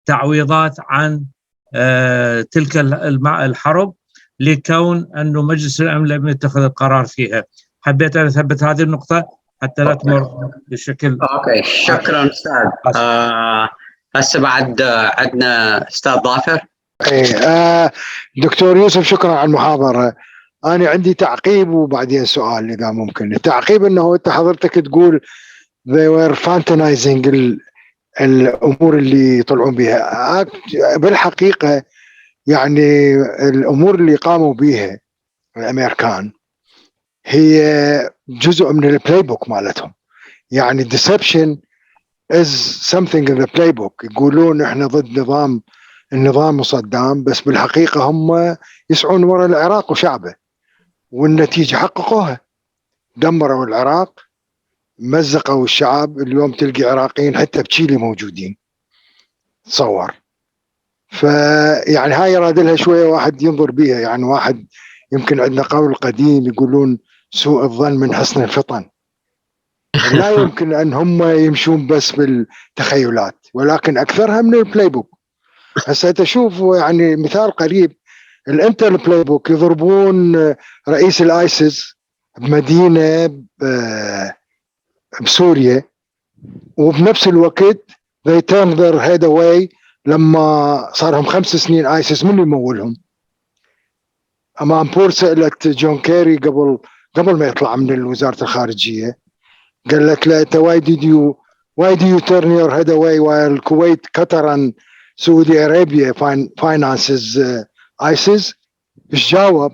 تعويضات عن تلك الحرب، لكون أنه مجلس الأمن لم يتخذ القرار فيها. حبيت أن أثبت هذه النقطة حتى لا تمر بشكل. أوكي، شكرا أستاذ. هسه بعد عندنا أستاذ ظافر. دكتور يوسف، شكرا على المحاضرة. أنا عندي تعقيب وبعدين سؤال إذا ممكن. التعقيب أنه أنت حضرتك تقول they were fantasizing الأمور اللي يطلعون بها. بالحقيقة يعني الأمور اللي قاموا بها الأمريكان هي جزء من البلاي بوك مالتهم. يعني deception is something in the playbook. يقولون احنا ضد النظام وصدام، بس بالحقيقة هم يسعون وراء العراق وشعبه، والنتيجة حققوها. دمروا العراق، مزقوا الشعب. اليوم تلقي عراقيين حتى بتشيلي موجودين، تصور. فيعني هاي يراد لها شوية واحد ينظر بيها. يعني واحد يمكن عندنا قول قديم يقولون سوء الظن من حسن الفطن. لا يمكن أن هم يمشون بس بالتخيلات، ولكن أكثرها من البلاي بوك. هسه تشوف يعني مثال قريب، الانتر بلاي بوك يضربون رئيس الآيسيس بمدينة بسوريا، وبنفس الوقت they turn their head away لما صار لهم 5 سنين ايسيس من يمولهم؟ امام بور سالت جون كيري قبل ما يطلع من وزاره الخارجيه، قالت له انت why do you turn your head away while Kuwait, Qatar and Saudi Arabia finances ISIS؟ ايش جاوب؟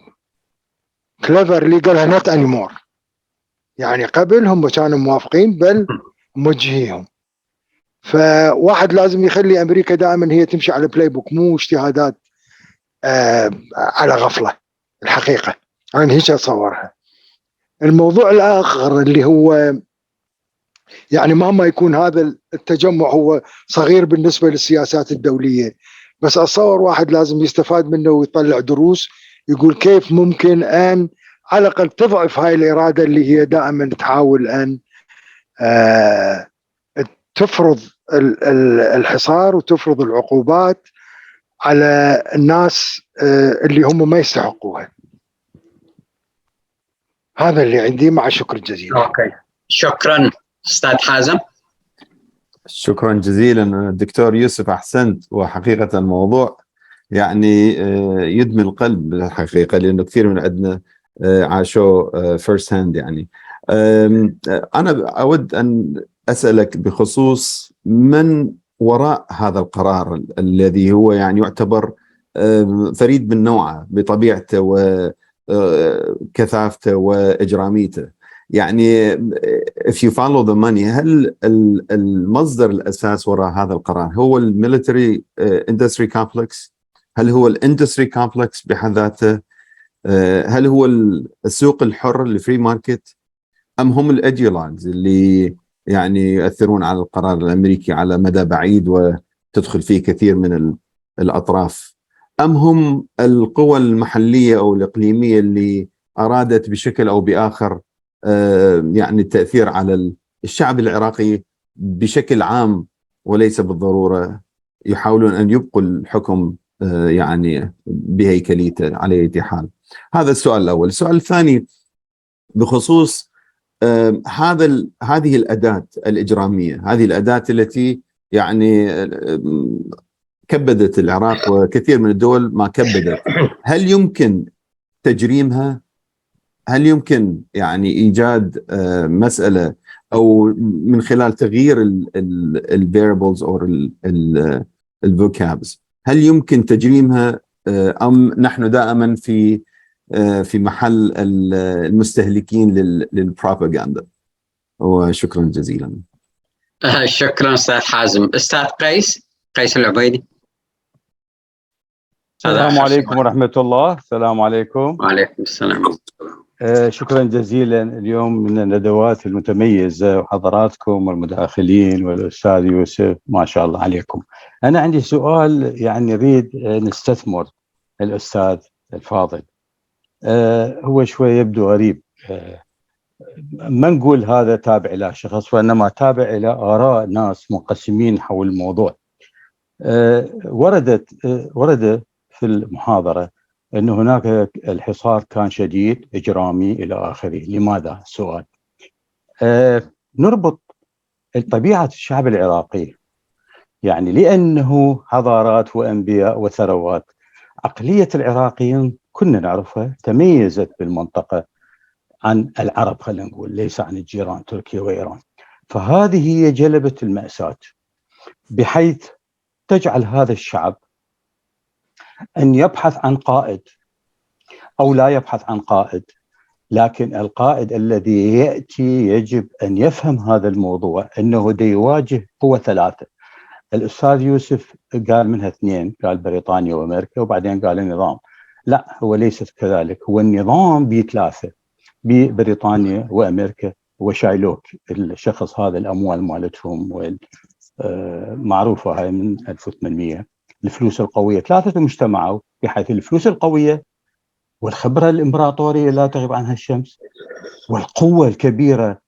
كليفرلي قالها not anymore، يعني قبل هم كانوا موافقين بل موجهيهم. فواحد لازم يخلي امريكا دائما هي تمشي على بلاي بوك، مو اجتهادات على غفله. الحقيقه انا هيك اتصورها. الموضوع الاخر اللي هو يعني مهما يكون هذا التجمع هو صغير بالنسبه للسياسات الدوليه، بس اتصور واحد لازم يستفاد منه ويطلع دروس، يقول كيف ممكن ان على الاقل تضعف هاي الاراده اللي هي دائما تحاول ان تفرض الحصار وتفرض العقوبات على الناس اللي هم ما يستحقوها. هذا اللي عندي، مع الشكر الجزيل. اوكي، شكرا استاذ حازم. شكرا جزيلا دكتور يوسف، احسنت. وحقيقه الموضوع يعني يدمي القلب الحقيقه، لانه كثير من عندنا عاشوا فيرست هاند. يعني انا اود ان اسالك بخصوص من وراء هذا القرار الذي هو يعني يعتبر فريد من نوعه بطبيعته وكثافته واجراميته. يعني if you follow the money، هل المصدر الاساس وراء هذا القرار هو الميليتري اندستري كومبلكس؟ هل هو الاندستري كومبلكس بحد ذاته؟ هل هو السوق الحر الفري ماركت؟ ام هم الايديولوجز اللي يعني يؤثرون على القرار الامريكي على مدى بعيد وتدخل فيه كثير من الاطراف؟ ام هم القوى المحليه او الاقليميه اللي ارادت بشكل او باخر يعني التاثير على الشعب العراقي بشكل عام، وليس بالضروره يحاولون ان يبقوا الحكم يعني بهيكليته على اي حال؟ هذا السؤال الاول. السؤال الثاني بخصوص هذه الاداه الاجراميه، هذه الاداه التي يعني كبدت العراق وكثير من الدول ما كبدت. هل يمكن تجريمها؟ هل يمكن يعني ايجاد مساله او من خلال تغيير الفيربلز او الفوكابز، هل يمكن تجريمها ام نحن دائما في محل المستهلكين للبروباغندا؟ وشكرا جزيلا. شكرا استاذ حازم. استاذ قيس العبيدي. السلام عليكم ورحمة الله. السلام عليكم. وعليكم السلام. شكرا جزيلا. اليوم من الندوات المتميزة، وحضراتكم والمداخلين والأستاذ يوسف ما شاء الله عليكم. أنا عندي سؤال يعني نريد نستثمر الأستاذ الفاضل. هو شوي يبدو غريب، ما نقول هذا تابع إلى شخص، وإنما تابع إلى آراء ناس منقسمين حول الموضوع. ورد في المحاضرة أن هناك الحصار كان شديد إجرامي إلى آخره. لماذا؟ سؤال. نربط طبيعة الشعب العراقي، يعني لأنه حضارات وأنبياء وثروات. عقلية العراقيين كنا نعرفها، تميزت بالمنطقة عن العرب، خلينا نقول، ليس عن الجيران تركيا وإيران. فهذه هي جلبت المأساة، بحيث تجعل هذا الشعب أن يبحث عن قائد أو لا يبحث عن قائد، لكن القائد الذي يأتي يجب أن يفهم هذا الموضوع، أنه دي يواجه قوة ثلاثة. الأستاذ يوسف قال منها اثنين، قال بريطانيا وأمريكا، وبعدين قال النظام. لا، هو ليست كذلك. هو النظام بثلاثة، ببريطانيا وأمريكا وشايلوك الشخص هذا، الأموال مالتهم معروفة هاي من 1800. الفلوس القوية ثلاثة مجتمعوا، بحيث الفلوس القوية والخبرة الإمبراطورية لا تغيب عنها الشمس، والقوة الكبيرة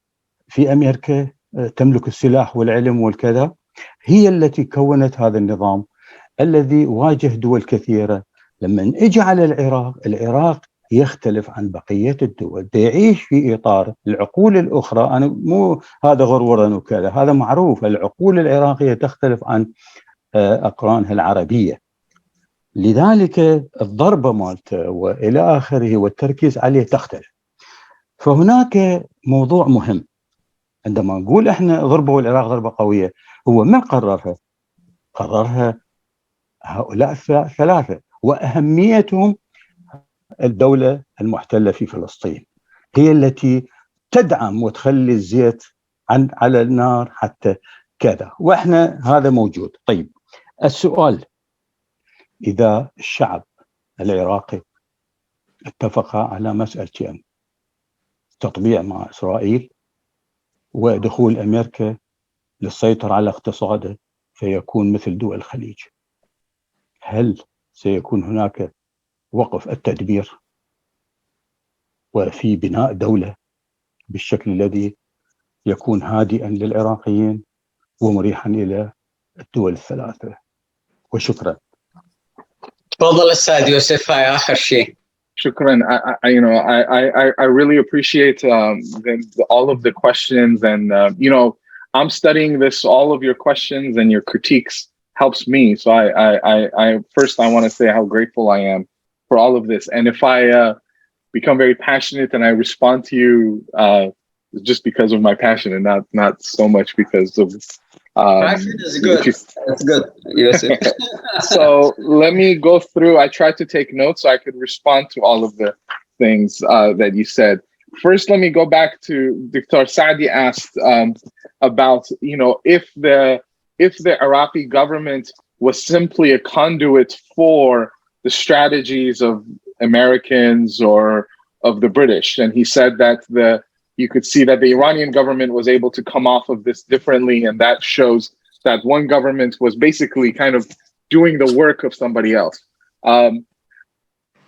في أمريكا تملك السلاح والعلم والكذا، هي التي كونت هذا النظام الذي واجه دول كثيرة. لما اجى على العراق يختلف عن بقية الدول، يعيش في إطار العقول الأخرى. أنا مو هذا غرورا وكذا، هذا معروف. العقول العراقية تختلف عن أقرانها العربية. لذلك الضربة مالته وإلى آخره والتركيز عليه تختلف. فهناك موضوع مهم عندما نقول إحنا ضربوا العراق ضربة قوية، هو من قررها؟ قررها هؤلاء الثلاثة، وأهميتهم الدولة المحتلة في فلسطين هي التي تدعم وتخلي الزيت على النار حتى كذا، وإحنا هذا موجود. طيب السؤال، إذا الشعب العراقي اتفق على مسألتين، تطبيع مع إسرائيل ودخول أمريكا للسيطرة على اقتصاده فيكون مثل دول الخليج، هل سيكون هناك وقف التدبير وفي بناء دولة بالشكل الذي يكون هادئا للعراقيين ومريحا إلى الدول الثلاثة؟ وشكرا. تفضل أستاذ يوسف، هاي آخر شيء. Shukran. I really appreciate all of the questions, and I'm studying this. All of your questions and your critiques helps me. So I first I want to say how grateful I am for all of this. And if I become very passionate and I respond to you, just because of my passion and not so much because of passion is good. That's good. Yes. So let me go through. I tried to take notes so I could respond to all of the things that you said. First, let me go back to Dr. Saadi asked about, if the Iraqi government was simply a conduit for the strategies of Americans or of the British. And he said that you could see that the Iranian government was able to come off of this differently, and that shows that one government was basically kind of doing the work of somebody else.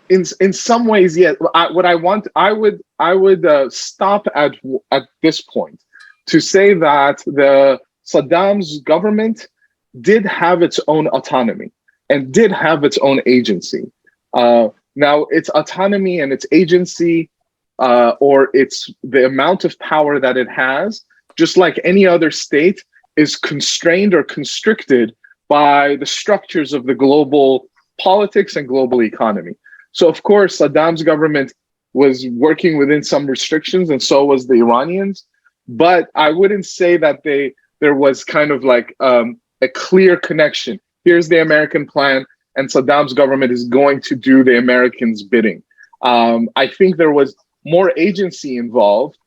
In some ways, yeah. I would stop at this point to say that the Saddam's government did have its own autonomy and did have its own agency. Now, its autonomy and its agency, or it's the amount of power that it has, just like any other state, is constrained or constricted by the structures of the global politics and global economy. So, of course, Saddam's government was working within some restrictions, and so was the Iranians. But I wouldn't say that there was kind of like a clear connection. Here's the American plan, and Saddam's government is going to do the Americans' bidding. I think there was more agency involved,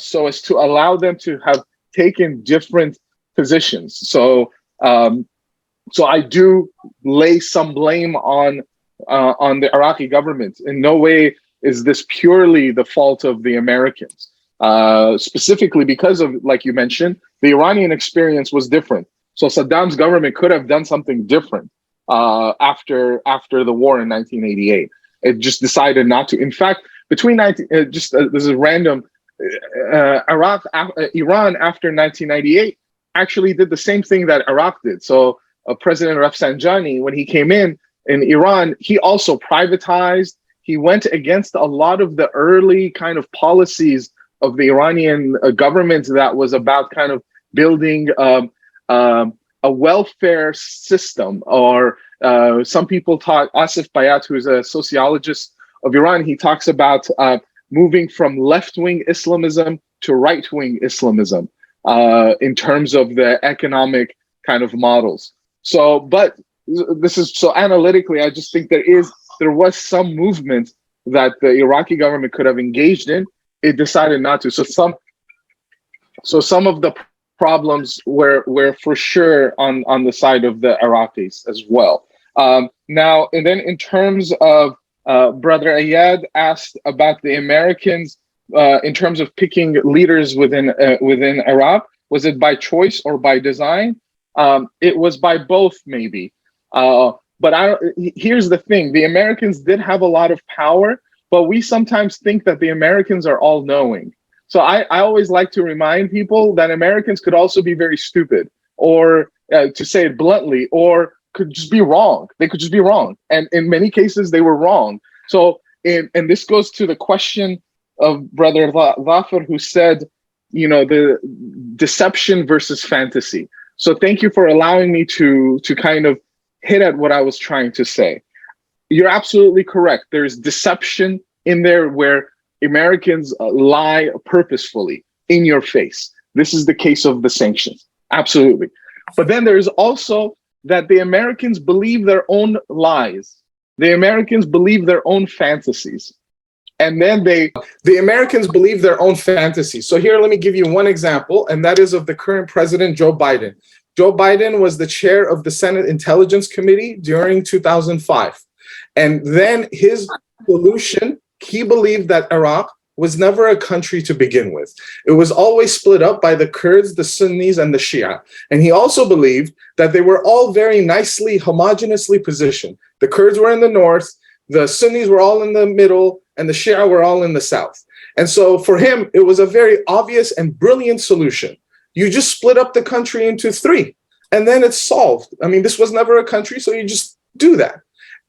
so as to allow them to have taken different positions. So I do lay some blame on the Iraqi government. In no way is this purely the fault of the Americans, specifically because of, like you mentioned, the Iranian experience was different. So Saddam's government could have done something different after the war in 1988. It just decided not to. In fact, between this is random. Iran after 1998 actually did the same thing that Iraq did. So President Rafsanjani, when he came in Iran, he also privatized. He went against a lot of the early kind of policies of the Iranian government that was about kind of building a welfare system, or some people talk, Asif Bayat, who's a sociologist of Iran, he talks about moving from left-wing Islamism to right-wing Islamism in terms of the economic kind of models. So, but this is so analytically, I just think there was some movement that the Iraqi government could have engaged in. It decided not to. So some of the problems were for sure on the side of the Iraqis as well. Now, and then in terms of Brother Ayad asked about the Americans in terms of picking leaders within Iraq. Was it by choice or by design? It was by both, maybe. But here's the thing: the Americans did have a lot of power, but we sometimes think that the Americans are all-knowing. So I always like to remind people that Americans could also be very stupid, or to say it bluntly, or could just be wrong. They could just be wrong. And in many cases, they were wrong. So, and this goes to the question of Brother Dhafar, who said, the deception versus fantasy. So thank you for allowing me to kind of hit at what I was trying to say. You're absolutely correct. There's deception in there where Americans lie purposefully in your face. This is the case of the sanctions. Absolutely. But then there's also that the Americans believe their own lies. The Americans believe their own fantasies. And then the Americans believe their own fantasies. So here, let me give you one example, and that is of the current president, Joe Biden. Joe Biden was the chair of the Senate Intelligence Committee during 2005. And then his solution, he believed that Iraq was never a country to begin with. It was always split up by the Kurds, the Sunnis, and the Shia. And he also believed that they were all very nicely, homogeneously positioned. The Kurds were in the north, the Sunnis were all in the middle, and the Shia were all in the south. And so for him, it was a very obvious and brilliant solution. You just split up the country into three, and then it's solved. I mean, this was never a country, so you just do that.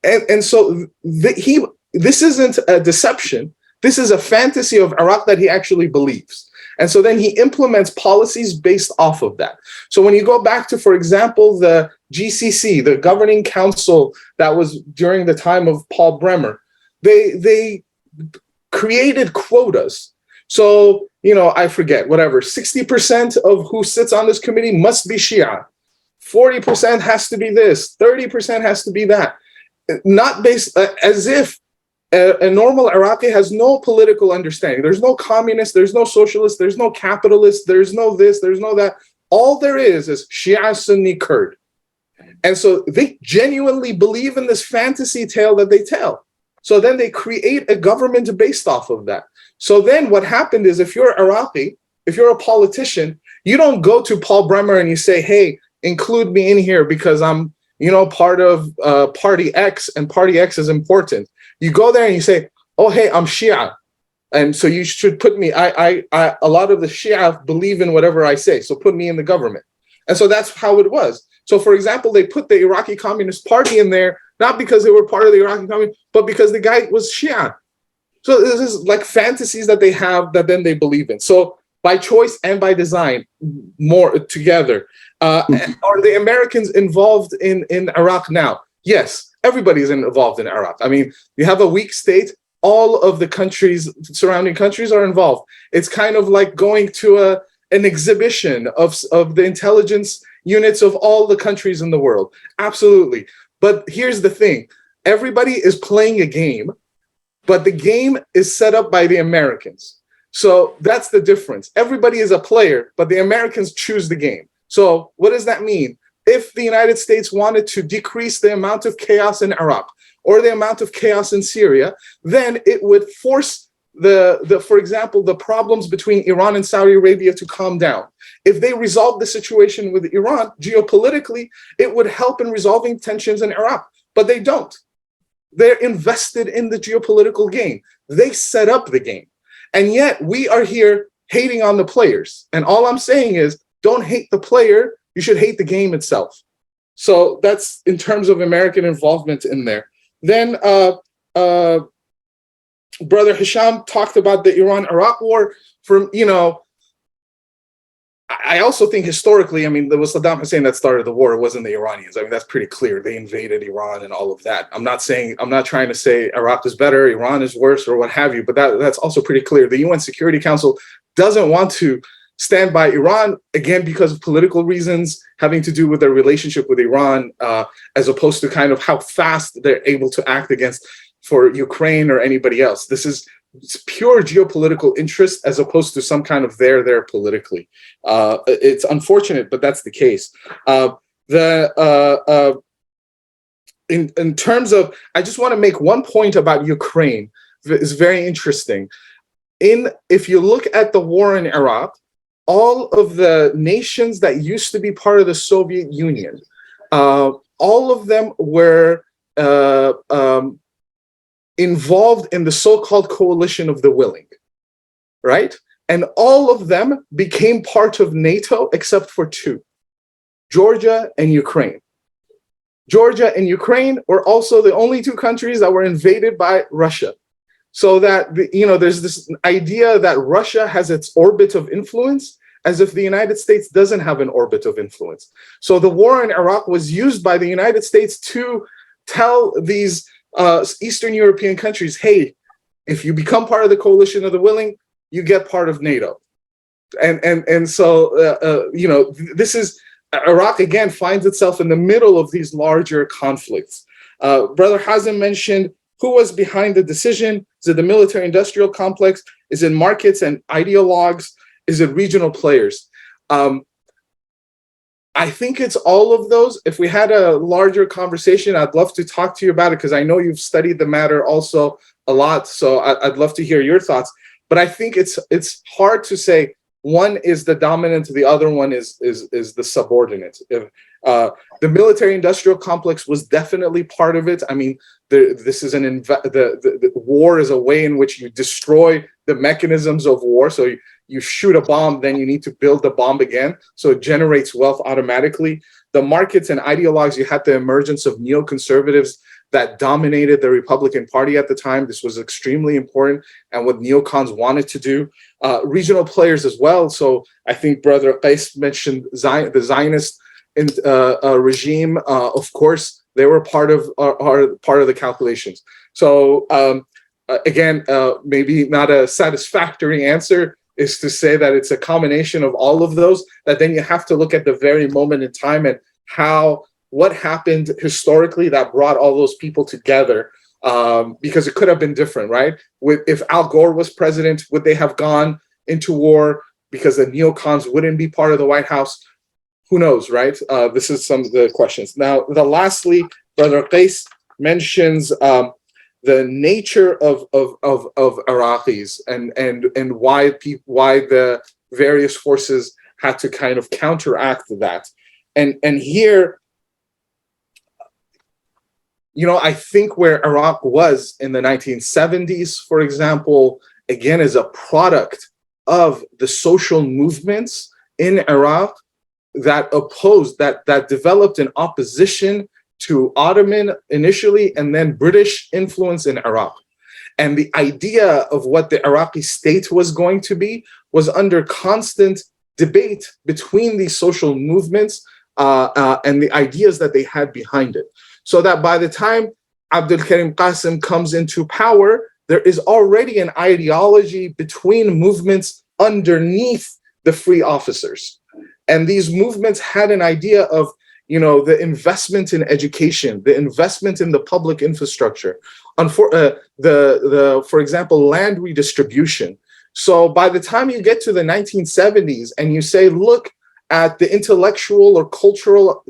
And so this isn't a deception. This is a fantasy of Iraq that he actually believes. And so then he implements policies based off of that. So when you go back to, for example, the GCC, the governing council that was during the time of Paul Bremer, they created quotas. So, I forget, whatever, 60% of who sits on this committee must be Shia. 40% has to be this, 30% has to be that. Not based as if a normal Iraqi has no political understanding. There's no communist, there's no socialist, there's no capitalist, there's no this, there's no that. All there is Shia, Sunni, Kurd. And so they genuinely believe in this fantasy tale that they tell. So then they create a government based off of that. So then what happened is, if you're Iraqi, if you're a politician, you don't go to Paul Bremer and you say, hey, include me in here because I'm, part of party X, and party X is important. You go there and you say, oh, hey, I'm Shia. And so you should put me, a lot of the Shia believe in whatever I say, so put me in the government. And so that's how it was. So for example, they put the Iraqi Communist Party in there, not because they were part of the Iraqi Communist, but because the guy was Shia. So this is like fantasies that they have that then they believe in. So by choice and by design, more together. Are the Americans involved in Iraq now? Yes, everybody's involved in Iraq. I mean, you have a weak state, all of the countries, surrounding countries are involved. It's kind of like going to an exhibition of the intelligence units of all the countries in the world. Absolutely. But here's the thing. Everybody is playing a game, but the game is set up by the Americans. So that's the difference. Everybody is a player, but the Americans choose the game. So what does that mean? If the United States wanted to decrease the amount of chaos in Iraq or the amount of chaos in Syria, then it would force for example, the problems between Iran and Saudi Arabia to calm down. If they resolve the situation with Iran, geopolitically, it would help in resolving tensions in Iraq, but they don't. They're invested in the geopolitical game. They set up the game. And yet we are here hating on the players. And all I'm saying is, don't hate the player, you should hate the game itself. So that's in terms of American involvement in there. Then Brother Hisham talked about the Iran-Iraq war. I also think historically, I mean, it was Saddam Hussein that started the war. It wasn't the Iranians. I mean, that's pretty clear. They invaded Iran and all of that. I'm not trying to say Iraq is better, Iran is worse, or what have you, but that's also pretty clear. The UN Security Council doesn't want to stand by Iran, again, because of political reasons having to do with their relationship with Iran, as opposed to kind of how fast they're able to act against for Ukraine or anybody else. It's pure geopolitical interest as opposed to some kind of there politically. It's unfortunate, but that's the case. In terms of, I just want to make one point about Ukraine. It's very interesting. If you look at the war in Iraq, all of the nations that used to be part of the Soviet Union, all of them were involved in the so-called coalition of the willing, right? And all of them became part of NATO except for two, Georgia and Ukraine. Georgia and Ukraine were also the only two countries that were invaded by Russia. So that, there's this idea that Russia has its orbit of influence as if the United States doesn't have an orbit of influence. So the war in Iraq was used by the United States to tell these Eastern European countries, hey, if you become part of the coalition of the willing, you get part of NATO. And so, you know, this is, Iraq again finds itself in the middle of these larger conflicts. Brother Hazem mentioned who was behind the decision. Is it the military-industrial complex? Is it markets and ideologues? Is it regional players? I think it's all of those. If we had a larger conversation, I'd love to talk to you about it because I know you've studied the matter also a lot. So I'd love to hear your thoughts. But I think it's hard to say one is the dominant, the other one is the subordinate. The military-industrial complex was definitely part of it. I mean, this is the war is a way in which you destroy the mechanisms of war. So you shoot a bomb, then you need to build the bomb again. So it generates wealth automatically. The markets and ideologues, you had the emergence of neoconservatives that dominated the Republican Party at the time. This was extremely important and what neocons wanted to do. Regional players as well. So I think Brother Qais mentioned the Zionist regime. Of course, they were part of the calculations. So again, maybe not a satisfactory answer is to say that it's a combination of all of those, that then you have to look at the very moment in time and what happened historically that brought all those people together, because it could have been different, right? If Al Gore was president, would they have gone into war because the neocons wouldn't be part of the White House? Who knows, right? This is some of the questions. Now, lastly, Brother Qais mentions the nature of Iraqis and why the various forces had to kind of counteract that. And here, you know, I think where Iraq was in the 1970s, for example, again, is a product of the social movements in Iraq that opposed, that developed in opposition to Ottoman initially and then British influence in Iraq. And the idea of what the Iraqi state was going to be was under constant debate between these social movements and the ideas that they had behind it. So that by the time Abdul Karim Qasim comes into power, there is already an ideology between movements underneath the free officers. And these movements had an idea of, you know, the investment in education, the investment in the public infrastructure, for example, land redistribution. So by the time you get to the 1970s and you say, look at the intellectual or cultural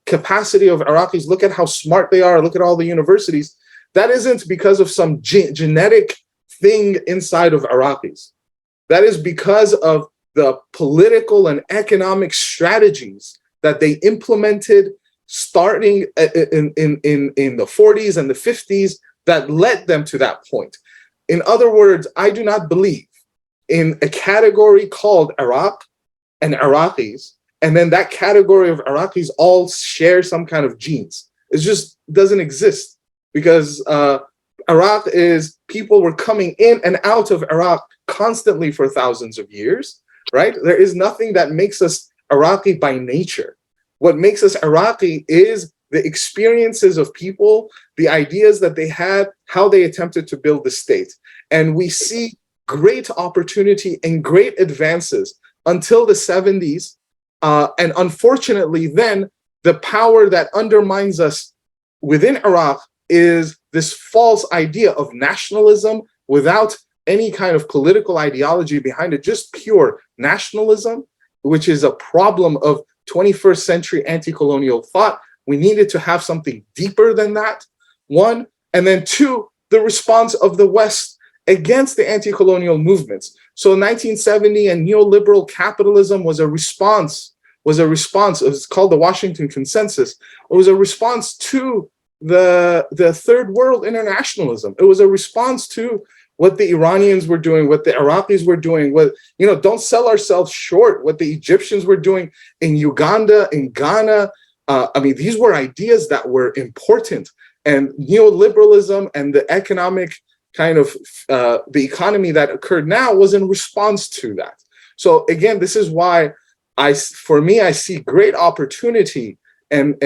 capacity of Iraqis, look at how smart they are, look at all the universities, that isn't because of some genetic thing inside of Iraqis. That is because of the political and economic strategies that they implemented starting in the 40s and the 50s that led them to that point. In other words, I do not believe in a category called Iraq and Iraqis, and then that category of Iraqis all share some kind of genes. It just doesn't exist, because Iraq is, people were coming in and out of Iraq constantly for thousands of years, right? There is nothing that makes us Iraqi by nature. What makes us Iraqi is the experiences of people, the ideas that they had, how they attempted to build the state. And we see great opportunity and great advances until the 70s. And unfortunately, then the power that undermines us within Iraq is this false idea of nationalism without any kind of political ideology behind it, just pure nationalism, which is a problem of 21st century anti-colonial thought. We needed to have something deeper than that, one. And then two, the response of the West against the anti-colonial movements. So 1970 and neoliberal capitalism was a response. It's called the Washington Consensus. It was a response to the third world internationalism. It was a response to what the Iranians were doing, what the Iraqis were doing, what, you know, don't sell ourselves short, what the Egyptians were doing in Uganda, in Ghana. I mean, these were ideas that were important, and neoliberalism and the economic kind of the economy that occurred now was in response to that. So again, this is why I see great opportunity, but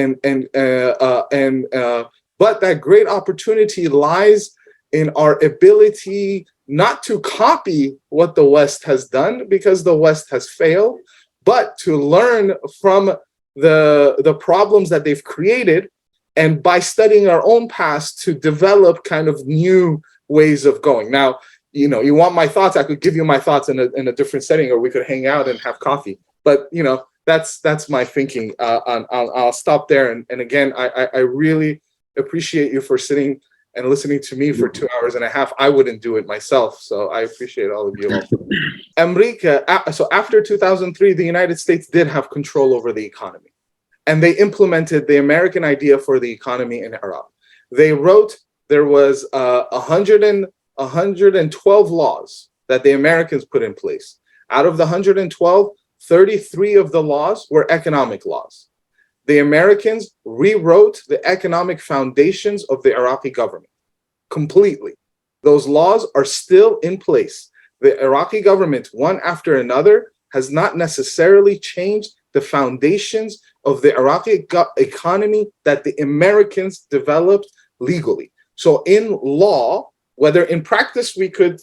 that great opportunity lies in our ability not to copy what the West has done, because the West has failed, but to learn from the problems that they've created, and by studying our own past to develop kind of new ways of going. Now, you want my thoughts, I could give you my thoughts in a different setting, or we could hang out and have coffee. But that's my thinking. I'll stop there. And again, I really appreciate you for sitting and listening to me for 2 hours and a half. I wouldn't do it myself. So I appreciate all of you. So after 2003, the United States did have control over the economy, and they implemented the American idea for the economy in Iraq. They wrote, there was 112 laws that the Americans put in place. Out of the 112, 33 of the laws were economic laws. The Americans rewrote the economic foundations of the Iraqi government completely. Those laws are still in place. The Iraqi government, one after another, has not necessarily changed the foundations of the Iraqi economy that the Americans developed legally. So in law, whether in practice we could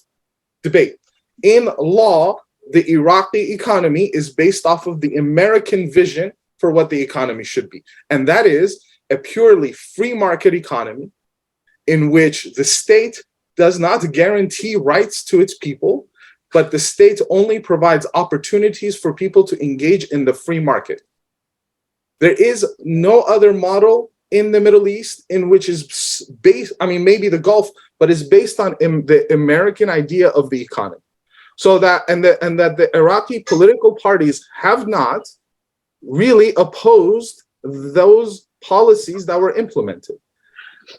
debate, in law, the Iraqi economy is based off of the American vision for what the economy should be. And that is a purely free market economy in which the state does not guarantee rights to its people, but the state only provides opportunities for people to engage in the free market. There is no other model in the Middle East in which is based, maybe the Gulf, but is based on the American idea of the economy. So that the Iraqi political parties have not really opposed those policies that were implemented.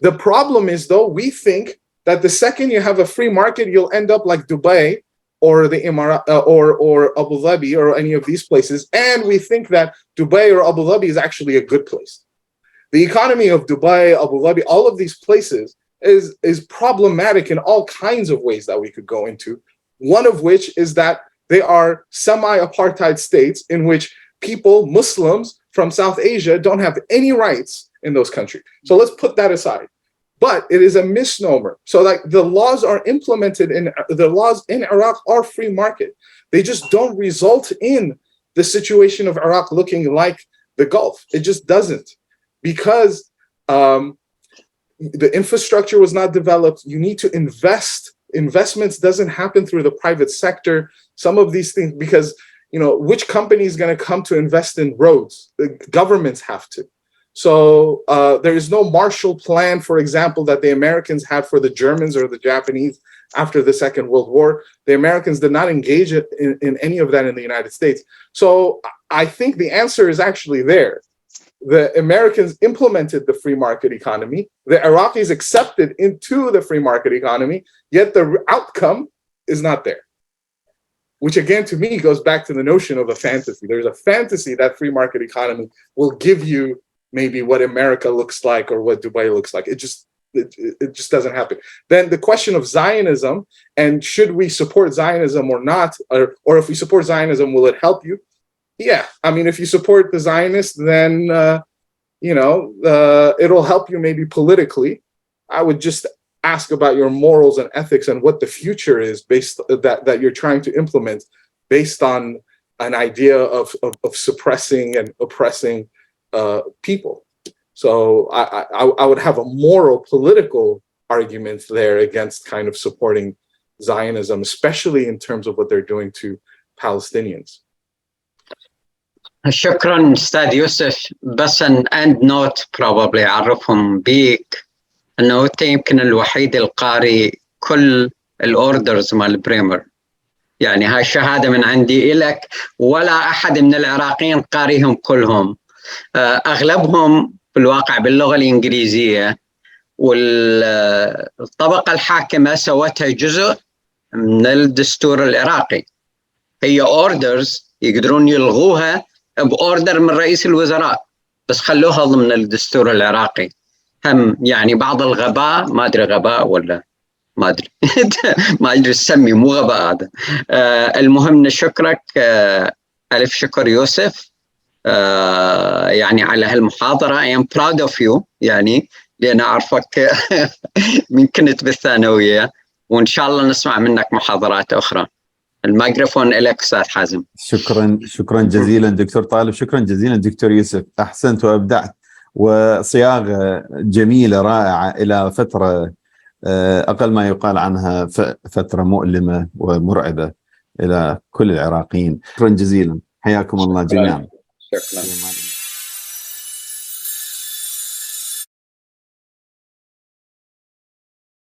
The problem is, though, we think that the second you have a free market, you'll end up like Dubai or the Emirat or Abu Dhabi or any of these places, and we think that Dubai or Abu Dhabi is actually a good place. The economy of Dubai, Abu Dhabi, all of these places is problematic in all kinds of ways that we could go into. One of which is that they are semi-apartheid states in which people, Muslims from South Asia, don't have any rights in those countries. So let's put that aside. But it is a misnomer. So like the laws are implemented the laws in Iraq are free market. They just don't result in the situation of Iraq looking like the Gulf. It just doesn't, because the infrastructure was not developed. You need to invest. Investments doesn't happen through the private sector. Some of these things, because which company is going to come to invest in roads? The governments have to. So there is no Marshall Plan, for example, that the Americans had for the Germans or the Japanese after the Second World War. The Americans did not engage in any of that in the United States. So I think the answer is actually there. The Americans implemented the free market economy. The Iraqis accepted into the free market economy, yet the outcome is not there. Which again, to me, goes back to the notion of a fantasy. There's a fantasy that free market economy will give you maybe what America looks like or what Dubai looks like. It just doesn't happen. Then the question of Zionism, and should we support Zionism or not, or if we support Zionism, will it help you? Yeah, if you support the Zionists, then it'll help you maybe politically. I would just ask about your morals and ethics and what the future is based that you're trying to implement based on an idea of suppressing and oppressing people. So I would have a moral political argument there against kind of supporting Zionism, especially in terms of what they're doing to Palestinians. شكرا أستاذ يوسف. بس أند نوت probably أعرفهم بيك أنه أنت يمكن الوحيد القاري كل الأوردرز مال بريمر. يعني هاي شهادة من عندي إلك، ولا أحد من العراقيين قاريهم كلهم. أغلبهم بالواقع باللغة الإنجليزية، والطبقة الحاكمة سوتها جزء من الدستور العراقي. هي أوردرز يقدرون يلغوها بأوردر من رئيس الوزراء، بس خلوها ضمن الدستور العراقي. هم يعني بعض الغباء، ما أدري غباء ولا ما ادري ما ادري تسمي، مو غباء هذا. المهم نشكرك الف شكر يوسف يعني على هالمحاضره. I am proud of you يعني لان اعرفك من كنت بالثانويه، وان شاء الله نسمع منك محاضرات اخرى. الميكروفون لك استاذ حازم. شكرا جزيلا دكتور طالب، شكرا جزيلا دكتور يوسف، احسنت وابدعت، وصياغه جميله رائعه الى فتره اقل ما يقال عنها فتره مؤلمه ومرعبه الى كل العراقيين. شكرا جزيلا، حياكم الله جميعا. شكرا.